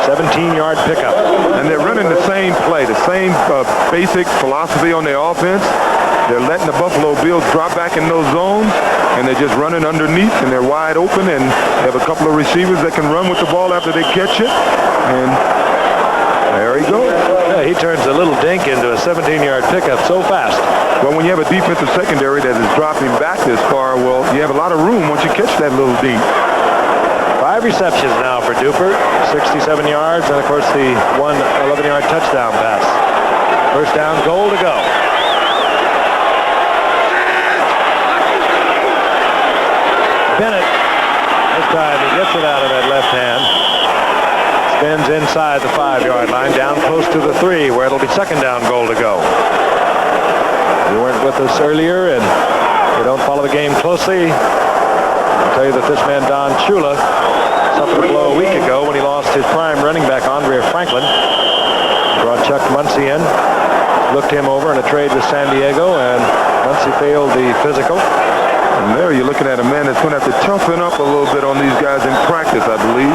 17-yard pickup. And they're running the same play, the same basic philosophy on their offense. They're letting the Buffalo Bills drop back in those zones, and they're just running underneath, and they're wide open, and they have a couple of receivers that can run with the ball after they catch it. And there he goes. Yeah, he turns a little dink into a 17-yard pickup so fast. Well, when you have a defensive secondary that is dropping back this far, well, you have a lot of room once you catch that little dink. 5 receptions now for Duper, 67 yards, and of course the 11-yard touchdown pass. First down, goal to go. Bennett, this time he gets it out of that left hand. Spins inside the 5-yard line, down close to the 3, where it'll be second down goal to go. You weren't with us earlier, and you don't follow the game closely. I'll tell you that this man, Don Shula, suffered a blow a week ago when he lost his prime running back, Andre Franklin. Brought Chuck Muncie in, looked him over in a trade with San Diego, and Muncie failed the physical. And there you're looking at a man that's going to have to toughen up a little bit on these guys in practice, I believe.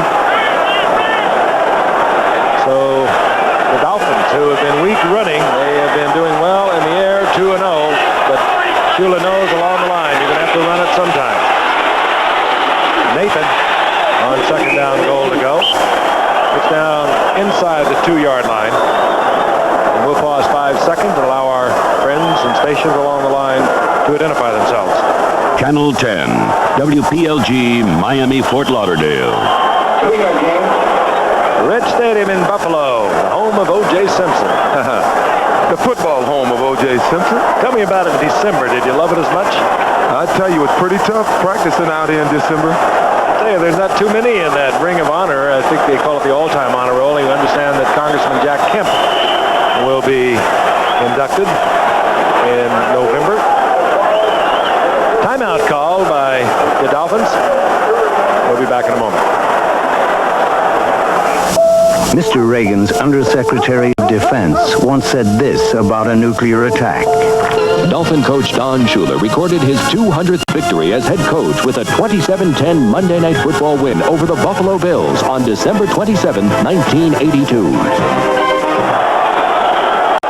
So the Dolphins, who have been weak running, they have been doing well in the air, 2-0. But Shula knows along the line you're going to have to run it sometime. Nathan on second down goal to go. It's down inside the 2-yard line. And we'll pause 5 seconds and allow our friends and stations along the line to identify themselves. Channel 10, WPLG, Miami, Fort Lauderdale. Red Stadium in Buffalo, the home of O.J. Simpson. The football home of O.J. Simpson. Tell me about it in December. Did you love it as much? I tell you, it's pretty tough practicing out here in December. I tell you, there's not too many in that Ring of Honor. I think they call it the all-time honor roll. You understand that Congressman Jack Kemp will be inducted in November. Timeout call by the Dolphins. We'll be back in a moment. Mr. Reagan's Undersecretary of Defense once said this about a nuclear attack. Dolphin coach Don Shula recorded his 200th victory as head coach with a 27-10 Monday Night Football win over the Buffalo Bills on December 27, 1982.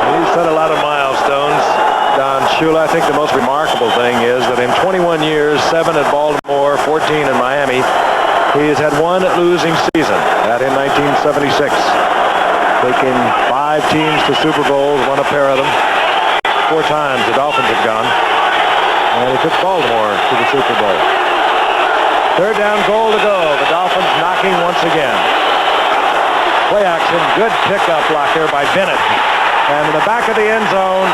He's set a lot of milestones, Don Shula. I think the most remarkable thing is that in 21 years, 7 at Baltimore, 14 in Miami, he has had one losing season, that in 1976. Taking 5 teams to Super Bowls, won a pair of them. 4 times the Dolphins have gone. And he took Baltimore to the Super Bowl. Third down goal to go. The Dolphins knocking once again. Play action, good pickup block there by Bennett. And in the back of the end zone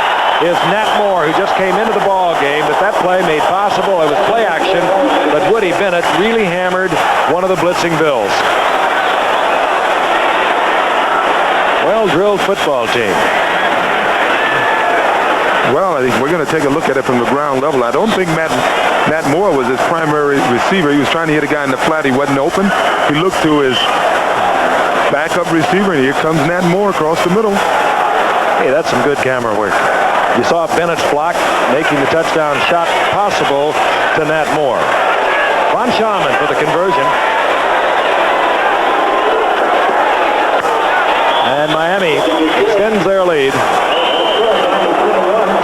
is Nat Moore, who just came into the ball game. But that play made possible. It was play action, but Woody Bennett really hammered one of the blitzing Bills. Well-drilled football team. Well, I think we're going to take a look at it from the ground level. I don't think Nat Moore was his primary receiver. He was trying to hit a guy in the flat. He wasn't open. He looked to his backup receiver, and here comes Nat Moore across the middle. Hey, that's some good camera work. You saw Bennett's block making the touchdown shot possible to Nat Moore. Von Schaman for the conversion. And Miami extends their lead.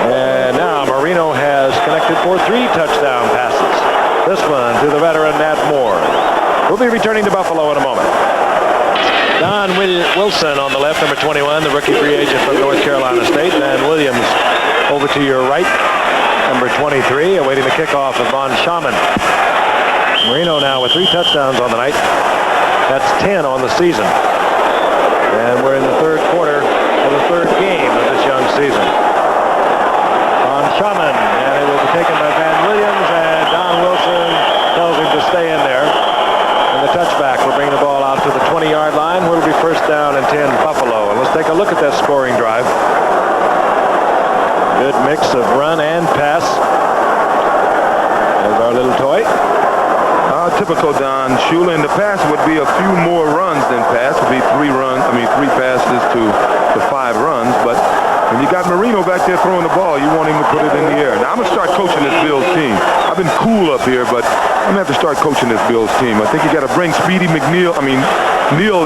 And now Marino has connected for 3 touchdown passes. This one to the veteran Nat Moore. We'll be returning to Buffalo in a moment. Don Wilson on the left, number 21, the rookie free agent from North Carolina State. And Williams over to your right, number 23, awaiting the kickoff of Von Schaman. Marino now with 3 touchdowns on the night. That's 10 on the season. And we're in the third quarter of the third game of this young season. Von Schaman, and it will be taken by Van Williams, and Don Wilson tells him to stay in there. And the touchback will bring the ball out to the 20-yard line, where it'll be first down and 10 Buffalo. And let's take a look at that scoring drive. Good mix of run and pass. There's our little toy. Typical Don Shula. In the past would be a few more runs than pass. Would be 3 passes to 5 runs. But when you got Marino back there throwing the ball, you want him to put it in the air. Now I'm gonna start coaching this Bills team. I've been cool up here, but I'm gonna have to start coaching this Bills team. I think you got to bring Neal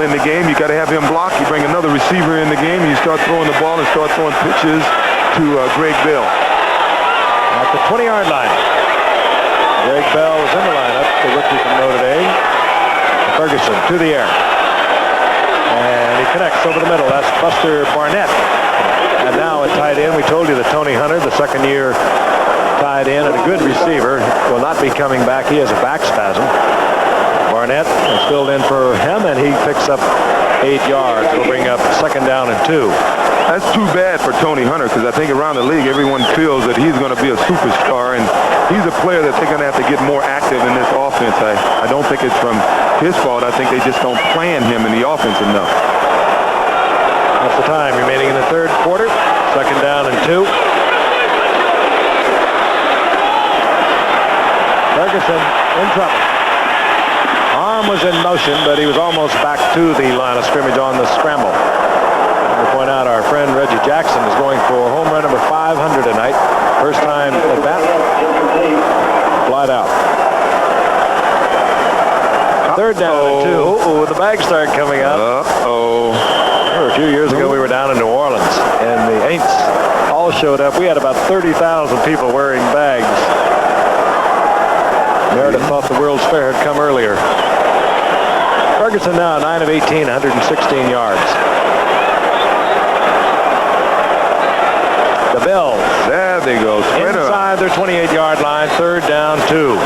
in the game. You got to have him block. You bring another receiver in the game, and you start throwing the ball and start throwing pitches to Greg Bell. At the 20-yard line. Greg Bell is in the lineup, the rookie from Notre Dame. Ferguson to the air. And he connects over the middle. That's Buster Barnett. And now a tight end. We told you that Tony Hunter, the second-year tight end and a good receiver, will not be coming back. He has a back spasm. Barnett is filled in for him, and he picks up 8 yards. It'll bring up second down and 2. That's too bad for Tony Hunter, because I think around the league everyone feels that he's going to be a superstar, and he's a player that they're going to have to get more active in this offense. I don't think it's from his fault. I think they just don't plan him in the offense enough. That's the time remaining in the third quarter. Second down and 2. Ferguson in trouble. Arm was in motion, but he was almost back to the line of scrimmage on the scramble. To point out, our friend Reggie Jackson is going for home run number 500 tonight. First time at bat. Flied out. Third down and 2. Uh-oh, the bags start coming up. Uh-oh. A few years ago, we were down in New Orleans, and the Aints all showed up. We had about 30,000 people wearing bags. Meredith thought the World's Fair had come earlier. Ferguson now 9 of 18, 116 yards. The Bills. There they go. Inside their 28-yard line, third down 2.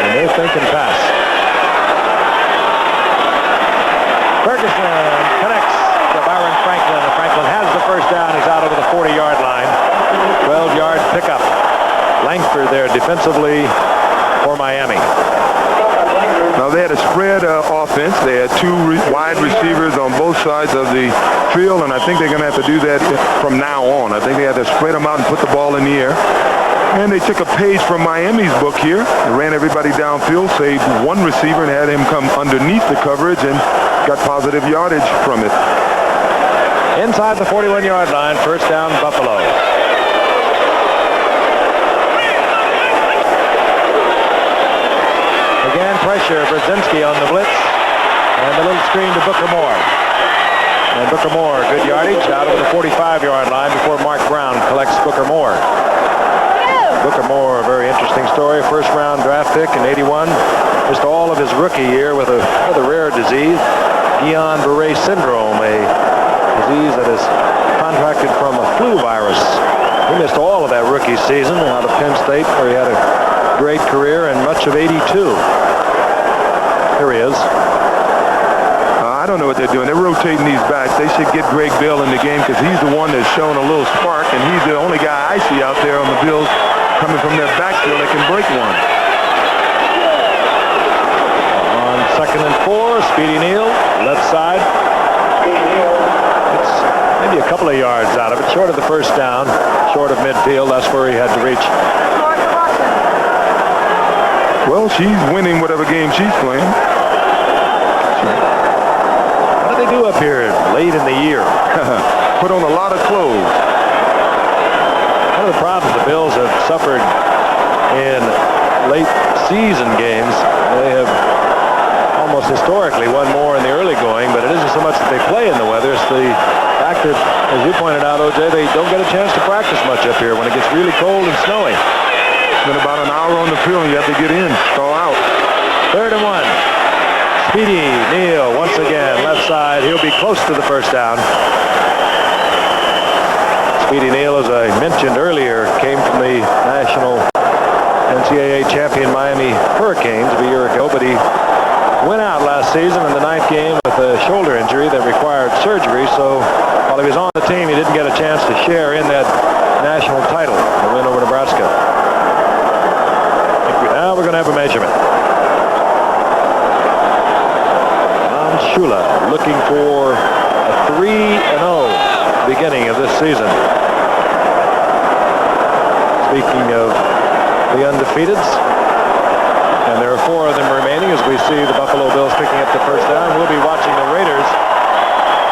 And they're thinking pass. Ferguson connects to Byron Franklin, and Franklin has the first down. He's out over the 40-yard line. 12-yard pickup. Langford there defensively for Miami. Now they had a spread offense. They had 2 wide receivers on both sides of the field, and I think they're going to have to do that from now on. I think they had to spread them out and put the ball in the air. And they took a page from Miami's book here. They ran everybody downfield, saved 1 receiver, and had him come underneath the coverage and got positive yardage from it. Inside the 41-yard line, first down Buffalo. Again, pressure, Brzezinski on the blitz. And the little screen to Booker Moore. And Booker Moore, good yardage, out of the 45-yard line before Mark Brown collects Booker Moore. Booker Moore, a very interesting story. First-round draft pick in '81. Missed all of his rookie year with a rather rare disease, Guillain-Barré syndrome, a disease that is contracted from a flu virus. He missed all of that rookie season out of Penn State, where he had a great career, and much of '82. Here he is. I don't know what they're doing. They're rotating these backs. They should get Greg Bill in the game because he's the one that's shown a little spark, and he's the only guy I see out there on the Bills coming from their backfield that can break one. On second and 4, Speedy Neal, left side. It's maybe a couple of yards out of it, short of the first down, short of midfield. That's where he had to reach. Well, she's winning whatever game she's playing. What do they do up here late in the year? Put on a lot of clothes. One of the problems the Bills have suffered in late season games, they have almost historically won more in the early going, but it isn't so much that they play in the weather. It's the fact that, as you pointed out, O.J., they don't get a chance to practice much up here when it gets really cold and snowy. Been about an hour on the field, and you have to get in, stall out. Third and 1. Speedy Neal once again, left side. He'll be close to the first down. Speedy Neal, as I mentioned earlier, came from the national NCAA champion Miami Hurricanes a year ago, but he went out last season in the 9th game with a shoulder injury that required surgery, so while he was on the team, he didn't get a chance to share in that national title, the win over Nebraska. Now we're going to have a measurement. Don Shula looking for a 3-0 beginning of this season. Speaking of the undefeateds, and there are 4 of them remaining as we see the Buffalo Bills picking up the first down. We'll be watching the Raiders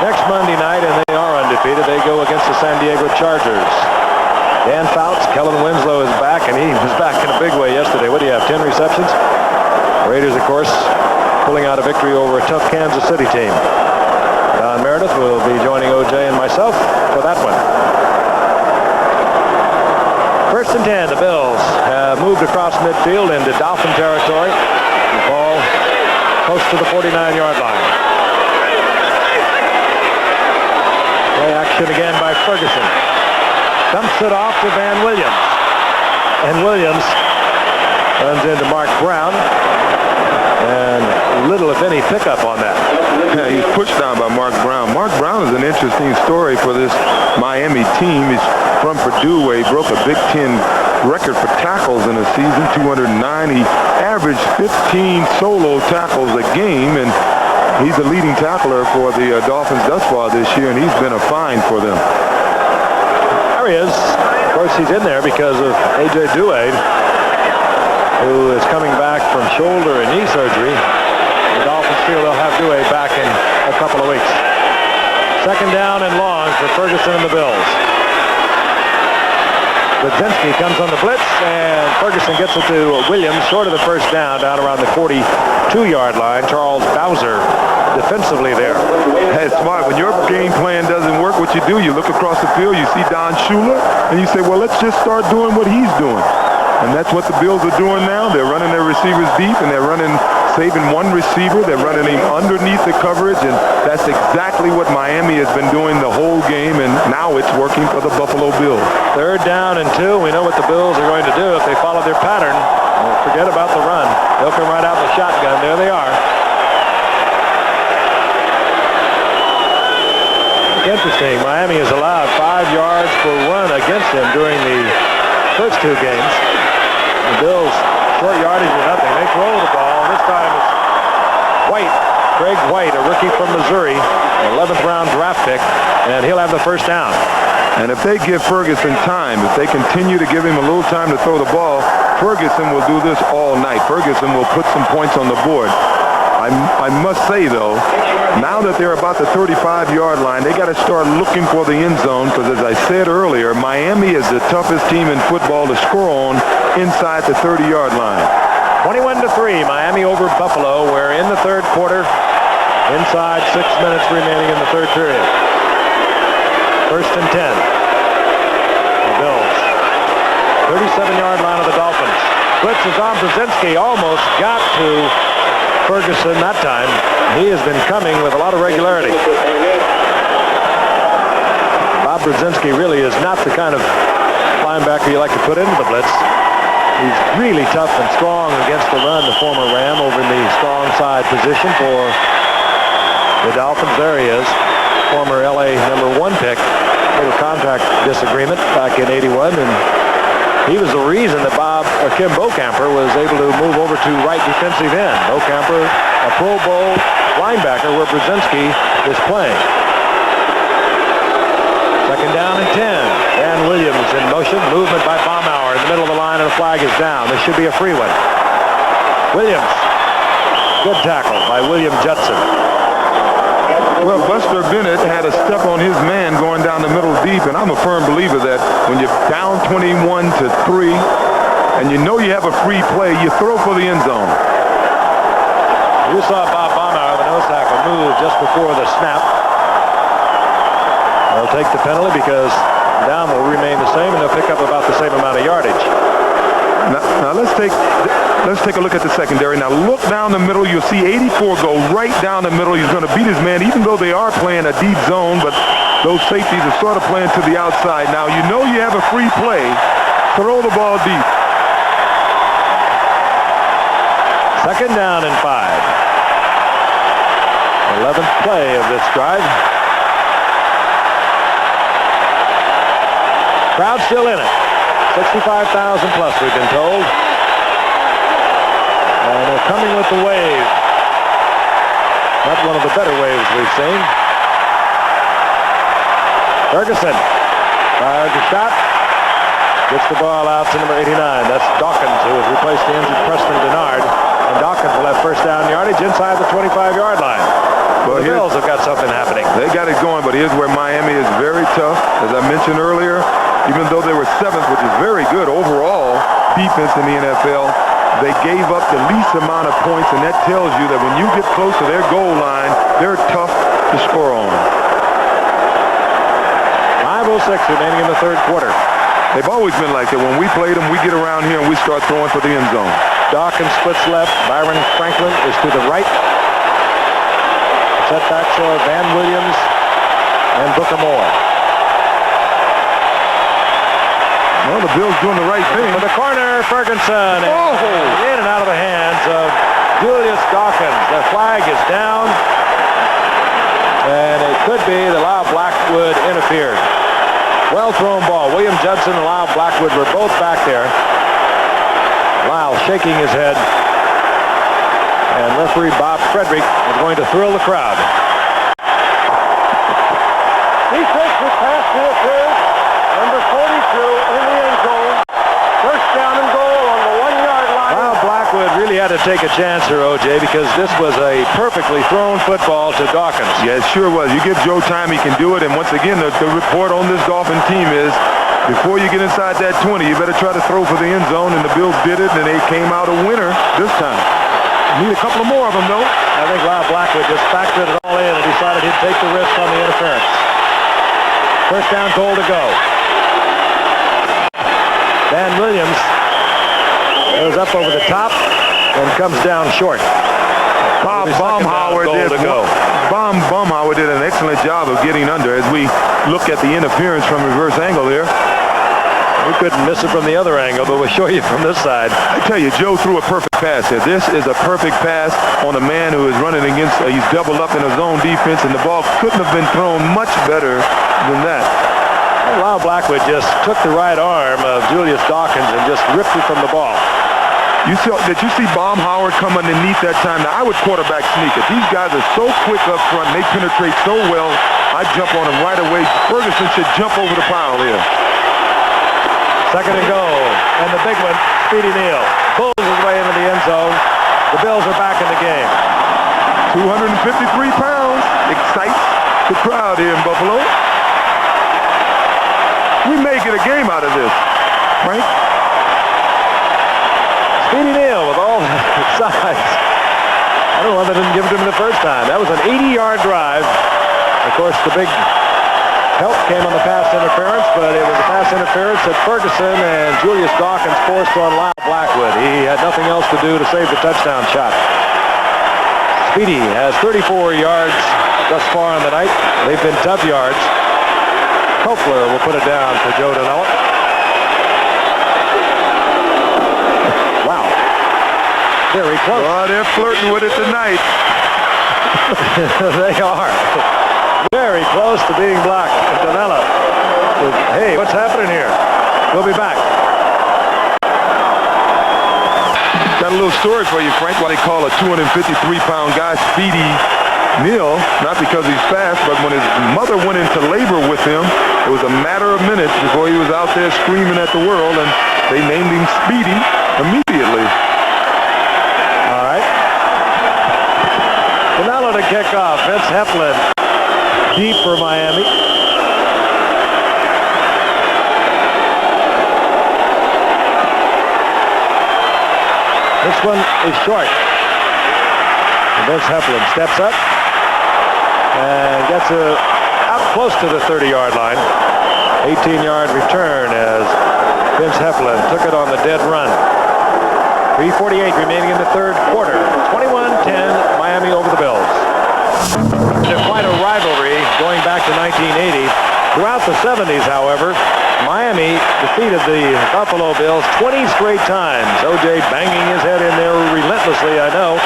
next Monday night, and they are undefeated. They go against the San Diego Chargers. Dan Fouts, Kellen Winslow is back, and he was back in a big way yesterday. What do you have, 10 receptions? Raiders, of course, pulling out a victory over a tough Kansas City team. Don Meredith will be joining O.J. and myself for that one. First and 10, the Bills have moved across midfield into Dolphin territory. The ball close to the 49-yard line. Play action again by Ferguson. Dumps it off to Van Williams. And Williams runs into Mark Brown. And little, if any, pickup on that. Yeah, he's pushed down by Mark Brown. Mark Brown is an interesting story for this Miami team. He's from Purdue, where he broke a Big Ten record for tackles in a season, 209. He averaged 15 solo tackles a game, and he's the leading tackler for the Dolphins thus far this year, and he's been a find for them. There he is. Of course, he's in there because of A.J. Due, who is coming back from shoulder and knee surgery. The Dolphins feel they'll have Due back in a couple of weeks. Second down and long for Ferguson and the Bills. Budzinski comes on the blitz, and Ferguson gets it to Williams, short of the first down around the 42-yard line. Charles Bowser defensively there. Hey, it's smart. When your game plan doesn't work, what you do, you look across the field, you see Don Shula, and you say, well, let's just start doing what he's doing. And that's what the Bills are doing now. They're running their receivers deep, and they're saving one receiver. They're running him underneath the coverage, and that's exactly what Miami has been doing the whole game, and now it's working for the Buffalo Bills. Third down and 2. We know what the Bills are going to do if they follow their pattern. Forget about the run. They'll come right out in the shotgun. There they are. Interesting. Miami has allowed 5 yards per run against them during the first 2 games. The Bills, short yardage or nothing. They throw the ball. This time it's White, Craig White, a rookie from Missouri, 11th round draft pick, and he'll have the first down. And if they give Ferguson time, if they continue to give him a little time to throw the ball, Ferguson will do this all night. Ferguson will put some points on the board. I must say, though, now that they're about the 35-yard line, they got to start looking for the end zone because, as I said earlier, Miami is the toughest team in football to score on inside the 30-yard line. 21-3, Miami over Buffalo. We're in the third quarter, inside 6 minutes remaining in the third period. First and 10. The Bills. 37-yard line of the Dolphins. Blitz is on Budzinski. Almost got to Ferguson that time. He has been coming with a lot of regularity. Bob Budzinski really is not the kind of linebacker you like to put into the blitz. He's really tough and strong against the run, the former Ram, over in the strong side position for the Dolphins. There he is, former LA #1 pick. Little contract disagreement back in '81, and he was the reason that Kim Bocamper was able to move over to right defensive end. Bocamper, a Pro Bowl linebacker where Budzinski is playing. Second down and 10. Dan Williams in motion. Movement by Baumauer in the middle of the line, and a flag is down. This should be a free one. Williams. Good tackle by William Judson. Well, Buster Bennett had a step on his man going down the middle deep, and I'm a firm believer that when you're down 21-3 and you know you have a free play, you throw for the end zone. You saw Bob Baumauer, the nose tackle, move just before the snap. They'll take the penalty because the down will remain the same, and they'll pick up about the same amount of yardage. Now let's take a look at the secondary. Now look down the middle. You'll see 84 go right down the middle. He's going to beat his man, even though they are playing a deep zone, but those safeties are sort of playing to the outside. Now you know you have a free play. Throw the ball deep. Second down and 5. 11th play of this drive. Crowd still in it. 65,000 plus, we've been told. And they're coming with the wave. Not one of the better waves we've seen. Ferguson fires a shot. Gets the ball out to number 89. That's Dawkins, who has replaced the injured Preston Denard. And Dawkins will have first down yardage inside the 25-yard line. Well, the Bills have got something happening. They got it going, but here's where Miami is very tough. As I mentioned earlier, even though they were 7th, which is very good overall defense in the NFL, they gave up the least amount of points, and that tells you that when you get close to their goal line, they're tough to score on. 5:06 remaining in the third quarter. They've always been like that. When we played them, we get around here and we start throwing for the end zone. Dawkins splits left. Byron Franklin is to the right. Setbacks are Van Williams and Booker Moore. Well, the Bills doing the right thing. For the corner, Ferguson. In and out of the hands of Julius Dawkins. The flag is down. And it could be that Lyle Blackwood interfered. Well thrown ball. William Judson and Lyle Blackwood were both back there. Lyle shaking his head. And referee Bob Frederick is going to thrill the crowd. Defensive pass interference. Number 42 in the end zone. First down and goal on the 1-yard line. Lyle Blackwood really had to take a chance here, O.J., because this was a perfectly thrown football to Dawkins. Yeah, it sure was. You give Joe time, he can do it. And once again, the report on this Dolphin team is before you get inside that 20, you better try to throw for the end zone. And the Bills did it, and they came out a winner this time. Need a couple of more of them, though. I think Lyle Blackwood just factored it all in and decided he'd take the risk on the interference. First down goal to go. Dan Williams goes up over the top and comes down short. Bob Baumhauer did an excellent job of getting under as we look at the interference from reverse angle there. We couldn't miss it from the other angle, but we'll show you from this side. I tell you, Joe threw a perfect pass here. This is a perfect pass on a man who is running against, he's doubled up in a zone defense, and the ball couldn't have been thrown much better than that. Well, Lyle Blackwood just took the right arm of Julius Dawkins and just ripped it from the ball. Did you see Baumhauer come underneath that time? Now, I would quarterback sneak it. These guys are so quick up front, and they penetrate so well, I'd jump on them right away. Ferguson should jump over the pile here. Second and goal, and the big one, Speedy Neal, pulls his way into the end zone. The Bills are back in the game. 253 pounds, excites the crowd here in Buffalo. We may get a game out of this, Frank. Speedy Neal with all the size. I don't know if they didn't give it to him the first time. That was an 80-yard drive. Of course, the big help came on the pass interference, but it was a pass interference that Ferguson and Julius Dawkins forced on Lyle Blackwood. He had nothing else to do to save the touchdown shot. Speedy has 34 yards thus far on the night. They've been tough yards. Kopler will put it down for Joe Danella. Wow. Very close. Oh, they're flirting with it tonight. They are. Very close to being blocked. Danella. Hey, what's happening here? We'll be back. Got a little story for you, Frank, why they call a 253-pound guy Speedy Neal. Not because he's fast, but when his mother went into labor with him, it was a matter of minutes before he was out there screaming at the world, and they named him Speedy immediately. All right. Danella to kick off. Vince Heflin deep for Miami. This one is short. And Vince Heflin steps up and gets out close to the 30-yard line. 18-yard return as Vince Heflin took it on the dead run. 3:48 remaining in the third quarter. 21-10, Miami over the Bills. Quite a rivalry going back to 1980. Throughout the 70s, however, Miami defeated the Buffalo Bills 20 straight times. O.J. banging his head in there relentlessly, I know.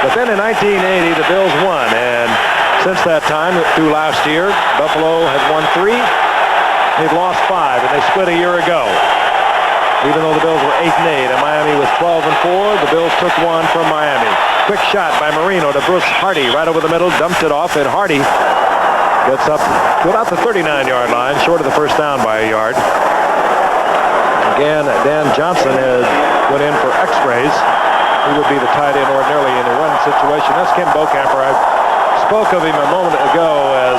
But then in 1980, the Bills won. And since that time, through last year, Buffalo had won 3. They've lost 5, and they split a year ago. Even though the Bills were 8-8 and Miami was 12-4, the Bills took one from Miami. Quick shot by Marino to Bruce Hardy right over the middle, dumped it off, and Hardy gets up to about the 39-yard line, short of the first down by a yard. Again, Dan Johnson has went in for x-rays. He would be the tight end ordinarily in a run situation. That's Kim Bocamper. I spoke of him a moment ago as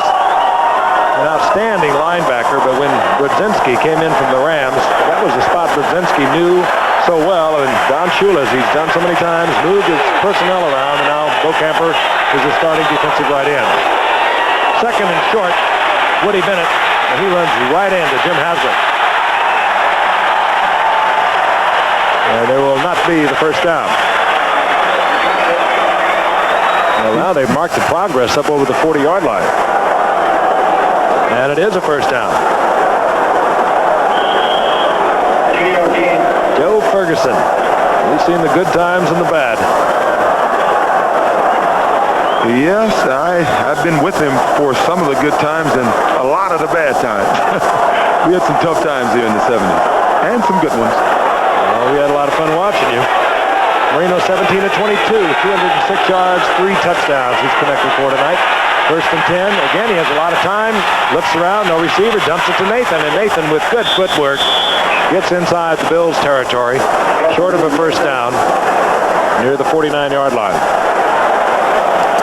an outstanding linebacker, but when Brzezinski came in from the Rams, that was the spot Brzezinski knew so well, and Don Shula, as he's done so many times, moved his personnel around, and now Bocamper is the starting defensive right end. Second and short, Woody Bennett, and he runs right into Jim Haslett. And there will not be the first down. Well, now they've marked the progress up over the 40-yard line. And it is a first down. Joe Ferguson. He's seen the good times and the bad. Yes, I've been with him for some of the good times and a lot of the bad times. We had some tough times here in the 70s and some good ones. Well, we had a lot of fun watching you. Marino 17 of 22, 206 yards, 3 touchdowns he's connected for tonight. First and 10. Again, he has a lot of time. Looks around, no receiver, dumps it to Nathan. And Nathan, with good footwork, gets inside the Bills' territory, short of a first down, near the 49-yard line.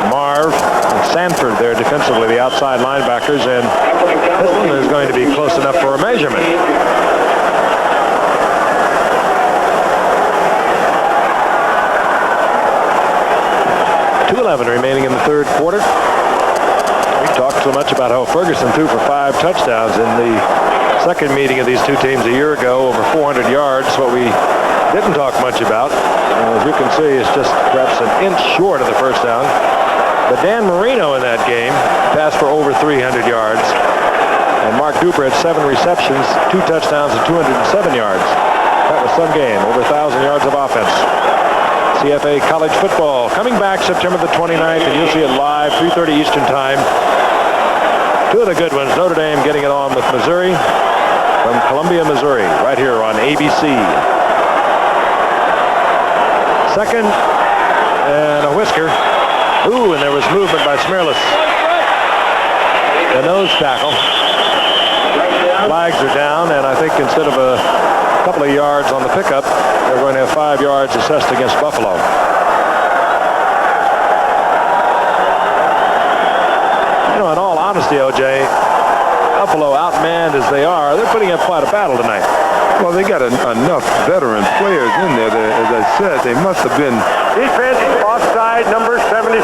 Marv and Sanford there defensively, the outside linebackers, and this one is going to be close enough for a measurement. .211 remaining in the third quarter. We talked so much about how Ferguson threw for 5 touchdowns in the second meeting of these two teams a year ago, over 400 yards. What we didn't talk much about, as you can see, is just perhaps an inch short of the first down. But Dan Marino in that game passed for over 300 yards. And Mark Duper had 7 receptions, 2 touchdowns, and 207 yards. That was some game, over 1,000 yards of offense. CFA college football coming back September the 29th, and you'll see it live, 3:30 Eastern time. 2 of the good ones, Notre Dame getting it on with Missouri from Columbia, Missouri, right here on ABC. Second, and a whisker. Ooh, and there was movement by Smirlis. The nose tackle. Flags are down, and I think instead of a couple of yards on the pickup, they're going to have 5 yards assessed against Buffalo. You know, in all honesty, O.J., Buffalo, outmanned as they are, they're putting up quite a battle tonight. Well, they got enough veteran players in there that, as I said, they must have been... Defense, offside, number 76.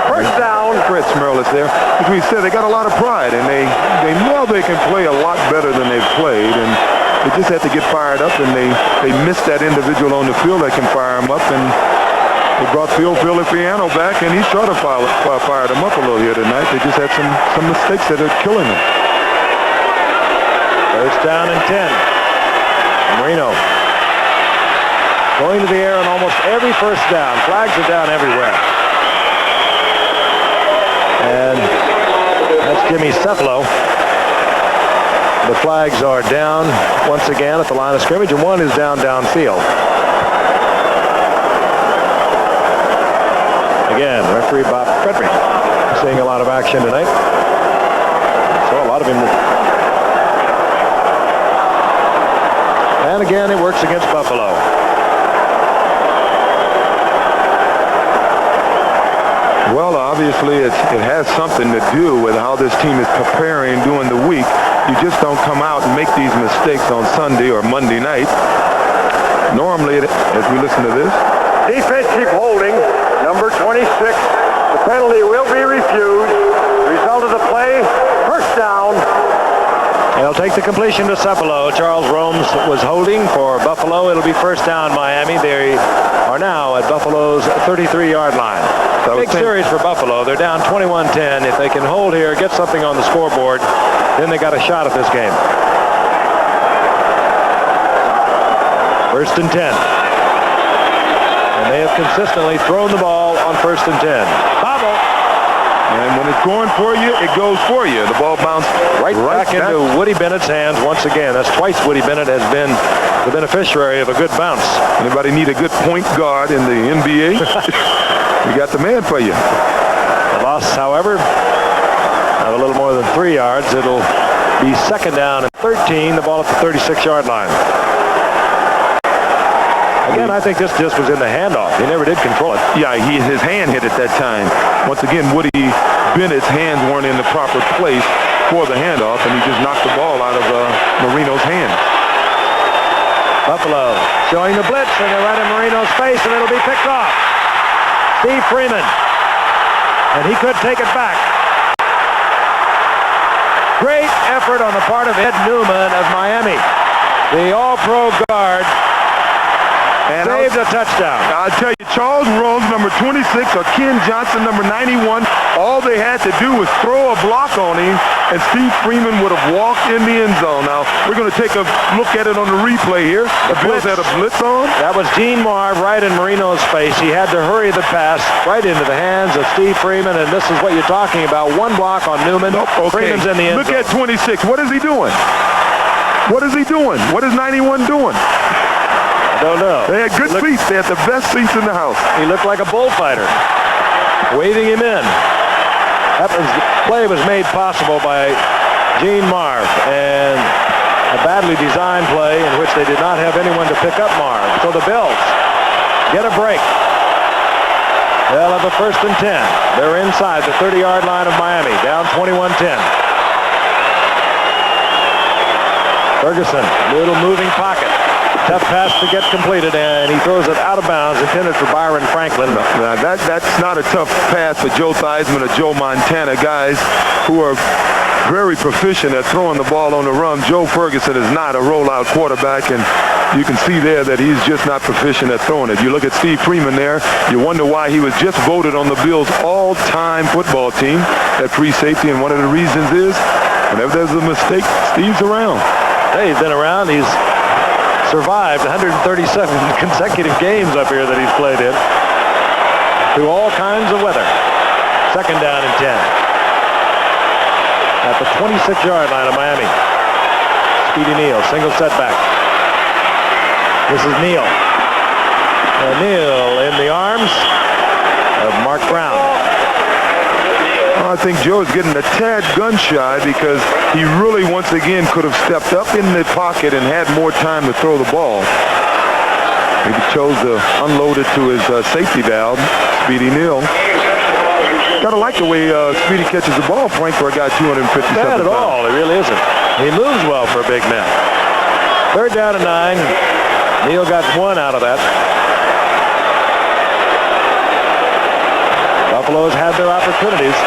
First down. Fred Smirlis there. As we said, they got a lot of pride, and they know they can play a lot better than they've played, and they just had to get fired up, and they missed that individual on the field that can fire them up, and they brought Phil Filippiano back, and he's trying to fire them up a little here tonight. They just had some mistakes that are killing them. First down and 10. Marino going to the air on almost every first down. Flags are down everywhere. And that's Jimmy Cephalo. The flags are down once again at the line of scrimmage, and one is downfield. Again, referee Bob Frederick seeing a lot of action tonight. So a lot of him. And again, it works against Buffalo. Well, obviously, it has something to do with how this team is preparing during the week. You just don't come out and make these mistakes on Sunday or Monday night. Normally, as we listen to this. Defensive holding, number 26. The penalty will be refused. Result of the play, first down. They'll take the completion to Cephalo. Charles Romes was holding for Buffalo. It'll be first down, Miami. They are now at Buffalo's 33-yard line. Big series for Buffalo. They're down 21-10. If they can hold here, get something on the scoreboard, then they got a shot at this game. First and 10. And they have consistently thrown the ball on first and 10. Bobble. And when it's going for you, it goes for you. The ball bounced right back into Woody Bennett's hands once again. That's twice Woody Bennett has been the beneficiary of a good bounce. Anybody need a good point guard in the NBA? We got the man for you. The loss, however, of a little more than 3 yards. It'll be second down and 13. The ball at the 36-yard line. Again, I think this just was in the handoff. He never did control it. Yeah, his hand hit it that time. Once again, Woody Bennett's hands weren't in the proper place for the handoff, and he just knocked the ball out of Marino's hands. Buffalo showing the blitz, and they're right in Marino's face, and it'll be picked off. Steve Freeman, and he could take it back. Great effort on the part of Ed Newman of Miami. The all-pro guard And saved a touchdown. I'll tell you, Charles Rose, number 26, or Ken Johnson, number 91, all they had to do was throw a block on him, and Steve Freeman would have walked in the end zone. Now, we're going to take a look at it on the replay here. The Bills had a blitz on. That was Gene Marv right in Marino's face. He had to hurry the pass right into the hands of Steve Freeman, and this is what you're talking about. One block on Newman. Okay. Freeman's in the end Look zone. at 26. What is he doing? What is he doing? What is 91 doing? Don't know. They had good seats. They had the best seats in the house. He looked like a bullfighter, waving him in. That play was made possible by Gene Marv, and a badly designed play in which they did not have anyone to pick up Marv. So the Bills get a break. They'll have a 1st and 10. They're inside the 30-yard line of Miami, down 21-10. Ferguson, little moving pocket. Tough pass to get completed, and he throws it out of bounds, intended for Byron Franklin. Now, that's not a tough pass for Joe Theismann or Joe Montana, guys who are very proficient at throwing the ball on the run. Joe Ferguson is not a rollout quarterback, and you can see there that he's just not proficient at throwing it. You look at Steve Freeman there, you wonder why he was just voted on the Bills' all-time football team at free safety, and one of the reasons is whenever there's a mistake, Steve's around. Hey, he's been around. He's survived 137 consecutive games up here that he's played in through all kinds of weather. 2nd down and 10 at the 26-yard line of Miami. Speedy Neal, single setback. This is Neal. Neal in the arms of Mark Brown. I think Joe's getting a tad gun-shy because he really, once again, could have stepped up in the pocket and had more time to throw the ball. He chose to unload it to his safety valve, Speedy Neal. Gotta like the way Speedy catches the ball, Frank, for a guy 257 pounds. Not at all. It really isn't. He moves well for a big man. 3rd down and 9. Neal got 1 out of that. Buffalo's had their opportunities.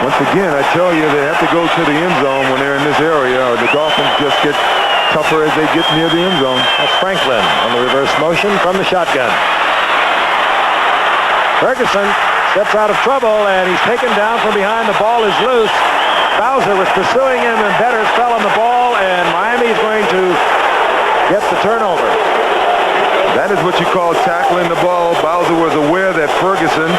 Once again, I tell you, they have to go to the end zone when they're in this area, or the Dolphins just get tougher as they get near the end zone. That's Franklin on the reverse motion from the shotgun. Ferguson steps out of trouble, and he's taken down from behind. The ball is loose. Bowser was pursuing him, and Betters fell on the ball, and Miami is going to get the turnover. That is what you call tackling the ball. Bowser was aware that Ferguson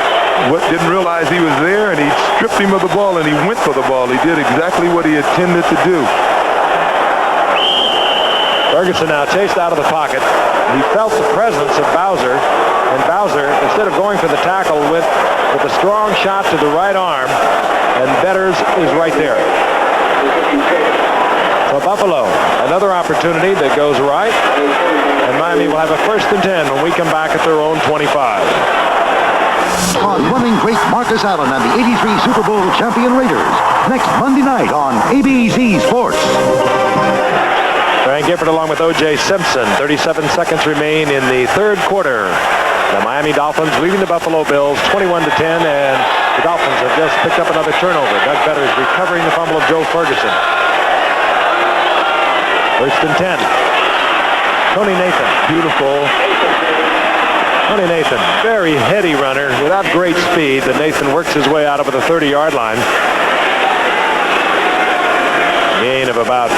didn't realize he was there, and he stripped him of the ball, and he went for the ball. He did exactly what he intended to do. Ferguson now chased out of the pocket. He felt the presence of Bowser, and Bowser, instead of going for the tackle, went with a strong shot to the right arm, and Betters is right there. So Buffalo, another opportunity that goes right, and Miami will have a 1st and 10 when we come back at their own 25. On running great Marcus Allen and the 83 Super Bowl champion Raiders. Next Monday night on ABC Sports. Frank Gifford along with O.J. Simpson. 37 seconds remain in the 3rd quarter. The Miami Dolphins leading the Buffalo Bills 21-10, and the Dolphins have just picked up another turnover. Doug Betters recovering the fumble of Joe Ferguson. 1st and 10. Tony Nathan, beautiful. Tony Nathan, very heady runner without great speed, but Nathan works his way out over the 30-yard line. Gain of about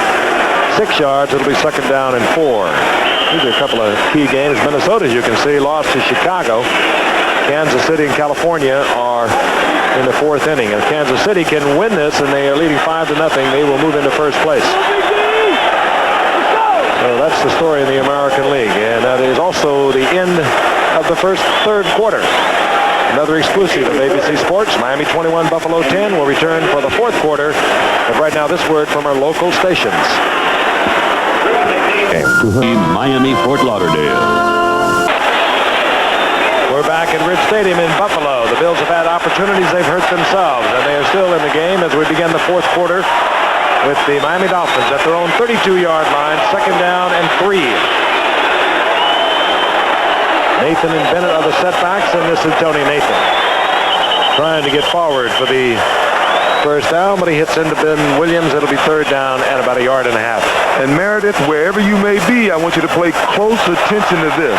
6 yards. It'll be 2nd down and 4. These are a couple of key games. Minnesota, as you can see, lost to Chicago. Kansas City and California are in the 4th inning. If Kansas City can win this and they are leading 5-0, they will move into 1st place. So that's the story in the American League, and that is also the end of the 3rd quarter. Another exclusive of ABC Sports. Miami 21, Buffalo 10. We'll return for the 4th quarter. But right now, this word from our local stations. In Miami, Fort Lauderdale. We're back at Ridge Stadium in Buffalo. The Bills have had opportunities. They've hurt themselves, and they are still in the game as we begin the 4th quarter with the Miami Dolphins at their own 32-yard line. 2nd down and 3. Nathan and Bennett are the setbacks, and this is Tony Nathan trying to get forward for the first down, but he hits into Ben Williams. It'll be third down and about 1.5 yards. And Meredith, wherever you may be, I want you to pay close attention to this.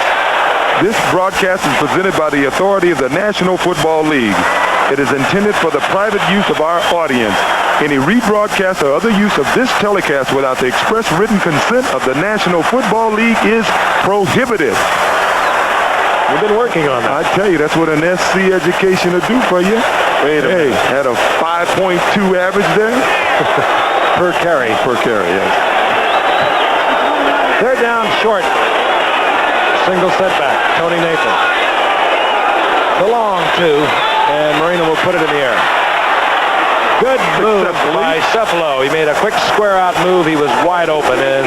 This broadcast is presented by the authority of the National Football League. It is intended for the private use of our audience. Any rebroadcast or other use of this telecast without the express written consent of the National Football League is prohibited. We've been working on that. I tell you, that's what an SC education will do for you. Wait a minute. Had a 5.2 average there. Per carry. Per carry, yes. Third down, short. Single setback. Tony Nathan. The long two, and Marino will put it in the air. Good move by Cephalo. He made a quick square-out move. He was wide open, and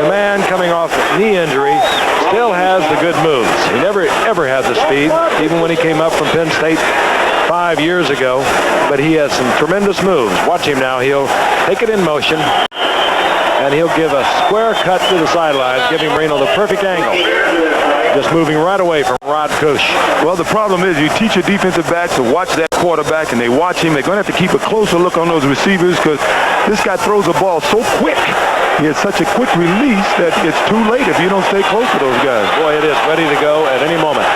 the man coming off knee injury still has the good moves. He never, ever had the speed, even when he came up from Penn State 5 years ago, but he has some tremendous moves. Watch him now. He'll take it in motion, and he'll give a square cut to the sidelines, giving Marino the perfect angle. Just moving right away from Rod Kush. Well, the problem is you teach your defensive backs to watch that quarterback, and they watch him. They're going to have to keep a closer look on those receivers because this guy throws the ball so quick. He has such a quick release that it's too late if you don't stay close to those guys. Boy, it is ready to go at any moment.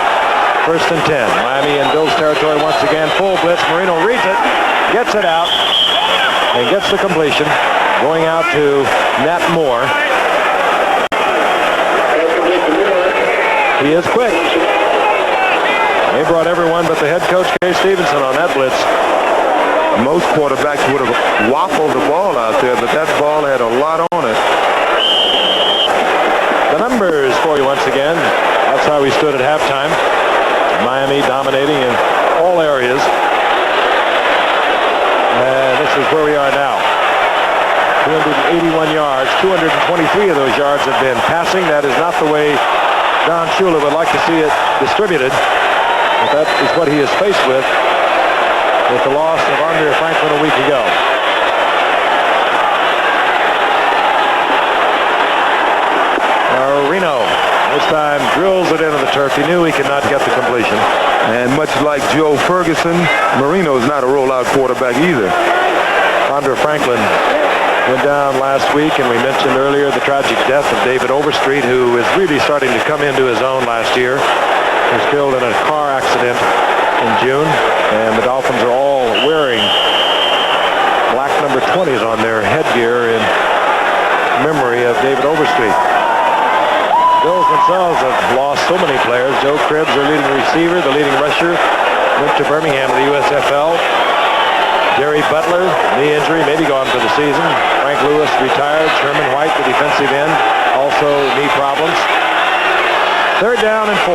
First and 10. Miami in Bill's territory once again. Full blitz. Marino reads it, gets it out, and gets the completion. Going out to Nat Moore. He is quick. They brought everyone but the head coach, Kay Stevenson, on that blitz. Most quarterbacks would have waffled the ball out there, but that ball had a lot on it. The numbers for you once again. That's how we stood at halftime. Miami dominating in all areas. And this is where we are now. 281 yards. 223 of those yards have been passing. That is not the way Don Shula would like to see it distributed. But that is what he is faced with the loss of Andre Franklin a week ago. Reno this time drills it into the turf. He knew he could not get the completion. And much like Joe Ferguson, Marino is not a rollout quarterback either. Andre Franklin went down last week, and we mentioned earlier the tragic death of David Overstreet, who is really starting to come into his own last year. He was killed in a car accident in June, and the Dolphins are all wearing black number 20s on their headgear in memory of David Overstreet. The Bills themselves have lost so many players. Joe Cribbs, their leading receiver, the leading rusher, went to Birmingham to the USFL. Jerry Butler, knee injury, maybe gone for the season. Frank Lewis retired. Sherman White, the defensive end, also knee problems. Third down and 4.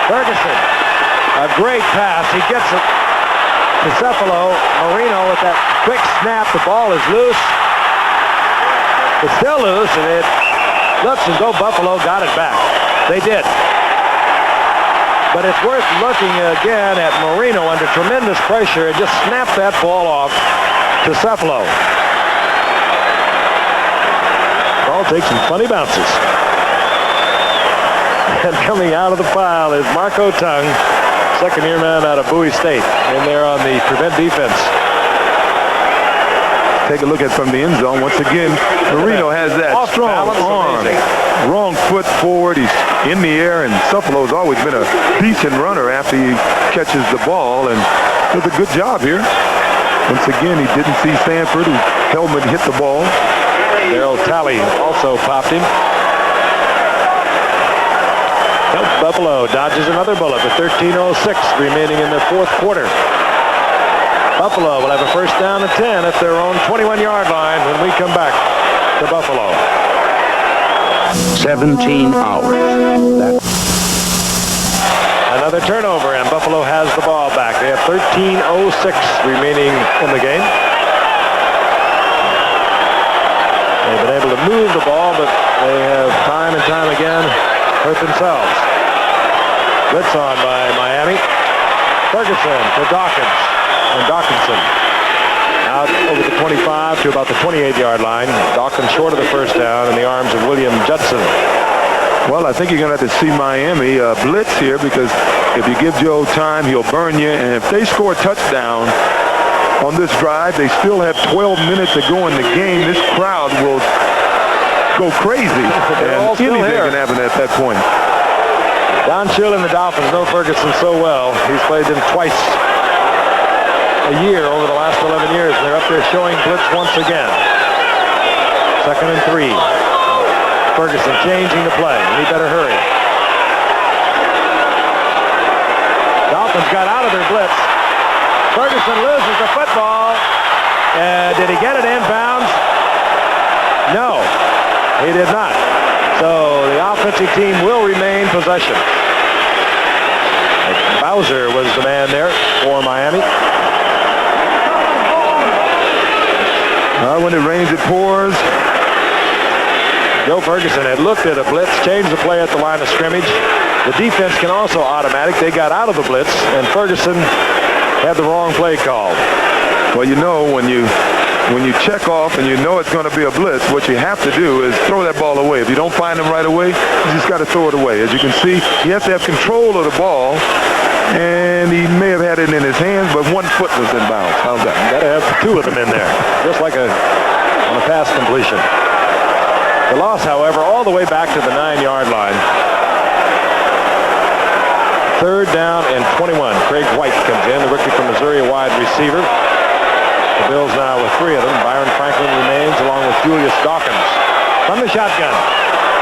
Ferguson, a great pass. He gets it to Cephalo. Marino with that quick snap. The ball is loose. It's still loose, and it looks as though Buffalo got it back. They did. But it's worth looking again at Marino under tremendous pressure and just snap that ball off to Cephalo. Ball takes some funny bounces. And coming out of the pile is Marco Tung, second-year man out of Bowie State, in there on the prevent defense. Take a look at from the end zone. Once again, Marino has that strong arm. Wrong foot forward. He's in the air, and Cephalo's always been a decent runner after he catches the ball, and does a good job here. Once again, he didn't see Sanford, whose helmet hit the ball. Darryl Talley also popped him. Buffalo dodges another bullet with 13:06 remaining in the fourth quarter. Buffalo will have a first down and 10 at their own 21-yard line when we come back to Buffalo. 17 hours. Another turnover, and Buffalo has the ball back. They have 13:06 remaining in the game. They've been able to move the ball, but they have time and time again hurt themselves. Blitz on by Miami. Ferguson to Dawkins. And Dawkinson out over the 25 to about the 28-yard line. Dawkins short of the first down in the arms of William Judson. Well, I think you're going to have to see Miami blitz here because If you give Joe time, he'll burn you. And if they score a touchdown on this drive, they still have 12 minutes to go in the game. This crowd will go crazy. And anything can happen at that point. Don Shula and the Dolphins know Ferguson so well. He's played them twice a year over the last 11 years. They're up there showing blitz once again. 2nd and 3. Ferguson changing the play. He better hurry. Dolphins got out of their blitz. Ferguson loses the football. Did he get it inbounds? No, he did not. So the offensive team will remain possession. Bowser was the man there for Miami. When it rains, it pours. Joe Ferguson had looked at a blitz, changed the play at the line of scrimmage. The defense can also automatic. They got out of the blitz, and Ferguson had the wrong play called. Well, you know, when you check off and you know it's going to be a blitz, what you have to do is throw that ball away. If you don't find him right away, you just got to throw it away. As you can see, he has to have control of the ball, and he may have had it in his hands, but one foot was in bounds. How's that? Got to have 2 of them in there, just like on a pass completion. The loss, however, all the way back to the 9-yard line. 3rd down and 21. Craig White comes in, the rookie from Missouri, a wide receiver. The Bills now with 3 of them. Byron Franklin remains along with Julius Dawkins. From the shotgun,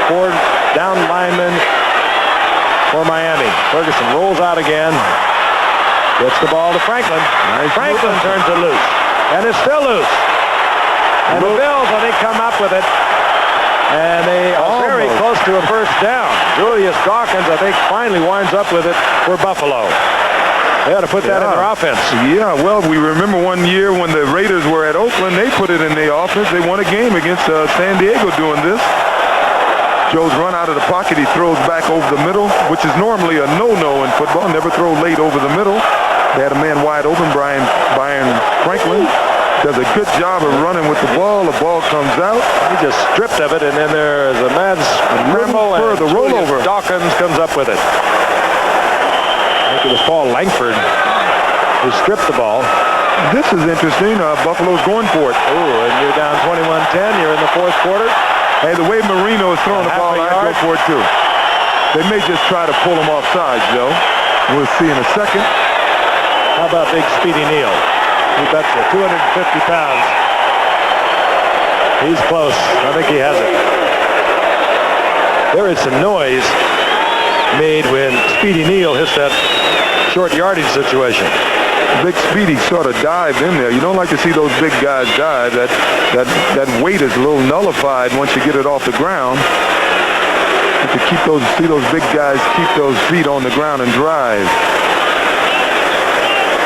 4 down linemen for Miami. Ferguson rolls out again. Gets the ball to Franklin. Franklin turns it loose. And it's still loose. And the Bills, I think, come up with it. And they are very close to a first down. Julius Dawkins, I think, finally winds up with it for Buffalo. They ought to put that in their offense. Yeah, well, we remember one year when the Raiders were at Oakland, they put it in their offense. They won a game against San Diego doing this. Joe's run out of the pocket. He throws back over the middle, which is normally a no-no in football. Never throw late over the middle. They had a man wide open, Byron Franklin. Does a good job of running with the ball. The ball comes out. He just stripped of it, and then there's a mad scramble, and the rollover. Dawkins comes up with it. I think it was Paul Langford who stripped the ball. This is interesting. Buffalo's going for it. Ooh, and you're down 21-10. You're in the 4th quarter. Hey, the way Marino is throwing the ball, I'd go for it too. They may just try to pull him off sides, Joe. We'll see in a second. How about big Speedy Neal? You betcha, 250 pounds. He's close. I think he has it. There is some noise made when Speedy Neal hits that short yardage situation. Big Speedy sort of dived in there. You don't like to see those big guys dive. That weight is a little nullified once you get it off the ground. You can see those big guys keep those feet on the ground and drive.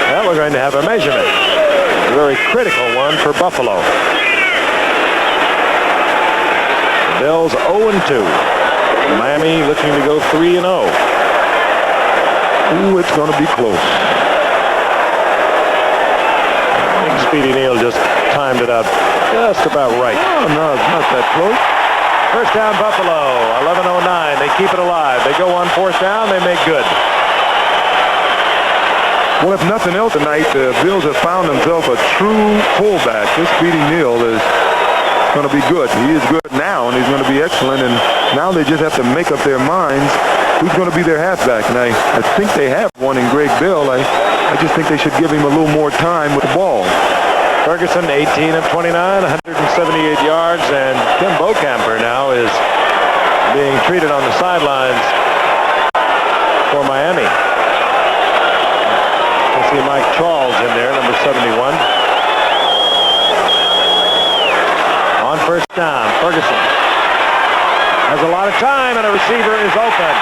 Well, we're going to have a measurement. A very critical one for Buffalo. The Bills 0-2. Miami looking to go 3-0. Ooh, it's going to be close. I think Speedy Neal just timed it out just about right. Oh, no, it's not that close. First down, Buffalo, 11:09. They keep it alive. They go on 4th down. They make good. Well, if nothing else tonight, the Bills have found themselves a true fullback. This Speedy Neal is going to be good. He is good now, and he's going to be excellent. And now they just have to make up their minds who's going to be their halfback. And I think they have one in Greg Bill. I just think they should give him a little more time with the ball. Ferguson, 18 of 29, 178 yards, and Tim Bocamper now is being treated on the sidelines for Miami. See Mike Charles in there, number 71. On first down, Ferguson has a lot of time, and a receiver is open.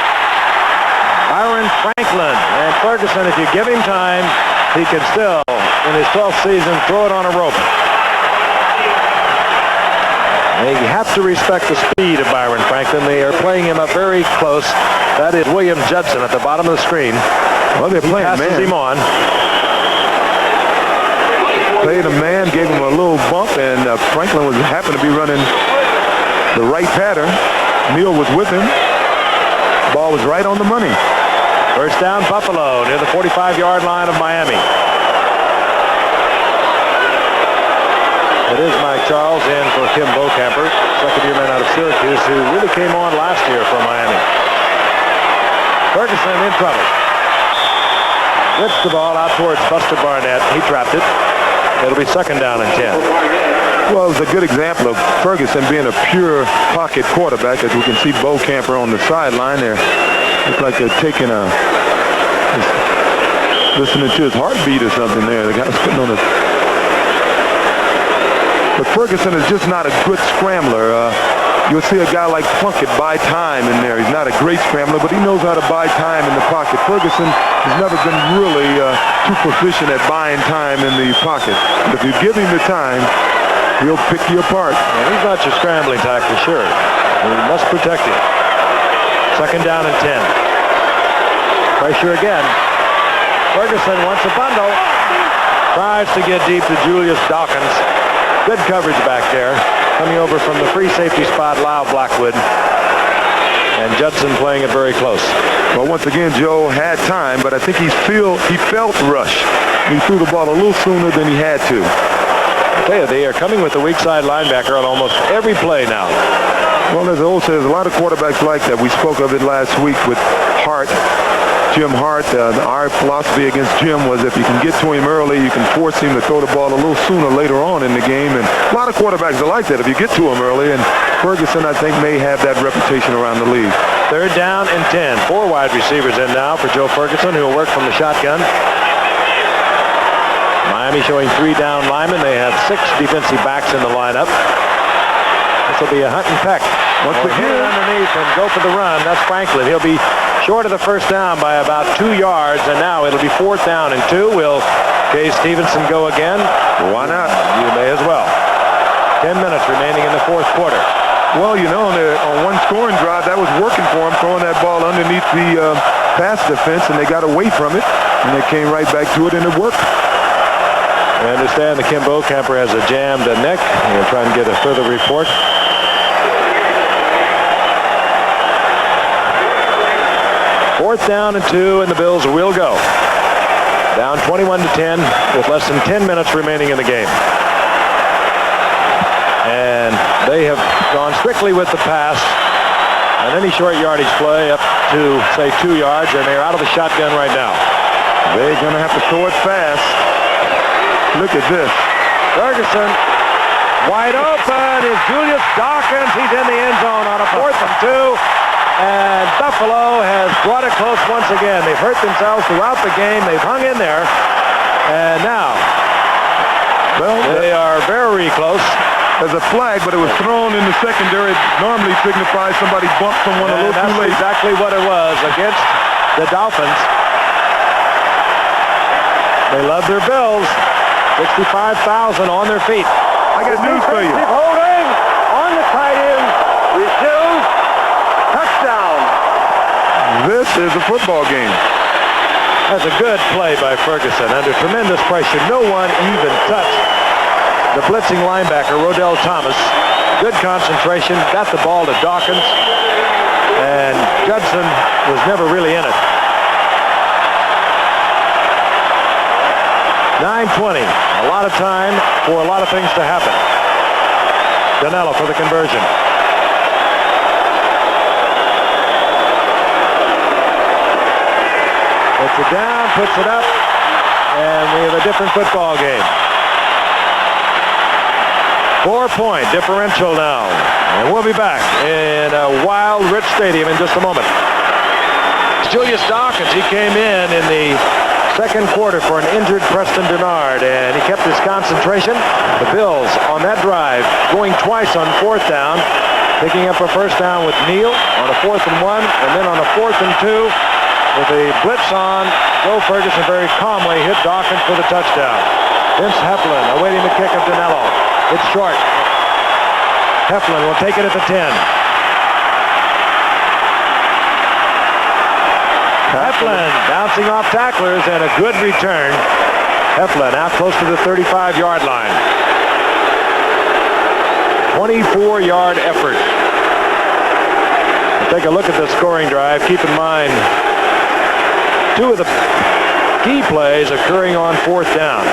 Byron Franklin. And Ferguson, if you give him time, he can still, in his 12th season, throw it on a rope. They have to respect the speed of Byron Franklin. They are playing him up very close. That is William Judson at the bottom of the screen. Well, they're playing man. Passes him on. Played a man, gave him a little bump, and Franklin happened to be running the right pattern. Neal was with him. Ball was right on the money. First down, Buffalo, near the 45-yard line of Miami. It is Mike Charles in for Kim Bocamper, second-year man out of Syracuse, who really came on last year for Miami. Ferguson in trouble. Rips the ball out towards Buster Barnett. He trapped it. It'll be second down and 10. Well, it's a good example of Ferguson being a pure pocket quarterback, as we can see Bocamper on the sideline there. Looks like they're taking listening to his heartbeat or something there. The guy's putting on a... But Ferguson is just not a good scrambler. You'll see a guy like Plunkett buy time in there. He's not a great scrambler, but he knows how to buy time in the pocket. Ferguson has never been really too proficient at buying time in the pocket. But if you give him the time, he'll pick you apart. And he's not your scrambling type for sure. You must protect him. Second down and 10. Pressure again. Ferguson wants a bundle. Tries to get deep to Julius Dawkins. Good coverage back there. Coming over from the free safety spot, Lyle Blackwood. And Judson playing it very close. Well, once again, Joe had time, but I think he felt rushed. He threw the ball a little sooner than he had to. I tell you, they are coming with the weak side linebacker on almost every play now. Well, there's a lot of quarterbacks like that. We spoke of it last week with Hart. Jim Hart, our philosophy against Jim was if you can get to him early, you can force him to throw the ball a little sooner later on in the game. And a lot of quarterbacks are like that if you get to him early. And Ferguson, I think, may have that reputation around the league. Third down and 10. 4 wide receivers in now for Joe Ferguson, who will work from the shotgun. Miami showing 3 down linemen. They have 6 defensive backs in the lineup. This will be a hunt and peck. Once again, underneath and go for the run. That's Franklin. He'll be short of the first down by about 2 yards, and now it'll be 4th down and 2. Will Kay Stevenson go again? Why not? You may as well. 10 minutes remaining in the 4th quarter. Well, you know, on one scoring drive, that was working for him, throwing that ball underneath the pass defense, and they got away from it, and they came right back to it, and it worked. I understand the Kim Bocamper has a jammed neck. We'll try and get a further report. Fourth down and 2, and the Bills will go. Down 21-10 with less than 10 minutes remaining in the game. And they have gone strictly with the pass. And any short yardage play up to, say, 2 yards, and they're out of the shotgun right now. They're going to have to throw it fast. Look at this. Ferguson wide open is Julius Dawkins. He's in the end zone on a 4th and 2. And Buffalo has brought it close once again. They've hurt themselves throughout the game. They've hung in there. And now, well, they are very close. There's a flag, but it was thrown in the secondary. It normally signifies somebody bumped someone a little too late. That's exactly what it was against the Dolphins. They love their Bills. 65,000 on their feet. I got news for you. Holding on the tight end. Refused. Touchdown. This is a football game. That's a good play by Ferguson. Under tremendous pressure. No one even touched the blitzing linebacker, Rodell Thomas. Good concentration. Got the ball to Dawkins. And Judson was never really in it. 9:20. A lot of time for a lot of things to happen. Danello for the conversion. Puts it down, puts it up, and we have a different football game. 4-point differential now. And we'll be back in a wild, rich stadium in just a moment. It's Julius Dawkins. He came in the second quarter for an injured Preston Bernard, and he kept his concentration. The Bills on that drive going twice on 4th down, picking up a first down with Neal on a 4th and 1, and then on a 4th and 2 with a blitz on. Joe Ferguson very calmly hit Dawkins for the touchdown. Vince Heflin awaiting the kick of Danello. It's short. Heflin will take it at the 10. Heflin bouncing off tacklers and a good return. Heflin out close to the 35-yard line. 24-yard effort. Take a look at the scoring drive. Keep in mind, two of the key plays occurring on 4th down.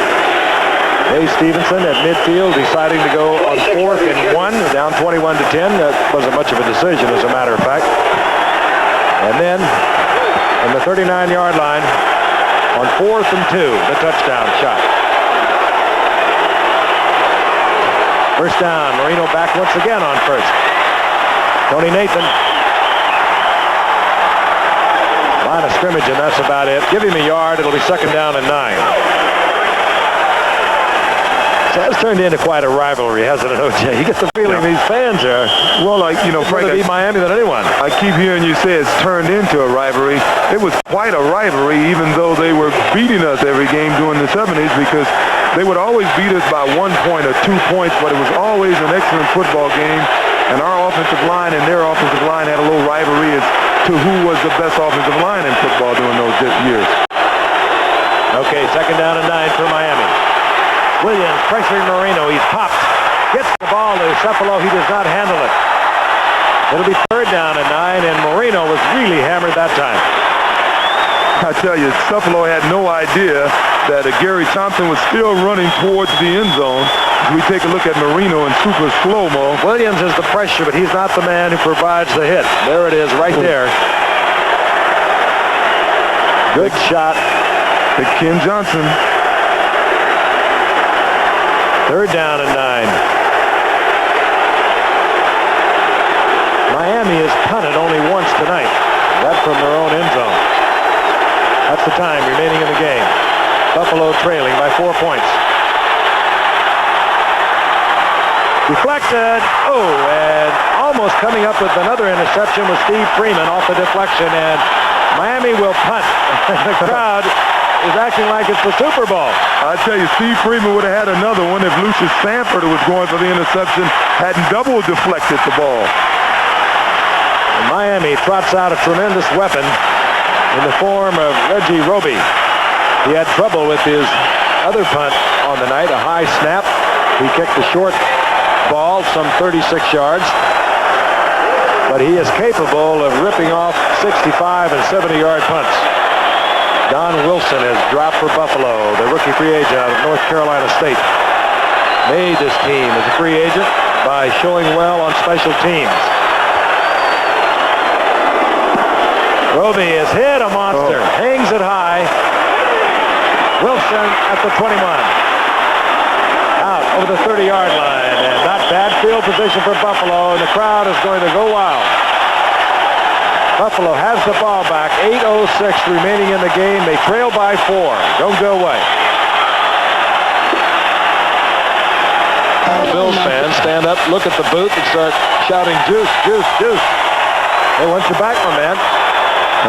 Dave Stevenson at midfield deciding to go on 4th and 1, down 21-10. That wasn't much of a decision, as a matter of fact. And then on the 39-yard line, on 4th and 2, the touchdown shot. First down, Marino back once again on first. Tony Nathan. Line of scrimmage, and that's about it. Give him a yard. It'll be 2nd down and 9. So that's turned into quite a rivalry, hasn't it, O.J.? You get the feeling these fans are, well, like, you know, Frank, beat Miami than anyone. I keep hearing you say it's turned into a rivalry. It was quite a rivalry, even though they were beating us every game during the 70s, because they would always beat us by 1 point or 2 points, but it was always an excellent football game. And our offensive line and their offensive line had a little rivalry as to who was the best offensive line in football during those years. Okay, 2nd down and 9 for Miami. Williams pressuring Marino. He's popped. Gets the ball to Cephalo. He does not handle it. It'll be 3rd down and 9, and Marino was really hammered that time. I tell you, Cephalo had no idea that Gary Thompson was still running towards the end zone. As we take a look at Marino in super slow-mo. Williams is the pressure, but he's not the man who provides the hit. There it is, right there. Good shot. To Ken Johnson. 3rd down and 9. Miami has punted only once tonight. That from their own end zone. That's the time remaining in the game. Buffalo trailing by 4 points. Deflected. Oh, and almost coming up with another interception was Steve Freeman off the deflection, and Miami will punt. The crowd is acting like it's the Super Bowl. I tell you, Steve Freeman would have had another one if Lucius Sanford, who was going for the interception, hadn't double deflected the ball. And Miami trots out a tremendous weapon in the form of Reggie Roby. He had trouble with his other punt on the night, a high snap. He kicked a short ball, some 36 yards. But he is capable of ripping off 65 and 70-yard punts. Don Wilson has dropped for Buffalo, the rookie free agent out of North Carolina State. Made this team as a free agent by showing well on special teams. Roby has hit a monster, hangs it high. Wilson at the 21. Out over the 30-yard line, and not bad field position for Buffalo, and the crowd is going to go wild. Buffalo has the ball back. 8:06 remaining in the game. They trail by 4. Don't go away. Bills fans stand up, look at the booth, and start shouting, "Juice, juice, juice." Hey, what's your back, my man?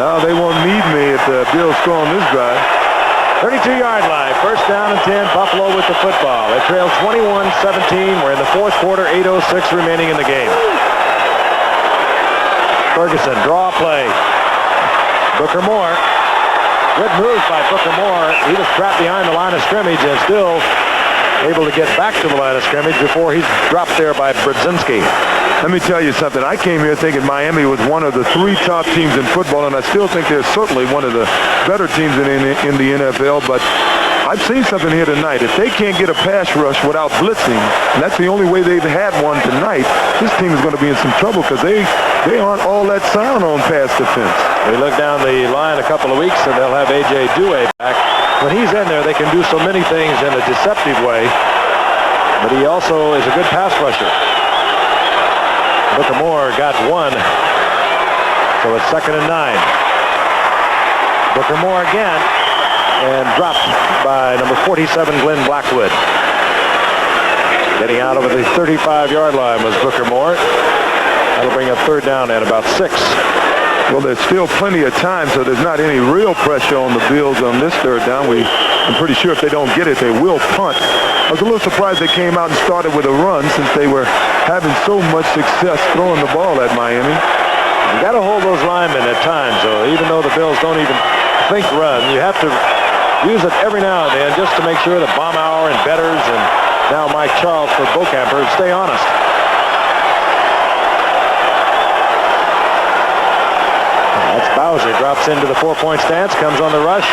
No, they won't need me if the Bills score on this drive. 32-yard line. 1st down and 10. Buffalo with the football. They trail 21-17. We're in the 4th quarter. 8:06 remaining in the game. Ferguson, draw play. Booker Moore. Good move by Booker Moore. He was trapped behind the line of scrimmage and still able to get back to the line of scrimmage before he's dropped there by Brodzinski. Let me tell you something. I came here thinking Miami was one of the 3 top teams in football, and I still think they're certainly one of the better teams in the NFL, but I've seen something here tonight. If they can't get a pass rush without blitzing, and that's the only way they've had one tonight, this team is going to be in some trouble because they aren't all that sound on pass defense. We look down the line a couple of weeks, and they'll have A.J. Dewey back. When he's in there, they can do so many things in a deceptive way, but he also is a good pass rusher. Booker Moore got 1, so it's 2nd and 9. Booker Moore again, and dropped by number 47, Glenn Blackwood. Getting out over the 35-yard line was Booker Moore. That'll bring up 3rd down at about 6. Well, there's still plenty of time, so there's not any real pressure on the Bills on this 3rd down. I'm pretty sure if they don't get it, they will punt. I was a little surprised they came out and started with a run since they were having so much success throwing the ball at Miami. You got to hold those linemen at times, though. Even though the Bills don't even think run, you have to use it every now and then just to make sure that Baumauer and Betters and now Mike Charles for Bocamper stay honest. That's Bowser drops into the 4-point stance, comes on the rush.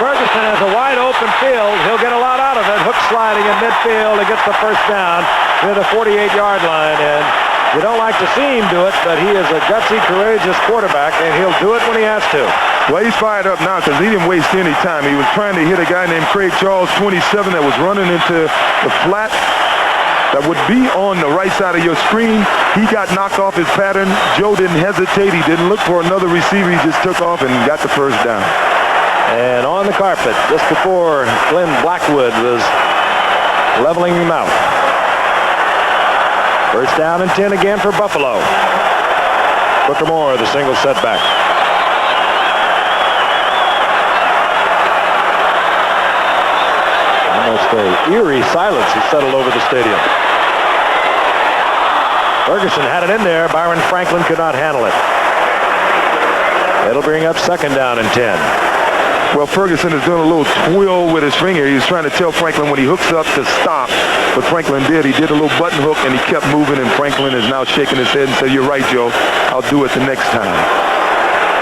Ferguson has a wide open field. He'll get a lot out of it. Hook sliding in midfield. He gets the first down near the 48-yard line. And you don't like to see him do it, but he is a gutsy, courageous quarterback, and he'll do it when he has to. Well, he's fired up now because he didn't waste any time. He was trying to hit a guy named Craig Charles, 27, that was running into the flat that would be on the right side of your screen. He got knocked off his pattern. Joe didn't hesitate. He didn't look for another receiver. He just took off and got the first down. And on the carpet, just before Glenn Blackwood was leveling him out. First down and 10 again for Buffalo. Booker Moore, the single setback. Almost an eerie silence has settled over the stadium. Ferguson had it in there. Byron Franklin could not handle it. It'll bring up second down and 10. Well, Ferguson is doing a little twirl with his finger. He was trying to tell Franklin when he hooks up to stop. But Franklin did. He did a little button hook, and he kept moving, and Franklin is now shaking his head and said, "You're right, Joe. I'll do it the next time."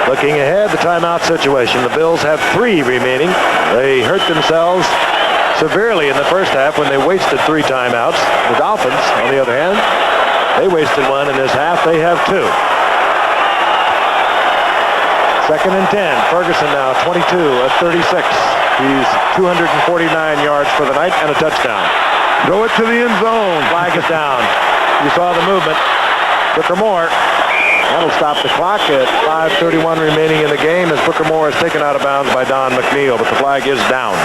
Looking ahead, the timeout situation. The Bills have 3 remaining. They hurt themselves severely in the first half when they wasted 3 timeouts. The Dolphins, on the other hand, they wasted 1 in this half. They have 2. Second and 10. Ferguson now 22 at 36. He's 249 yards for the night and a touchdown. Throw it to the end zone. Flag is down. You saw the movement. Booker Moore. That'll stop the clock at 5:31 remaining in the game as Booker Moore is taken out of bounds by Don McNeil, but the flag is down.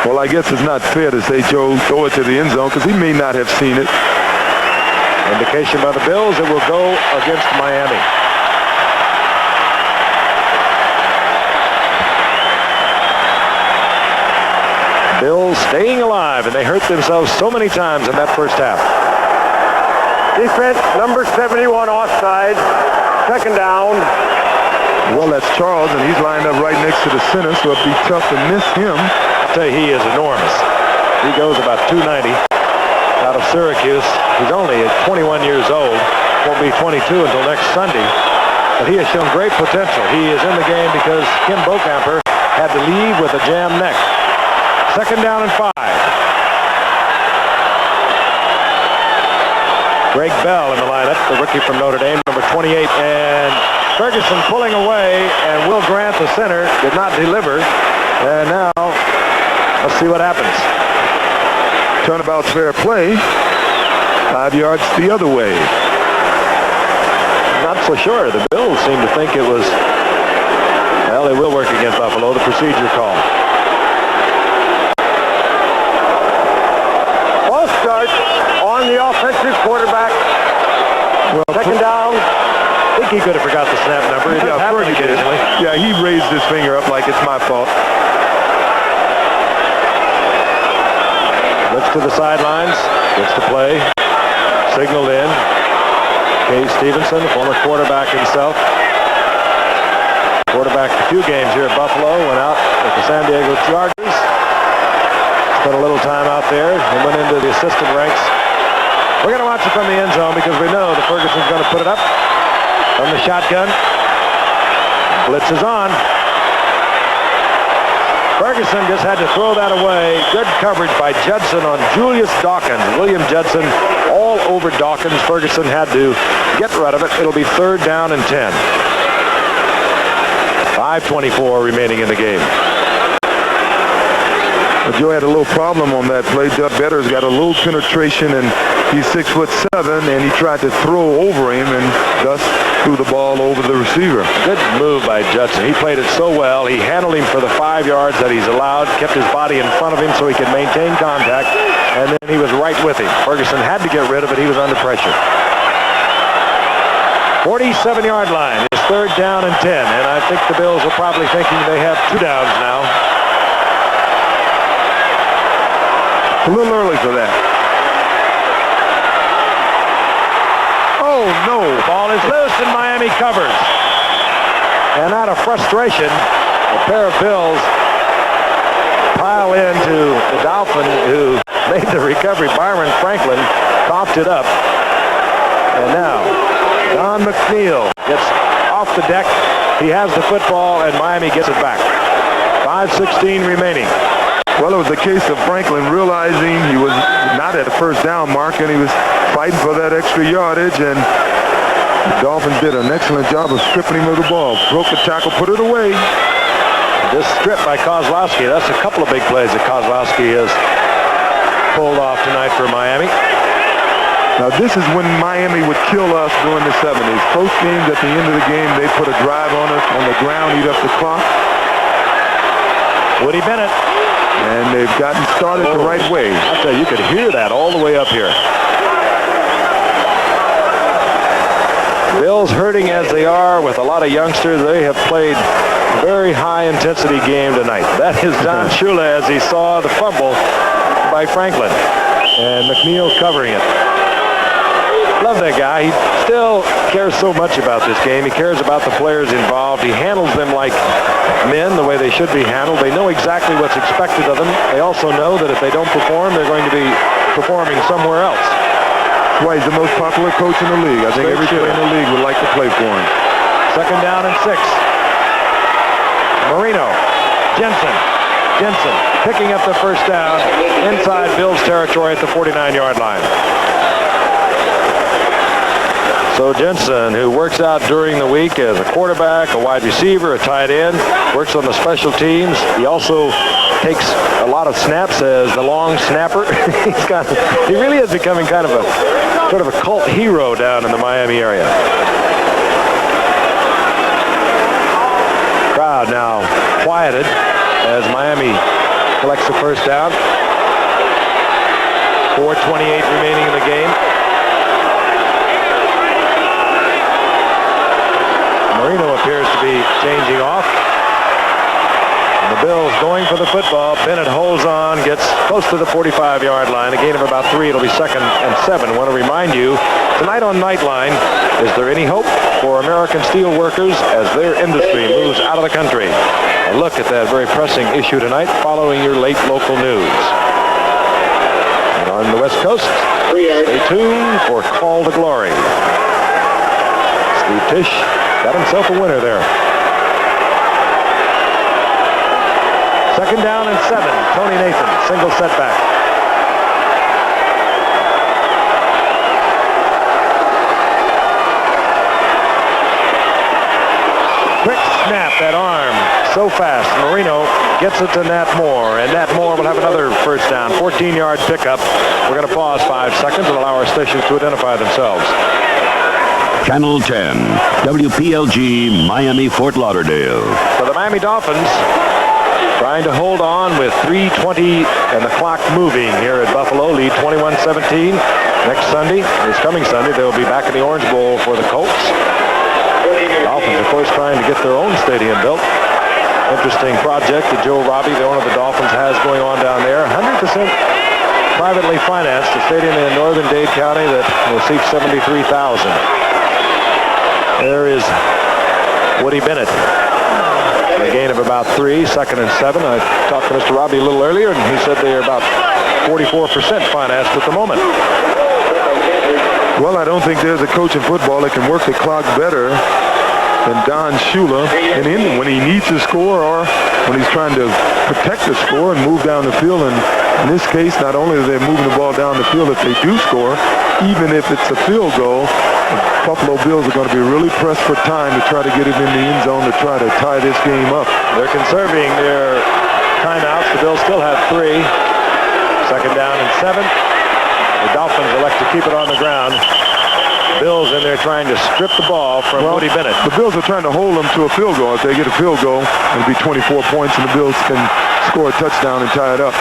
Well, I guess it's not fair to say, Joe, throw it to the end zone because he may not have seen it. Indication by the Bills it will go against Miami. Bills staying alive, and they hurt themselves so many times in that first half. Defense number 71 offside. Second down. Well, that's Charles, and he's lined up right next to the center, so it'd be tough to miss him. I'll tell you, he is enormous. He goes about 290 out of Syracuse. He's only 21 years old. Won't be 22 until next Sunday. But he has shown great potential. He is in the game because Kim Bokamper had to leave with a jammed neck. Second down and 5. Greg Bell in the lineup, the rookie from Notre Dame, number 28. And Ferguson pulling away, and Will Grant, the center, did not deliver. And now, let's see what happens. Turnabout's fair play. 5 yards the other way. Not so sure. The Bills seem to think it was, well, they will work against Buffalo, the procedure call. False start on the offensive quarterback. Well, second down. I think he could have forgot the snap number. It happened occasionally. Yeah, he raised his finger up like it's my fault. Looks to the sidelines, gets to play, signaled in. Kay Stevenson, former quarterback himself. Quarterback a few games here at Buffalo, went out with the San Diego Chargers. Spent a little time out there and went into the assistant ranks. We're going to watch it from the end zone because we know that Ferguson's going to put it up from the shotgun. Blitz is on. Ferguson just had to throw that away. Good coverage by Judson on Julius Dawkins. William Judson all over Dawkins. Ferguson had to get rid of it. It'll be third down and 10. 5:24 remaining in the game. Well, Joe had a little problem on that play. Doug Better's got a little penetration, and he's 6'7", and he tried to throw over him and thus threw the ball over the receiver. Good move by Judson. He played it so well. He handled him for the 5 yards that he's allowed, kept his body in front of him so he could maintain contact, and then he was right with him. Ferguson had to get rid of it. He was under pressure. 47-yard line. It's third down and 10, and I think the Bills are probably thinking they have 2 downs now. A little early for that. Oh, no. The ball is loose and Miami covers. And out of frustration, a pair of Bills pile into the Dolphin who made the recovery. Byron Franklin coughed it up. And now, Don McNeil gets off the deck. He has the football, and Miami gets it back. 5:16 remaining. Well, it was a case of Franklin realizing he was not at the first down mark, and he was fighting for that extra yardage, and the Dolphins did an excellent job of stripping him of the ball. Broke the tackle, put it away. This strip by Kozlowski, that's a couple of big plays that Kozlowski has pulled off tonight for Miami. Now, this is when Miami would kill us during the 70s. Close games at the end of the game, they put a drive on us on the ground, eat up the clock. Woody Bennett. And they've gotten started the right way. I tell you, you could hear that all the way up here. Bills hurting as they are with a lot of youngsters. They have played a very high-intensity game tonight. That is Don Shula as he saw the fumble by Franklin. And McNeil covering it. Love that guy. He still cares so much about this game. He cares about the players involved. He handles them like men, the way they should be handled. They know exactly what's expected of them. They also know that if they don't perform, they're going to be performing somewhere else. That's why he's the most popular coach in the league. I think every player in the league would like to play for him. 2nd down and 6. Marino. Jensen picking up the first down inside Bills territory at the 49-yard line. So Jensen, who works out during the week as a quarterback, a wide receiver, a tight end, works on the special teams. He also takes a lot of snaps as the long snapper. He really is becoming kind of a sort of a cult hero down in the Miami area. Crowd now quieted as Miami collects the first down. 4:28 remaining in the game. Marino appears to be changing off. And the Bills going for the football. Bennett holds on, gets close to the 45-yard line. A gain of about 3. It'll be 2nd and 7. I want to remind you, tonight on Nightline, is there any hope for American steel workers as their industry moves out of the country? A look at that very pressing issue tonight following your late local news. And on the West Coast, stay tuned for Call to Glory. Steve Tisch got himself a winner there. 2nd down and 7. Tony Nathan, single setback. Quick snap, that arm, so fast. Marino gets it to Nat Moore, and Nat Moore will have another first down. 14-yard pickup. We're going to pause 5 seconds and allow our stations to identify themselves. Channel 10, WPLG, Miami, Fort Lauderdale. So the Miami Dolphins trying to hold on with 3:20 and the clock moving here at Buffalo. Lead 21-17. Next Sunday, this coming Sunday, they'll be back in the Orange Bowl for the Colts. The Dolphins, of course, trying to get their own stadium built. Interesting project that Joe Robbie, the owner of the Dolphins, has going on down there. 100% privately financed, a stadium in northern Dade County that will seat 73,000. There is Woody Bennett. A gain of about 3, 2nd and 7. I talked to Mr. Robbie a little earlier, and he said they are about 44% financed at the moment. Well, I don't think there's a coach in football that can work the clock better than Don Shula. And when he needs to score or when he's trying to protect the score and move down the field. And in this case, not only are they moving the ball down the field if they do score, even if it's a field goal, the Buffalo Bills are going to be really pressed for time to try to get it in the end zone to try to tie this game up. They're conserving their timeouts. The Bills still have 3. 2nd down and 7. The Dolphins elect to keep it on the ground. Bills in there trying to strip the ball from Woody Bennett. The Bills are trying to hold them to a field goal. If they get a field goal, it'll be 24 points, and the Bills can score a touchdown and tie it up.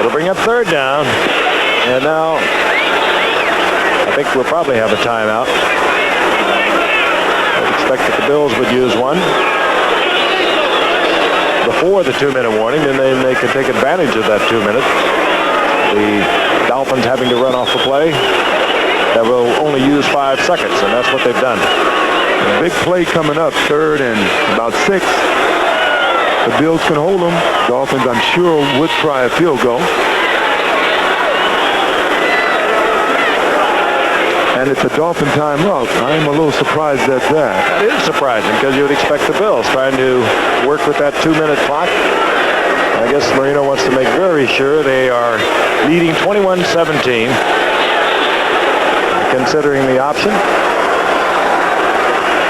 It'll bring up 3rd down. And now I think we'll probably have a timeout. I expect that the Bills would use one before the 2-minute warning, and then they can take advantage of that 2 minutes. The Dolphins having to run off the play that will only use 5 seconds, and that's what they've done. A big play coming up, 3rd and about 6. The Bills can hold them. Dolphins, I'm sure, would try a field goal. and it's a Dolphin timeout. I'm a little surprised at that. That is surprising because you would expect the Bills trying to work with that 2-minute clock. I guess Marino wants to make very sure they are leading 21-17, considering the option.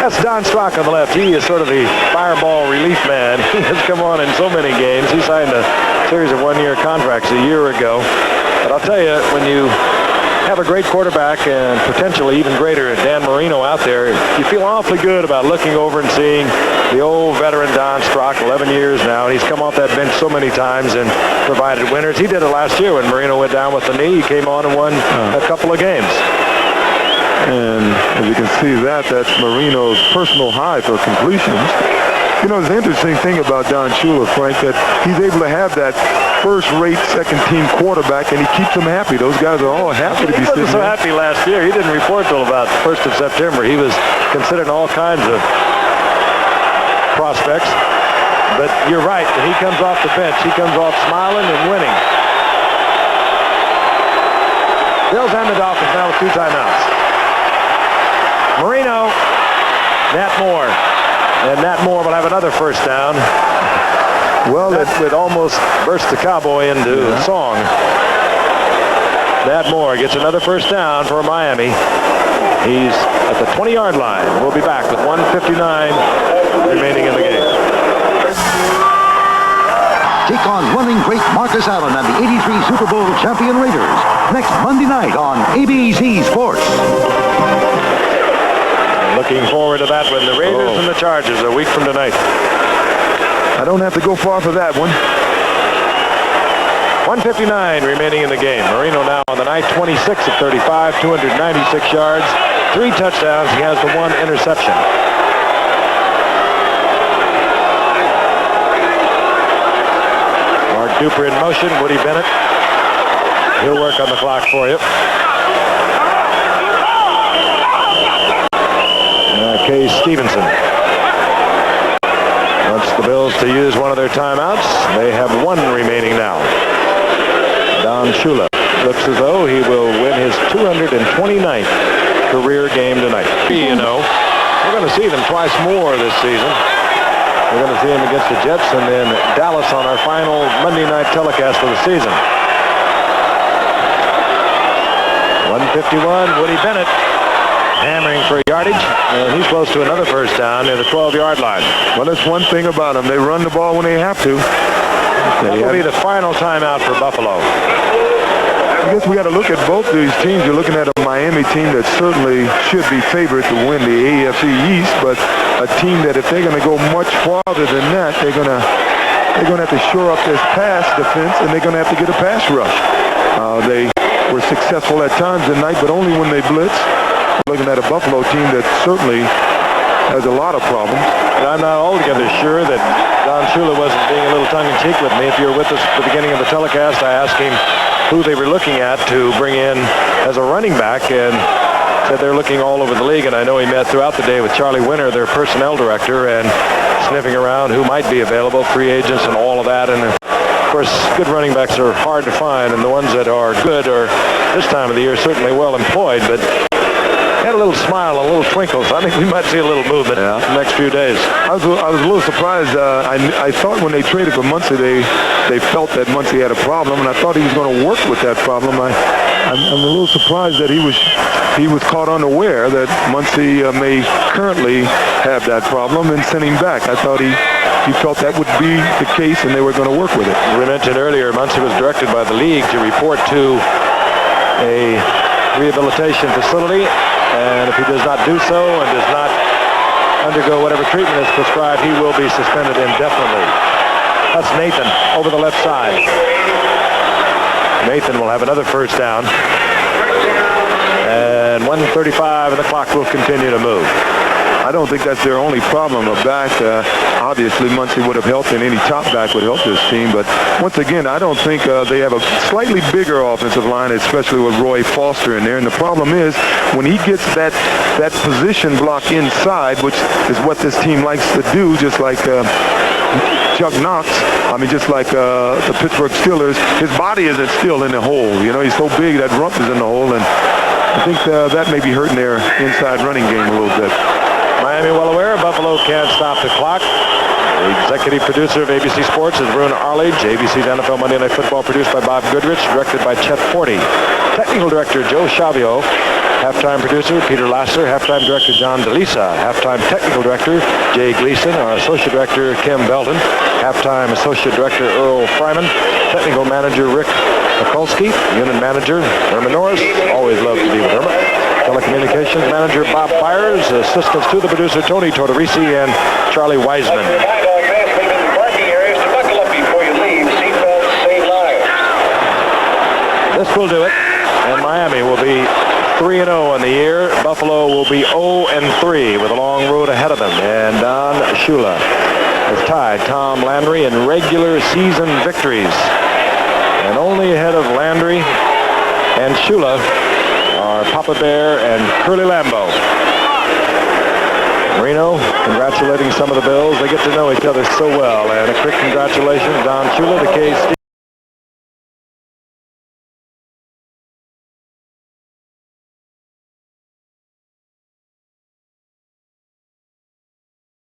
That's Don Strock on the left. He is sort of the fireball relief man. He has come on in so many games. He signed a series of one-year contracts a year ago. But I'll tell you, when you have a great quarterback and potentially even greater Dan Marino out there, you feel awfully good about looking over and seeing the old veteran Don Strock, 11 years now. He's come off that bench so many times and provided winners. He did it last year when Marino went down with the knee. He came on and won a couple of games. And as you can see, that's Marino's personal high for completions. You know, it's an interesting thing about Don Shula, Frank, that he's able to have that first-rate second-team quarterback, and he keeps them happy. Those guys are all happy to be sitting He wasn't so happy last year. He didn't report till about the 1st of September. He was considering all kinds of prospects. But you're right. When he comes off the bench, he comes off smiling and winning. Bills and the Dolphins now with 2 timeouts. Marino, Nat Moore. And Nat Moore will have another first down. Well, it would almost burst the Cowboy into a song. Nat Moore gets another first down for Miami. He's at the 20-yard line. We'll be back with 1:59 remaining in the game. Take on running great Marcus Allen and the 83 Super Bowl champion Raiders next Monday night on ABC Sports. Looking forward to that when the Raiders and the Chargers a week from tonight. I don't have to go far for that one. 1:59 remaining in the game. Marino now on the night, 26 of 35, 296 yards, 3 touchdowns. He has the 1 interception. Mark Duper in motion. Woody Bennett. He'll work on the clock for you. Case Stevenson wants the Bills to use one of their timeouts. They have 1 remaining now. Don Shula looks as though he will win his 229th career game tonight. You know, we're going to see them twice more this season. We're going to see them against the Jets and then Dallas on our final Monday night telecast of the season. 1:51, Woody Bennett hammering for yardage, and he's close to another first down near the 12-yard line. Well, that's one thing about them. They run the ball when they have to. That will be the final timeout for Buffalo. I guess we got to look at both these teams. You're looking at a Miami team that certainly should be favored to win the AFC East, but a team that if they're going to go much farther than that, they're going to have to shore up this pass defense, and they're going to have to get a pass rush. They were successful at times tonight, but only when they blitz. Looking at a Buffalo team that certainly has a lot of problems. And I'm not altogether sure that Don Shula wasn't being a little tongue-in-cheek with me. If you were with us at the beginning of the telecast, I asked him who they were looking at to bring in as a running back, and said they're looking all over the league. And I know he met throughout the day with Charlie Winter, their personnel director, and sniffing around who might be available, free agents and all of that. And of course, good running backs are hard to find, and the ones that are good are this time of the year certainly well employed. But had a little smile, a little twinkle, so I think we might see a little movement in the next few days. I was a little surprised. I thought when they traded for Muncie, they felt that Muncie had a problem, and I thought he was going to work with that problem. I'm a little surprised that he was caught unaware that Muncie may currently have that problem and sent him back. I thought he felt that would be the case, and they were going to work with it. We mentioned earlier, Muncie was directed by the league to report to a rehabilitation facility. And if he does not do so and does not undergo whatever treatment is prescribed, he will be suspended indefinitely. That's Nathan over the left side. Nathan will have another first down. And 1:35 and the clock will continue to move. I don't think that's their only problem. A back, obviously Muncie would have helped, and any top back would help this team. But once again, I don't think they have a slightly bigger offensive line, especially with Roy Foster in there. And the problem is when he gets that position block inside, which is what this team likes to do, just like Chuck Knox, just like the Pittsburgh Steelers, his body isn't still in the hole. You know, he's so big that rump is in the hole, and I think that may be hurting their inside running game a little bit. Miami well aware Buffalo can't stop the clock. The executive producer of ABC Sports is Bruno Arledge. ABC's NFL Monday Night Football produced by Bob Goodrich, directed by Chet Forty. Technical director Joe Shavio. Halftime producer Peter Lasser. Halftime director John DeLisa. Halftime technical director Jay Gleason. Our associate director Kim Belton. Halftime associate director Earl Fryman. Technical manager Rick Mikulski. Unit manager Herman Norris. Always love to be with Herman. Telecommunications manager Bob Byers. Assistants to the producer Tony Tortorisi and Charlie Wiseman. This will do it. And Miami will be 3-0 on the year. Buffalo will be 0-3 with a long road ahead of them. And Don Shula has tied Tom Landry in regular season victories. And only ahead of Landry and Shula are Papa Bear and Curly Lambeau. Marino congratulating some of the Bills. They get to know each other so well. And a quick congratulations, Don Shula, the K-State.